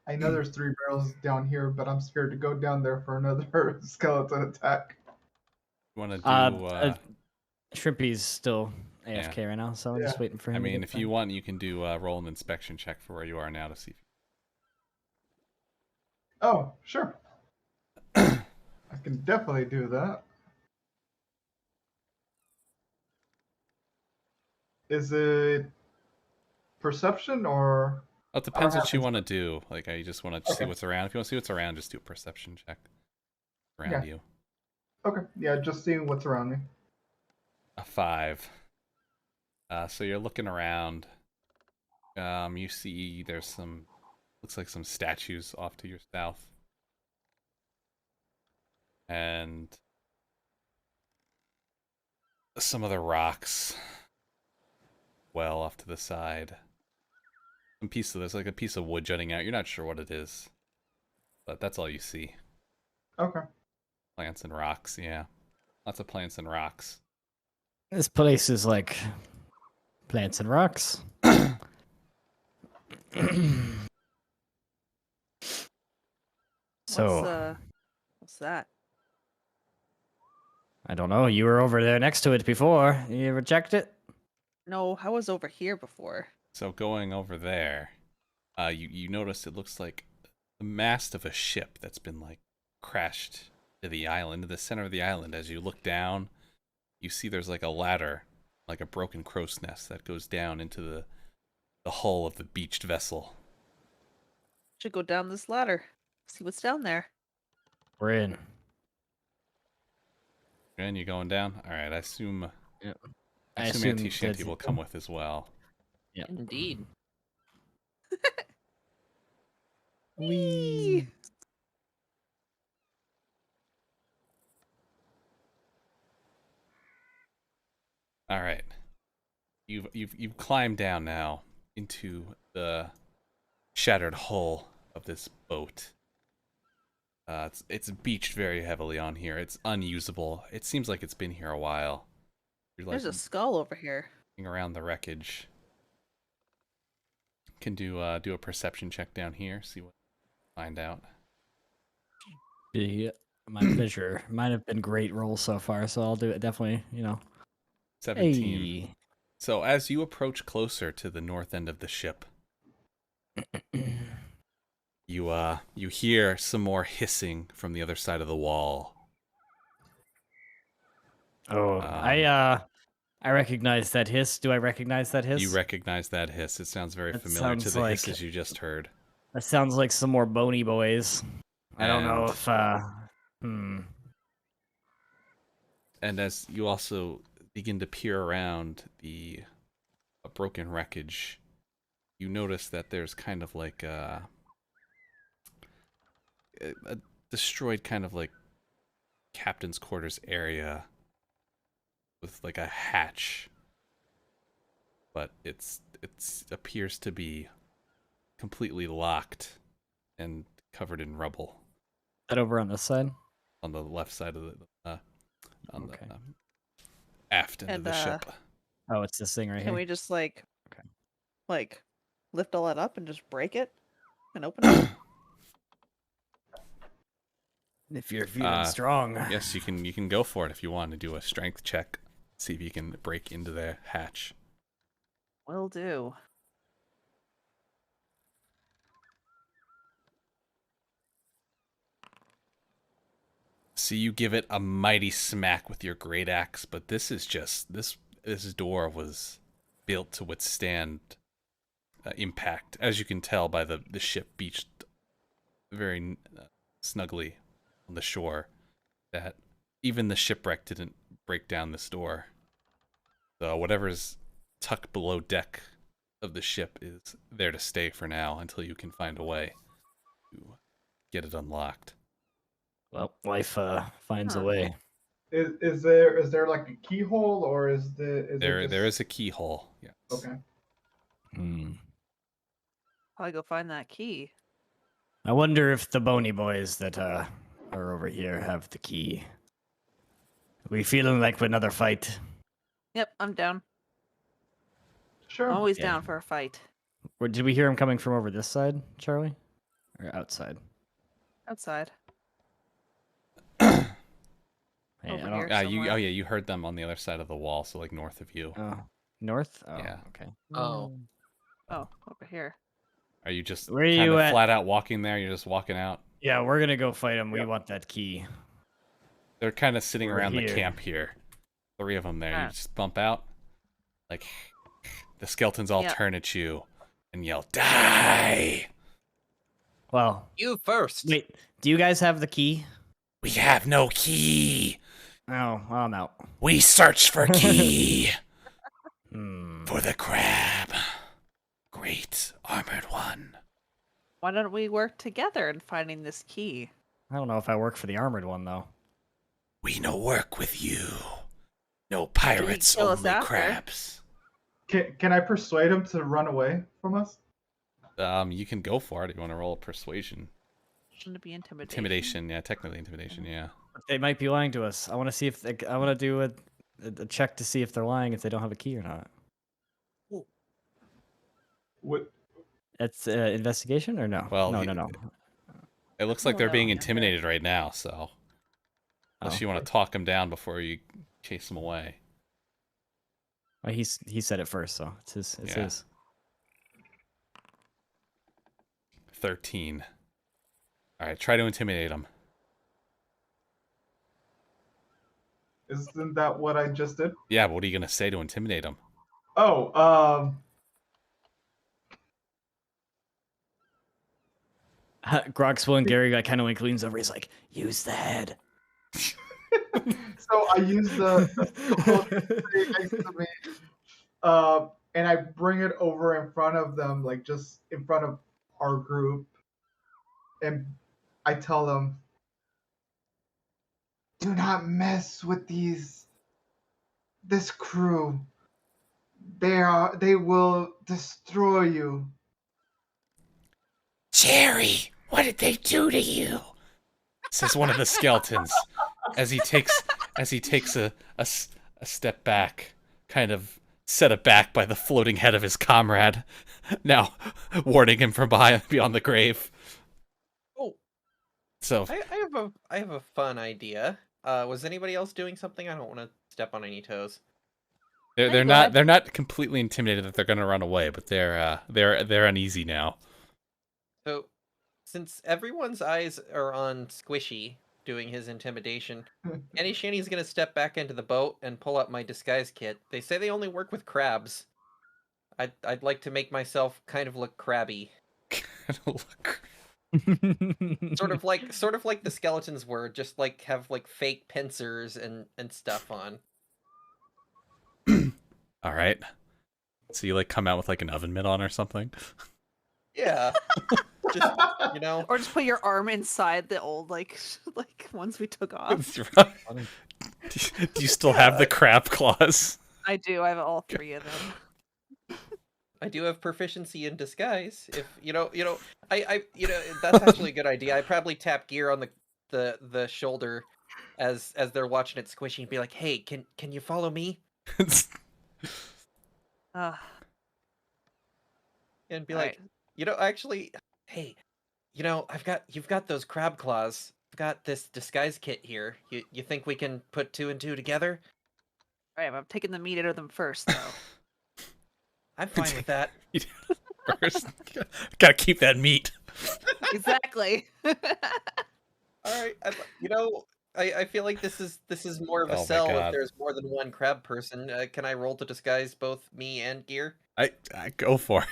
I know there's 3 barrels down here, but I'm scared to go down there for another skeleton attack. You want to do... Shrimpy's still AFK right now, so I'm just waiting for him. I to mean, get if you want, you can do roll an inspection check for where you are now to see if Oh, sure. I can definitely do that. Is it perception or... Well, it depends what you happens- want to do. Like, you just want to see Okay. what's around. If you want to see what's around, just do a perception check around Yeah. you. Okay, yeah, just seeing what's around me. A 5. So you're looking around. You see there's some, looks like some statues off to your south. And some other rocks well off to the side. Some piece of, there's like a piece of wood jutting out. You're not sure what it is. But that's all you see. Okay. Plants and rocks, yeah. Lots of plants and rocks. This place is like plants and rocks. So What's that? I don't know. You were over there next to it before. You ever checked it? No, I was over here before. So going over there, you notice it looks like the mast of a ship that's been like crashed to the island, to the center of the island. As you look down, you see there's like a ladder, like a broken crow's nest that goes down into the hull of the beached vessel. Should go down this ladder. See what's down there. We're in. And you going down? All right, I assume. Yep. I I assume assume Auntie Shanty that's- will come with as well. Yeah. Indeed. Whee! All right, you've climbed down now into the shattered hull of this boat. It's beached very heavily on here. It's unusable. It seems like it's been here a while. You're like There's a skull over here. looking around the wreckage. Can do a perception check down here. See what find out. Yeah, my pleasure. Might have been great rolls so far, so I'll do it definitely. 17. Hey. So as you approach closer to the north end of the ship, you hear some more hissing from the other side of the wall. Oh, I recognize that hiss. Do I recognize that hiss? You recognize that hiss. It sounds very That familiar to sounds the like- hisses you just heard. That sounds like some more bony boys. I don't know And- if, And as you also begin to peer around the broken wreckage, you notice that there's kind of like a destroyed kind of like captain's quarters area with like a hatch, but it's appears to be completely locked and covered in rubble that over on this side? on the left side of the Okay. aft end of And, the ship. Oh, it's this thing right Can here? we just like, Okay. like, lift all that up and just break it and open it? If you're feeling Uh, strong. Yes, you can go for it if you want to do a strength check. See if you can break into the hatch. Will do. See, you give it a mighty smack with your great axe, but this is just this door was built to withstand impact, as you can tell by the ship beached very snugly on the shore. That even the shipwreck didn't break down this door. So whatever's tucked below deck of the ship is there to stay for now until you can find a way to get it unlocked. Well, life finds a Huh. way. Is there like a keyhole or is There is a keyhole. Yes. Okay. Hmm. Probably go find that key. I wonder if the bony boys that are over here have the key. We feeling like another fight? Yep, I'm down. Sure. I'm always Yeah. down for a fight. Or did we hear him coming from over this side, Charlie? Or outside? Outside. Hey, Over I don't. here. Somewhere. You heard them on the other side of the wall, so like north of you. Oh, north? Oh, Yeah. okay. Oh. Oh, over here. Are you just Where are kind you of at? flat out walking there? You're just walking out? Yeah, we're gonna go fight him. We Yep. want that key. They're kind of sitting We're around the here. camp here. 3 of them there. Ah. You just bump out. Like, the skeletons all Yep. turn at you and yell, "Die!" Well, You first. wait. Do you guys have the key? We have no key. Oh, well, I'm out. We search for key Hmm. for the crab. Great armored one. Why don't we work together in finding this key? I don't know if I work for the armored one though. We no work with you. No pirates, kill us only after. crabs. Can I persuade him to run away from us? You can go for it if you want to roll a persuasion. Shouldn't it be intimidation? Intimidation, yeah, technically intimidation, yeah. They might be lying to us. I want to see if I want to do a check to see if they're lying if they don't have a key or not. What? That's investigation or no? Well, no. It looks like Oh, they're no, being okay. intimidated right now, so unless Oh. you want to talk them down before you chase them away. Well, he said it first, so it's his. It's Yeah. his. 13. All right, try to intimidate them. Isn't that what I just did? Yeah, but what are you gonna say to intimidate them? Oh, Groxwell and Gary kind of like leans over. He's like, "Use the head." so I use the thing next to me, and I bring it over in front of them, like just in front of our group, and I tell them, "Do not mess with this crew. They will destroy you." Jerry, what did they do to you? Says one of the skeletons as he takes a step back, kind of set aback by the floating head of his comrade, now warning him from beyond the grave. Oh, So I have a fun idea. Was anybody else doing something? I don't want to step on any toes. they're not completely intimidated that they're gonna run away, but they're uneasy now. So, since everyone's eyes are on Squishy, doing his intimidation. Annie Shanny's gonna step back into the boat and pull out my disguise kit. They say they only work with crabs. I'd like to make myself kind of look crabby. Look. Sort of like the skeletons were, just like have like fake pincers and stuff on. All right. So you like come out with like an oven mitt on or something? Yeah. Just, Or just put your arm inside the old like ones we took off. Do you still have the crab claws? I do. I have all 3 of them. I do have proficiency in disguise. If I that's actually a good idea. I probably tap Gear on the shoulder as they're watching it squishing and be like, "Hey, can you follow me?" Uh, And be All like, actually, hey, you've got those crab claws. I've got this disguise kit here. You think we can put 2 and 2 together? all right, I'm taking the meat out of them first, though. I'm fine with that. First, gotta keep that meat. Exactly. All right, I feel like this is more of a Oh my sell God. if there's more than one crab person. Can I roll to disguise both me and Gear? I go for it.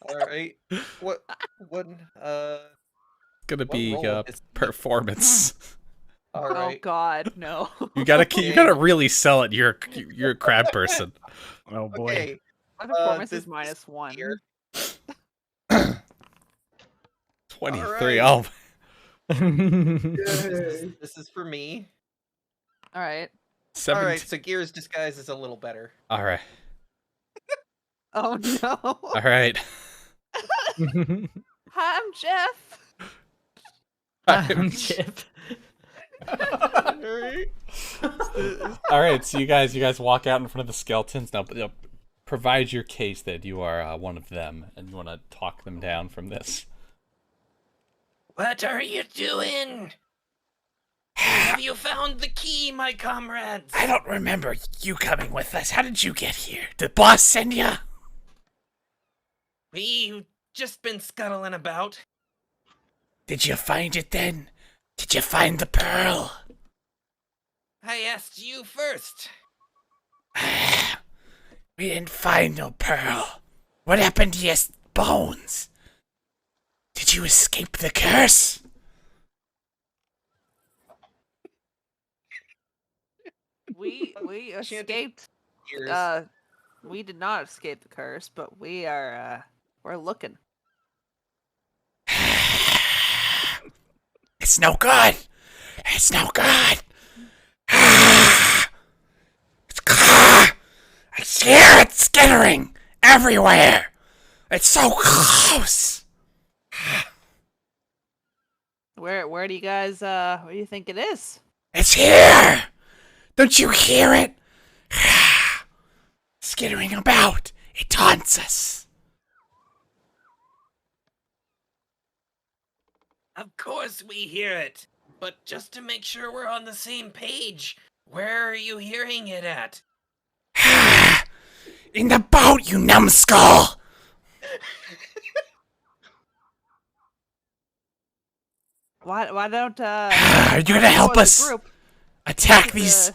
All right. What Gonna What be role is- performance. all Oh right. God, no. You gotta really sell it. You're a crab person. Oh boy. Okay. My performance this- is -1. Gear. 23. Alright. Oh, Yay. This is for me. All right. 17. All right, so Gear's disguise is a little better. All right. Oh no. All right. Hi, I'm Jeff. I'm Chip. All right. All right. So you guys walk out in front of the skeletons. Now, provide your case that you are one of them, and you want to talk them down from this. What are you doing? Have you found the key, my comrades? I don't remember you coming with us. How did you get here? Did the boss send you? We've just been scuttling about. Did you find it then? Did you find the pearl? I asked you first. We didn't find no pearl. What happened to your bones? Did you escape the curse? We escaped. Gears. We did not escape the curse, but we're looking. It's no good. It's no good. I hear it skittering everywhere. It's so close. Where do you guys where do you think it is? It's here. Don't you hear it? Skittering about. It taunts us. Of course we hear it. But just to make sure we're on the same page, where are you hearing it at? In the boat, you numbskull. Why don't Are you gonna help go as a us group? attack This these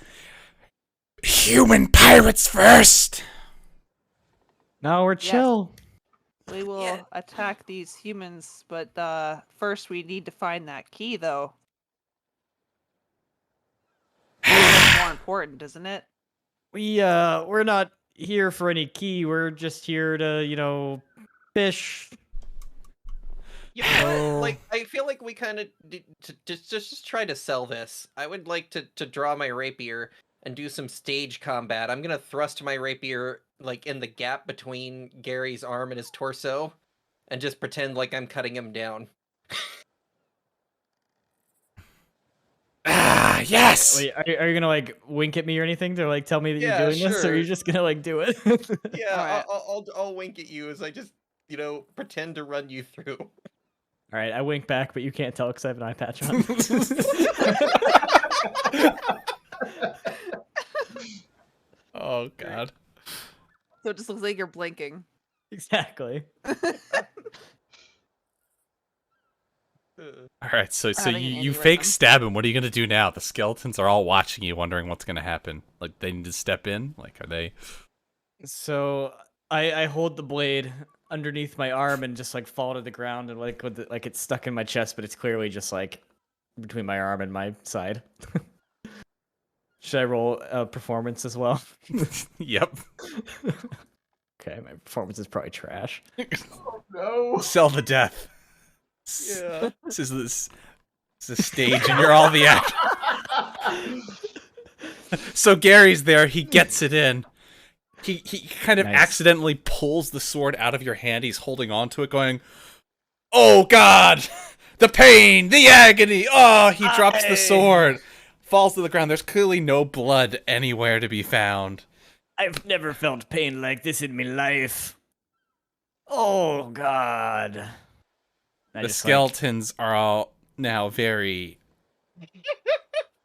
is, human pirates first? No, we're chill. we will Yeah. attack these humans, but first we need to find that key though. That's more important, isn't it? We're not here for any key. We're just here to, fish. You know Oh. what? Like, I feel like we kind of just try to sell this. I would like to draw my rapier and do some stage combat. I'm gonna thrust my rapier like in the gap between Gary's arm and his torso, and just pretend like I'm cutting him down. Ah, yes. Wait, are you gonna like wink at me or anything to like tell me that Yeah, you're doing this, or are you sure. just gonna like do it? Yeah, Alright. I'll wink at you as I just pretend to run you through. All right, I wink back, but you can't tell because I have an eye patch on. Oh God. So it just looks like you're blinking. Exactly. All right, so Having an you fake aneurysm. stab him. What are you gonna do now? The skeletons are all watching you, wondering what's gonna happen. Like they need to step in. Like are they? So I hold the blade underneath my arm and just like fall to the ground and like like it's stuck in my chest, but it's clearly just like between my arm and my side. Should I roll a performance as well? Yep. Okay, my performance is probably trash. No. Sell the death. Yeah. This is the stage, and you're all the act. So Gary's there. He gets it in. He kind of Nice. accidentally pulls the sword out of your hand. He's holding on to it, going, "Oh God, the pain, the agony!" Oh, he drops the sword, falls to the ground. There's clearly no blood anywhere to be found. I've never felt pain like this in my life. Oh God. I The just, skeletons are all now very,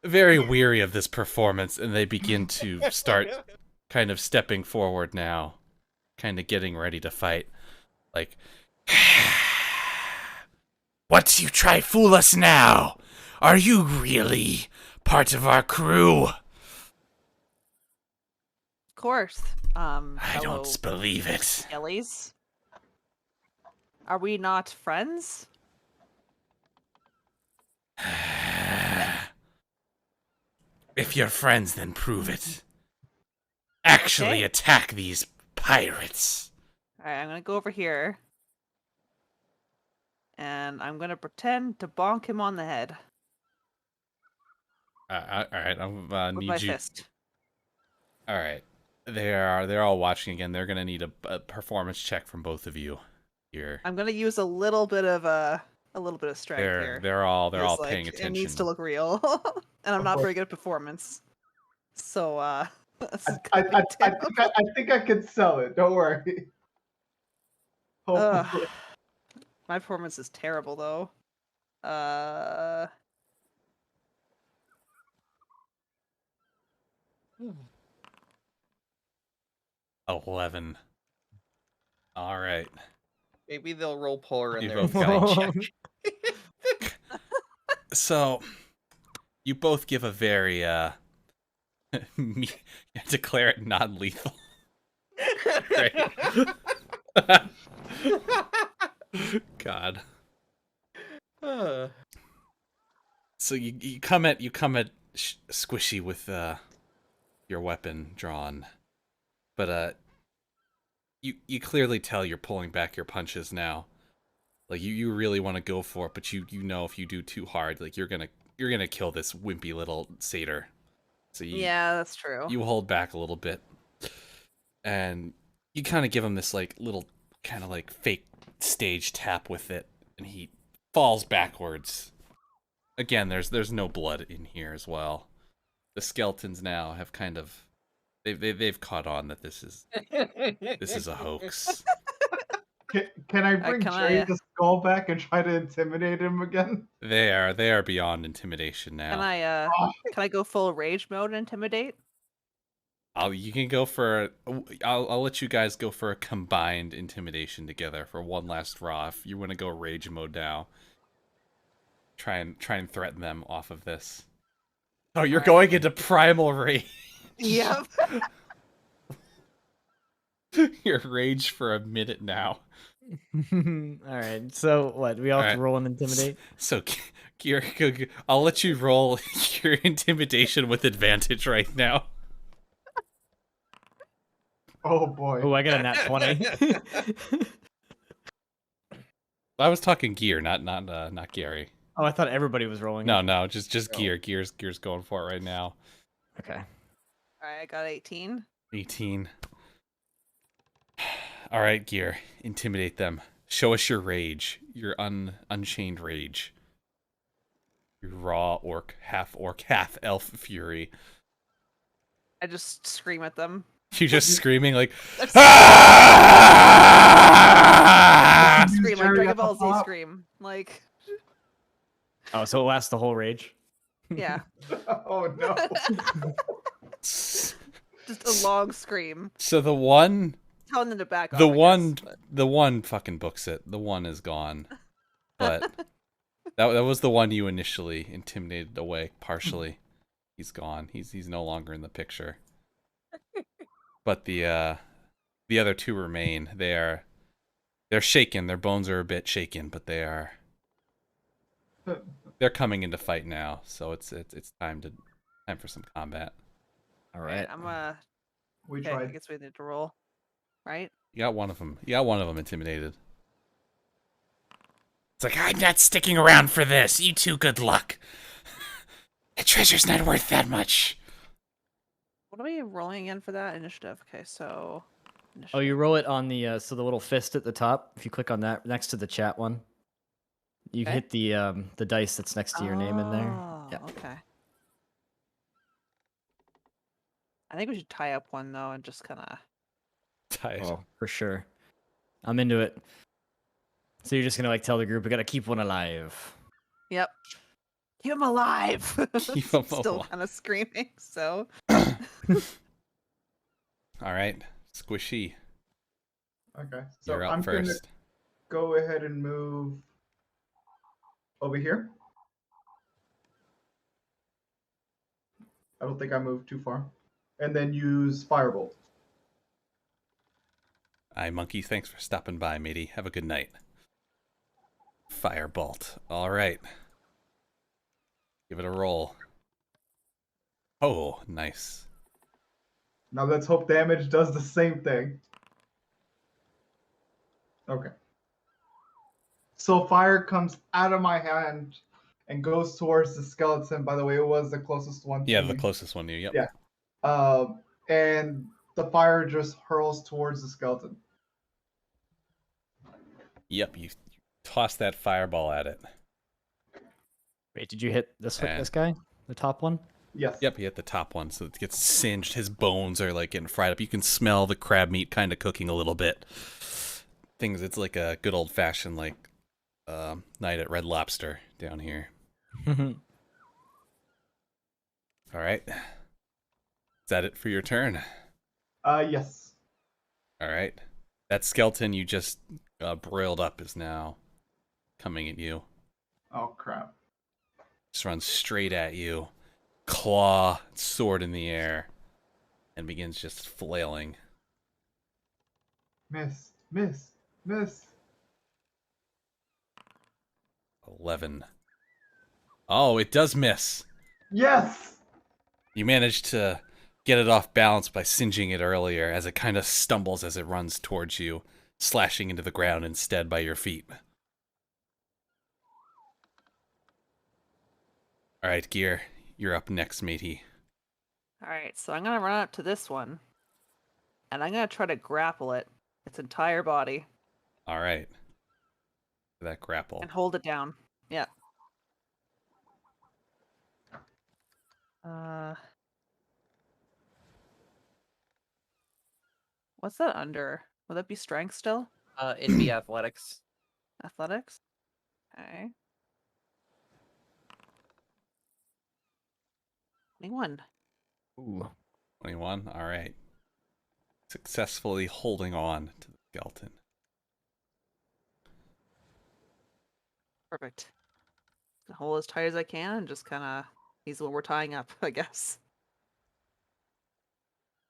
very weary of this performance, and they begin to start kind of stepping forward now, kind of getting ready to fight. Like, What you try fool us now? Are you really part of our crew? Of course. I Fellow don't believe it. Skellies. Are we not friends? If you're friends, then prove it. Actually Okay. attack these pirates. Alright, I'm gonna go over here. And I'm gonna pretend to bonk him on the head all right, I with need my you. fist. All right, they're all watching again. They're gonna need a performance check from both of you here. I'm gonna use a little bit of strength here. They're all because, paying like, attention. It needs to look real, and I'm not very good at performance. So this is I, gonna I, be I, terrible. I think I could sell it. Don't worry. Ugh. Hopefully. My performance is terrible though. 11. All right. Maybe they'll roll poor in You their both got insight check. So, you both give a very declare it non-lethal. Right. God. So you come at Squishy with your weapon drawn, but you clearly tell you're pulling back your punches now. Like you really want to go for it, but you know if you do too hard, like you're gonna kill this wimpy little satyr. So yeah, that's true. you hold back a little bit, and you kind of give him this like little kind of like fake stage tap with it, and he falls backwards. Again, there's no blood in here as well. The skeletons now have kind of they've caught on that this is a hoax. Can I bring can Trey I- the skull back and try to intimidate him again? They are beyond intimidation now. Can I go full rage mode and intimidate? You can go for I'll let you guys go for a combined intimidation together for one last raw. If you want to go rage mode now, try and threaten them off of this. Oh, you're going into primal rage. Yep. You're rage for a minute now. All right. So what? We all have All to right. roll and intimidate. So, I'll let you roll your intimidation with advantage right now. Oh boy. Oh, I got a nat 20. I was talking Gear, not Gary. Oh, I thought everybody was rolling. No, just Gear. Gear's going for it right now. Okay. Alright, I got 18. 18. All right, Gear. Intimidate them. Show us your rage. Your unchained rage. Your raw half elf fury. I just scream at them. You just screaming like, That's- "Ah!" Scream like Jerry Dragon at the Ball Z top. scream. Like, Oh, so it lasts the whole rage. yeah. Oh no. Just a long scream. So the one Telling them to back off. the I one guess, but- the one fucking books it. The one is gone. But That was the one you initially intimidated away, partially. He's gone. He's no longer in the picture. But the other two remain. They're shaken. Their bones are a bit shaken, but they're coming into fight now. So it's time for some combat. All right. I'm We okay, I tried. guess we need to roll, right? You got one of them. You got one of them intimidated. It's like, I'm not sticking around for this. You two, good luck. The treasure's not worth that much. What are we rolling again for that initiative? Okay, so. Oh, Initiative. you roll it on the so the little fist at the top. If you click on that next to the chat one, you Okay. hit the dice that's next to your name in there. Oh, Yeah. okay. I think we should tie up one though and just kind of. Tight. Oh, for sure. I'm into it. So you're just gonna like tell the group we gotta keep one alive. Yep. Keep him alive. Keep 'em Still alive. kind of screaming. So. All right, Squishy, Okay. So you're up I'm gonna first. go ahead and move over here. I don't think I moved too far. And then use Firebolt. Aye, Monkey, thanks for stopping by, matey. Have a good night. Firebolt. All right. Give it a roll. Oh, nice. Now let's hope damage does the same thing. Okay. So fire comes out of my hand and goes towards the skeleton. By the way, it was the closest one to Yeah, me. the closest one to you. Yep. Yeah. And the fire just hurls towards the skeleton. Yep, you toss that fireball at it. Wait, did you hit this Yeah. this guy? The top one? Yes. Yep, you hit the top one, so it gets singed. His bones are like getting fried up. You can smell the crab meat kind of cooking a little bit. It's like a good old fashioned like night at Red Lobster down here. All right, is that it for your turn? Yes. All right, that skeleton you just broiled up is now coming at you. Oh crap. Just runs straight at you, claw, sword in the air, and begins just flailing. Miss. Miss. Miss. 11. Oh, it does miss. Yes. You managed to get it off balance by singeing it earlier as it kind of stumbles as it runs towards you, slashing into the ground instead by your feet. All right, Gear, you're up next, matey. All right, so I'm gonna run up to this one, and I'm gonna try to grapple it, its entire body, All right. That grapple. and hold it down. Yeah. What's that under? Will that be strength still? It'd be athletics. Athletics? Okay. 21. Ooh. 21. All right. Successfully holding on to the skeleton. Perfect. Hold as tight as I can and just kind of. He's what we're tying up, I guess.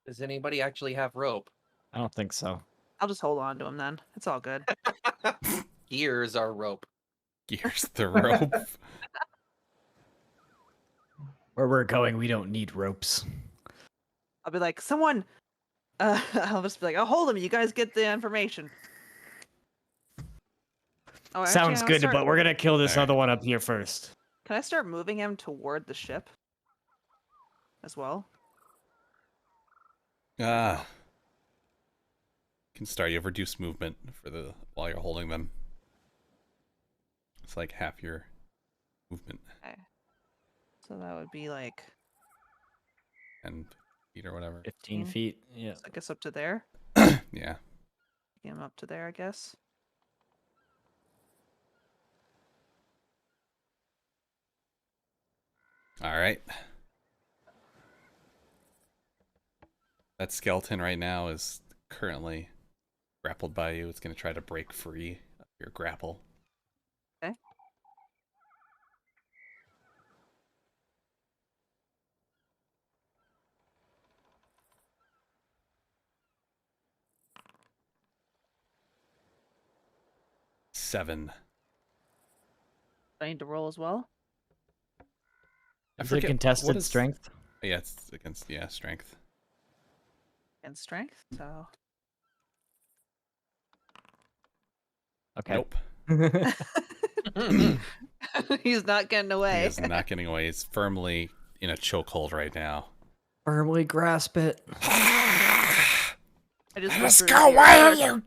Does anybody actually have rope? I don't think so. I'll just hold on to him then. It's all good. Gears are rope. Gears the rope. Where we're going, we don't need ropes. I'll be like, someone. I'll just be like, I'll hold him. You guys get the information. Oh, actually, Sounds I'm good, gonna but start- we're gonna kill this Alright. other one up here first. Can I start moving him toward the ship as well? Ah. You can start. You have reduced movement while you're holding them. It's like half your movement. Okay. So that would be like, 10 feet or whatever. 15 feet. Yeah. I guess up to there. Yeah. Get him up to there, I guess. All right. That skeleton right now is currently grappled by you. It's going to try to break free of your grapple. Okay. 7. I need to roll as well. I Is it forget- contested what is- strength? Yeah, it's against strength. And strength, so. Okay. Nope. He's not getting He away. is not getting away. He's firmly in a chokehold right now. Firmly grasp it. I just Let's whispered go. in your Why are ear, you? "You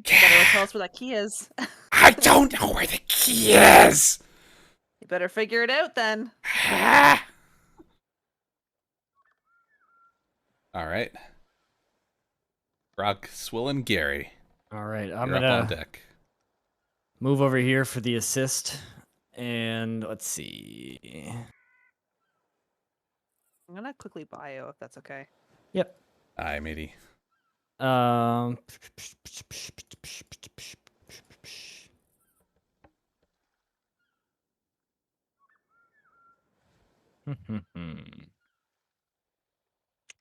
better tell us where that key is. I don't know where the key is. You better figure it out then. All right. Grog, Swill, and Gary, All right, I'm you're up on gonna deck. move over here for the assist, and let's see. I'm gonna quickly bio if that's okay. Yep. Aye, matey. Um.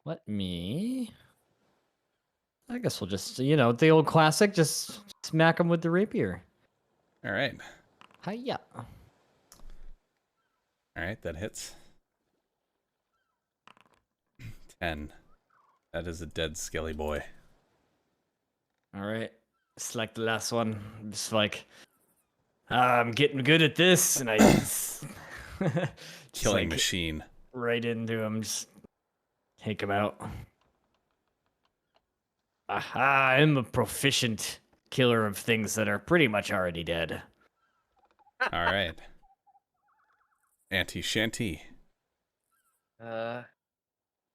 Let me. I guess we'll just, the old classic, just smack him with the rapier. All right. Hiya. All right, that hits. 10. That is a dead skelly boy. All right. It's like the last one. I'm just like, I'm getting good at this, and I just Killing like, machine. right into him, just take him out. Aha, I'm a proficient killer of things that are pretty much already dead. All right. Auntie Shanty.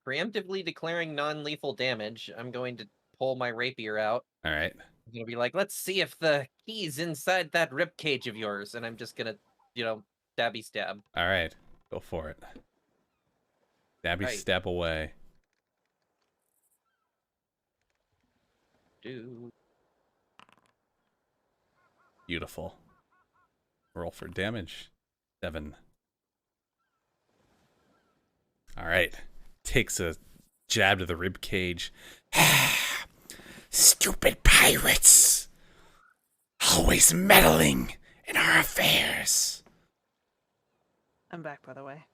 Preemptively declaring non-lethal damage, I'm going to pull my rapier out. All right. I'm gonna be like, let's see if the key's inside that rib cage of yours, and I'm just gonna, stabby stab. All right. Go for it. Stabby Right. stab away. Do Beautiful. Roll for damage. 7. All right. Takes a jab to the rib cage. Stupid pirates. Always meddling in our affairs. I'm back, by the way.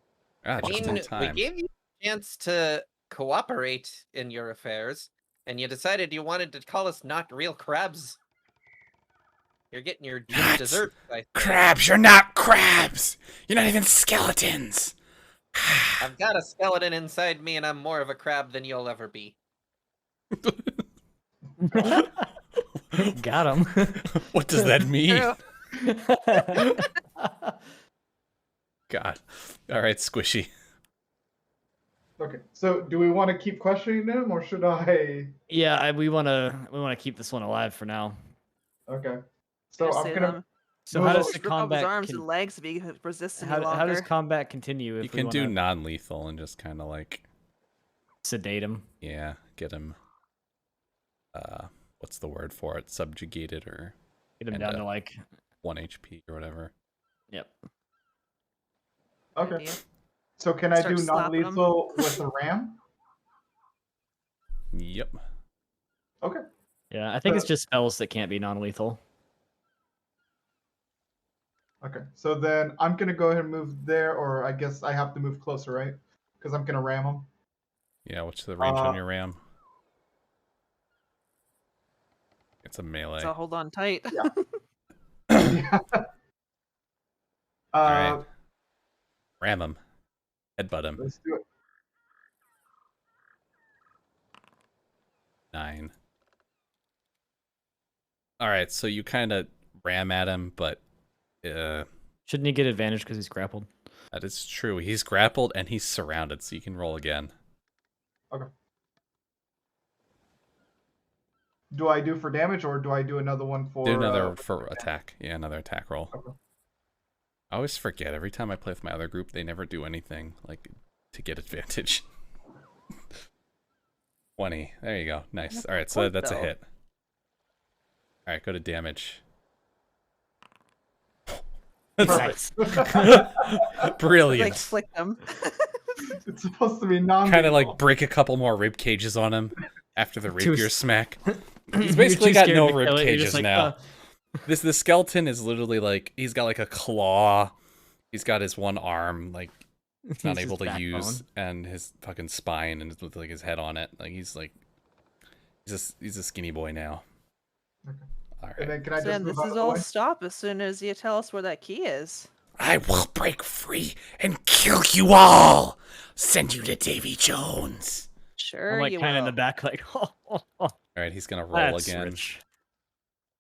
Ah, I just mean, in time. we gave you a chance to cooperate in your affairs, and you decided you wanted to call us not real crabs. You're getting your just Not dessert. I think. Crabs, you're not crabs. You're not even skeletons. I've got a skeleton inside me, and I'm more of a crab than you'll ever be. Got him. What does that mean? True. God. All right, Squishy. Okay, so do we want to keep questioning him, or should I? Yeah, we wanna keep this one alive for now. Okay, so Just I'm say gonna. them. So Well, how does the Strip off his combat? arms and legs to be resistant How longer. does combat continue if You we can do wanna non-lethal and just kind of like, sedate him? yeah, get him. What's the word for it? Subjugated or Get him And, down to like. 1 HP or whatever. Yep. Okay, idea. so can I Start do slapping him. non-lethal with a ram? Yep. Okay. Yeah, I think it's just spells that can't be non-lethal. Okay, so then I'm gonna go ahead and move there, or I guess I have to move closer, right? Because I'm gonna ram him. Yeah, what's the range on Uh, your ram? It's a melee. So hold on tight. Yeah. Alright. Ram him. Headbutt him. Let's do it. 9. Alright, so you kind of ram at him, but Shouldn't he get advantage because he's grappled? that is true. He's grappled and he's surrounded, so you can roll again. Do I do for damage, or do I do another one for? Do another for attack. Yeah, another attack roll. Okay. I always forget. Every time I play with my other group, they never do anything like to get advantage. 20. There you go. Nice. That's All right, the so point, that's a though. hit. All right, go to damage. Nice. Brilliant. Like flick them. It's supposed to be non. Kind of like break a couple more rib cages on him after the Too rapier s- smack. You're He's basically too got scared no to rib kill it, you're just cages like, now. The skeleton is literally like he's got like a claw. He's got his one arm like he's not He's able his to use, backbone. and his fucking spine, and with like his head on it. He's a skinny boy now. Okay. All And right. then can I So just then move this out is of the all way? stop as soon as you tell us where that key is. I will break free and kill you all. Send you to Davy Jones. Sure, I'm like you kind of in will. the back, like, All right. He's gonna roll that's again. rich.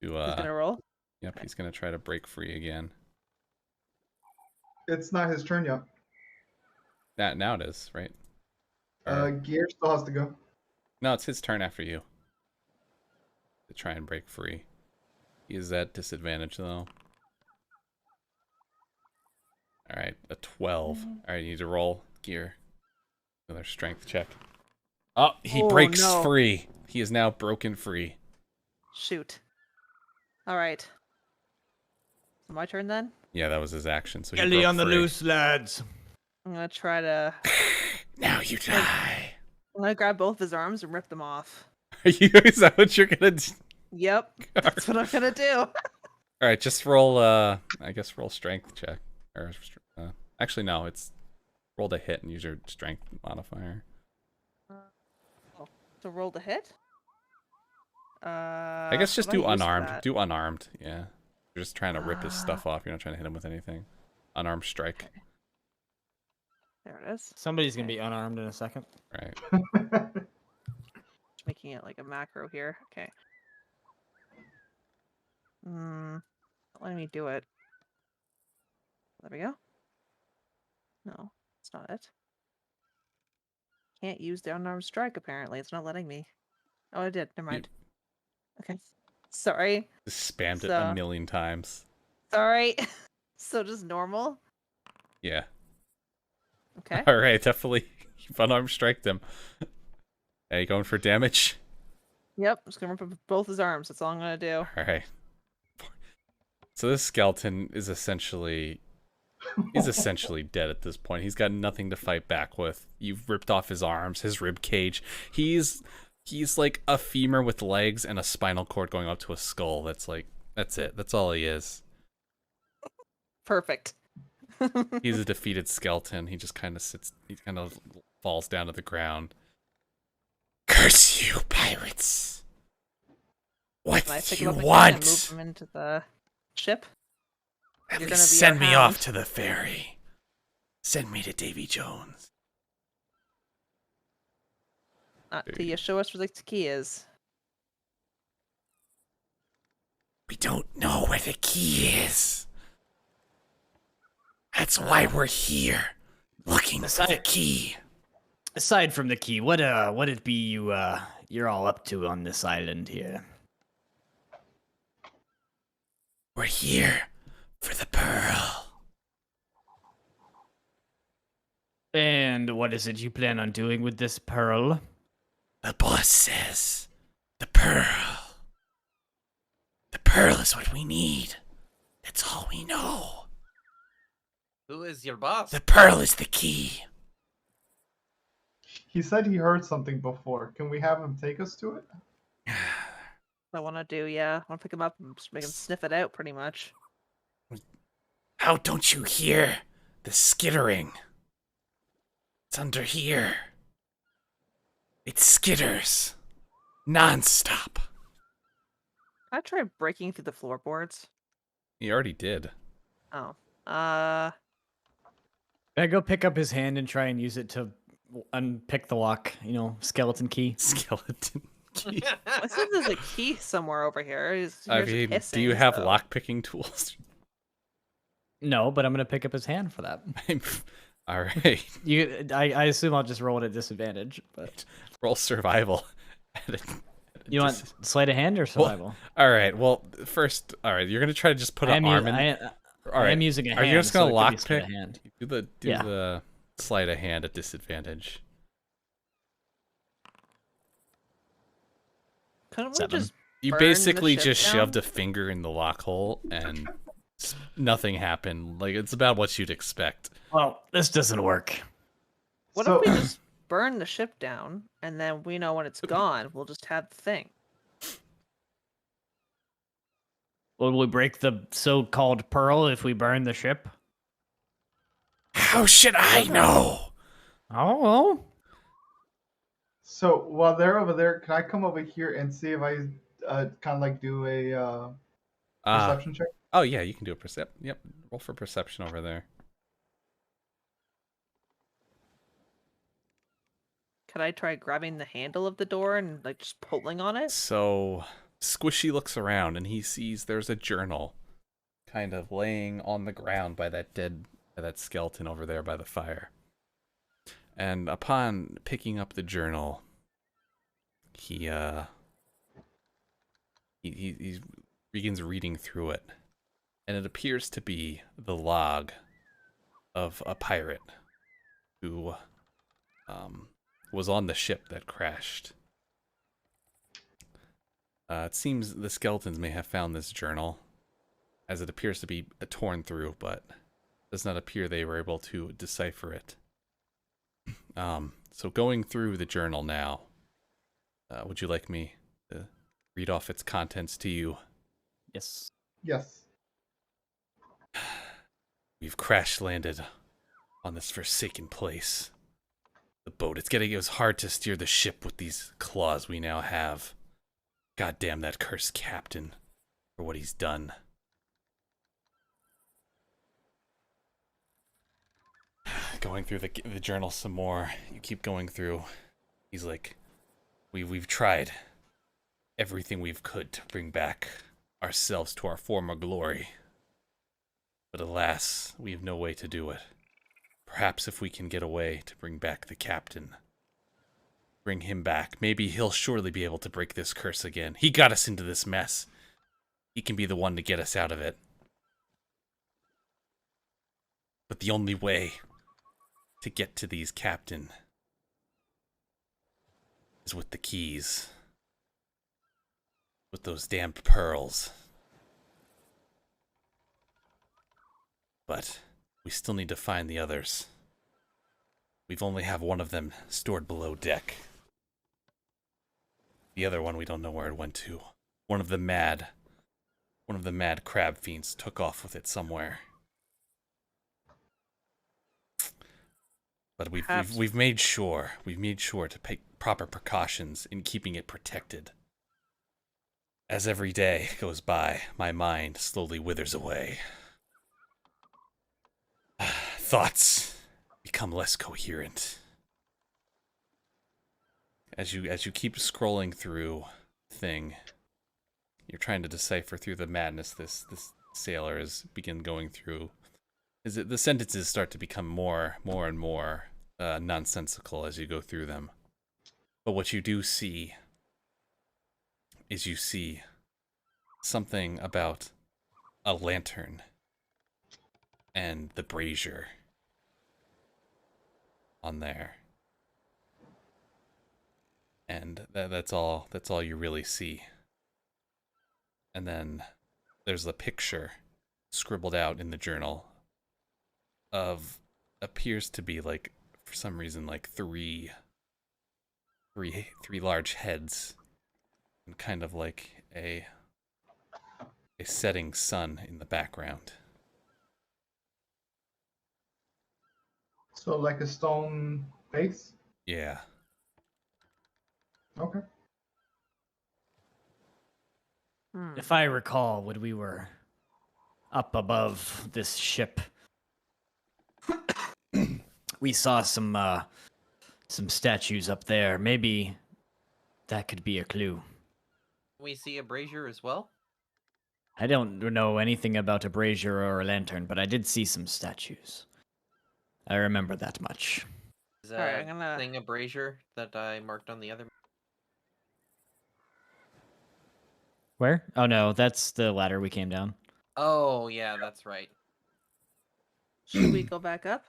To Who's gonna roll? Yep. He's gonna try to break free again. It's not his turn yet. Now it is right. Or- Gear still has to go. No, it's his turn after you. To try and break free. He is at disadvantage though. Alright, a 12. Alright, you need to roll gear. Another strength check. Oh, he Oh, breaks no. free. He is now broken free. Shoot. All right. My turn then. Yeah, that was his action. So he Ellie broke on the free. loose, lads. I'm gonna try to. Now you die. I'm gonna grab both his arms and rip them off. Is that what you're gonna do? Yep, that's what I'm gonna do. Alright, just roll I guess roll strength check. Or actually no, it's roll to hit and use your strength modifier. So roll the hit. I guess just what do I use for unarmed. that? Do unarmed, yeah. You're just trying to rip his stuff off. You're not trying to hit him with anything. Unarmed strike. There it is. Somebody's gonna be unarmed in a second. Right. Just making it like a macro here. Okay. Not letting me do it. There we go. No, it's not it. Can't use the unarmed strike, apparently. It's not letting me. Oh, I did. Never mind. Okay. Sorry. Just spammed it So- a million times. Sorry. So just normal? Yeah. Okay. Alright, definitely. You've unarmed striked him. Hey, going for damage? Yep. Just gonna rip up both his arms. That's all I'm gonna do. Alright. So this skeleton is essentially... He's essentially dead at this point. He's got nothing to fight back with. You've ripped off his arms, his rib cage. He's like a femur with legs and a spinal cord going up to a skull. That's it. That's all he is. Perfect. He's a defeated skeleton. He just kind of sits. He kind of falls down to the ground. Curse you, pirates. What Can I pick do him you up again and want? move him into the ship? At You're least gonna be our send me hound. off to the ferry. Send me to Davy Jones. Not till you show us where the key is. We don't know where the key is. That's why we're here, looking for the key. Aside from the key, what it be you're all up to on this island here? We're here for the pearl. And what is it you plan on doing with this pearl? The boss says the pearl. The pearl is what we need. That's all we know. Who is your boss? The pearl is the key. He said he heard something before. Can we have him take us to it? I want to do, yeah. I want to pick him up and just make him sniff it out, pretty much. How don't you hear the skittering? It's under here. It skitters. Non-stop. Can I try breaking through the floorboards? He already did. Oh. Can I go pick up his hand and try and use it to unpick the lock? You know, skeleton key. Skeleton key. I said there's a key somewhere over here. I Here's mean, do pissing, you have so- lock-picking tools? No, but I'm gonna pick up his hand for that. All right. I assume I'll just roll it at disadvantage. But Roll survival. you want sleight of hand or survival? All right. Well, first, all right. You're gonna try to just put an arm in. I All right. am using a hand. Are you just gonna so it could be sleight lockpick? of hand. Do Yeah. the sleight of hand at disadvantage. Couldn't we 7. just You burn the basically ship just down? shoved a finger in the lock hole and nothing happened. Like, it's about what you'd expect. Well, this doesn't work. What So- if we just burn the ship down and then we know when it's gone, we'll just have the thing. Will we break the so-called pearl if we burn the ship? How should I know? Oh, well. So while they're over there, can I come over here and see if I kind of like do a perception check? Oh yeah, you can do a percept. Yep, roll for perception over there. Could I try grabbing the handle of the door and like just pulling on it? So Squishy looks around and he sees there's a journal, kind of laying on the ground by that skeleton over there by the fire. And upon picking up the journal, he begins reading through it, and it appears to be the log of a pirate who was on the ship that crashed. It seems the skeletons may have found this journal, as it appears to be torn through, but does not appear they were able to decipher it. So going through the journal now, would you like me to read off its contents to you? Yes. Yes. We've crash landed on this forsaken place. The boat, it was hard to steer the ship with these claws we now have. God damn that cursed captain for what he's done. Going through the journal some more. You keep going through. He's like, we've tried everything we've could to bring back ourselves to our former glory. But alas, we have no way to do it. Perhaps if we can get a way to bring back the captain. Bring him back. Maybe he'll surely be able to break this curse again. He got us into this mess. He can be the one to get us out of it. But the only way to get to these captain is with the keys. With those damned pearls. But we still need to find the others. We've only have one of them stored below deck. The other one we don't know where it went to. One of the mad crab fiends took off with it somewhere. But we've made sure to take proper precautions in keeping it protected. As every day goes by, my mind slowly withers away. Thoughts become less coherent. As you keep scrolling through thing, you're trying to decipher through the madness this sailor has begin going through. The sentences start to become more and more nonsensical as you go through them. But what you do see is you see something about a lantern and the brazier on there. And that's all you really see. And then there's a picture scribbled out in the journal of appears to be like, for some reason, like three large heads and kind of like a setting sun in the background. So like a stone face? Yeah. Okay. If I recall, when we were up above this ship, we saw some statues up there. Maybe that could be a clue. We see a brazier as well. I don't know anything about a brazier or a lantern, but I did see some statues. I remember that much. Is that Alright, I'm gonna- thing a brazier that I marked on the other? Where? Oh no, that's the ladder we came down. Oh yeah, that's right. Should we go back up?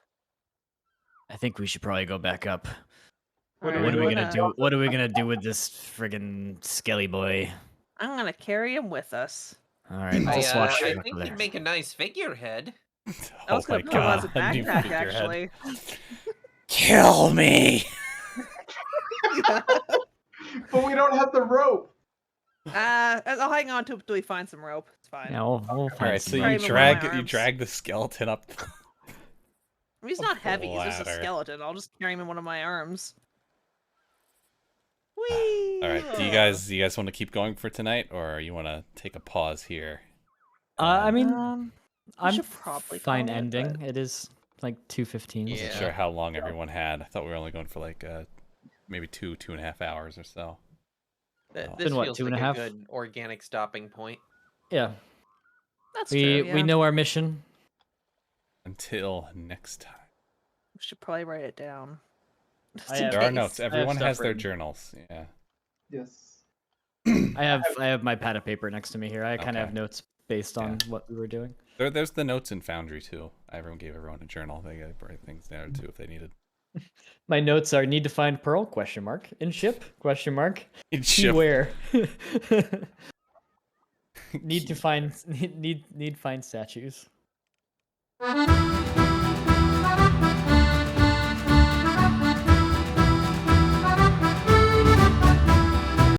I think we should probably go back up. What Alright, What are we I'm gonna do? What are we gonna do with this friggin' skelly boy? I'm gonna carry him with us. All right, I, I'll swatch I him think over he'd there. make a nice figurehead. I was gonna put him as a new backpack, figurehead. actually. Kill me! But we don't have the rope. I'll hang on to it until we find some rope. It's fine. Yeah, we'll find All right, some so Carry you him rope. in one of my drag you arms. drag the skeleton up. I mean, he's not heavy. He's just a ladder. skeleton. I'll just carry him in one of my arms. Whee! All right, do you guys want to keep going for tonight, or you want to take a pause here? I mean, We I'm should probably fine call it, ending. but- It is like 2:15. Wasn't Yeah. sure how long everyone had. I thought we were only going for like maybe 2.5 hours or so. This Been what, feels two and like a a half? good organic stopping point. Yeah, That's we true. Yeah. we know our mission. Until next time. We should probably write it down. Just I in have- There are case. notes. Everyone stuff has their written. journals. Yeah. Yes. I have my pad of paper next to me here. I kind Okay. of have notes based on what we were doing. There's the notes in Foundry too. Everyone gave everyone a journal. They got write things there too if they needed. My notes are need to find pearl ? In ship ? In See ship. where. need to find need find statues.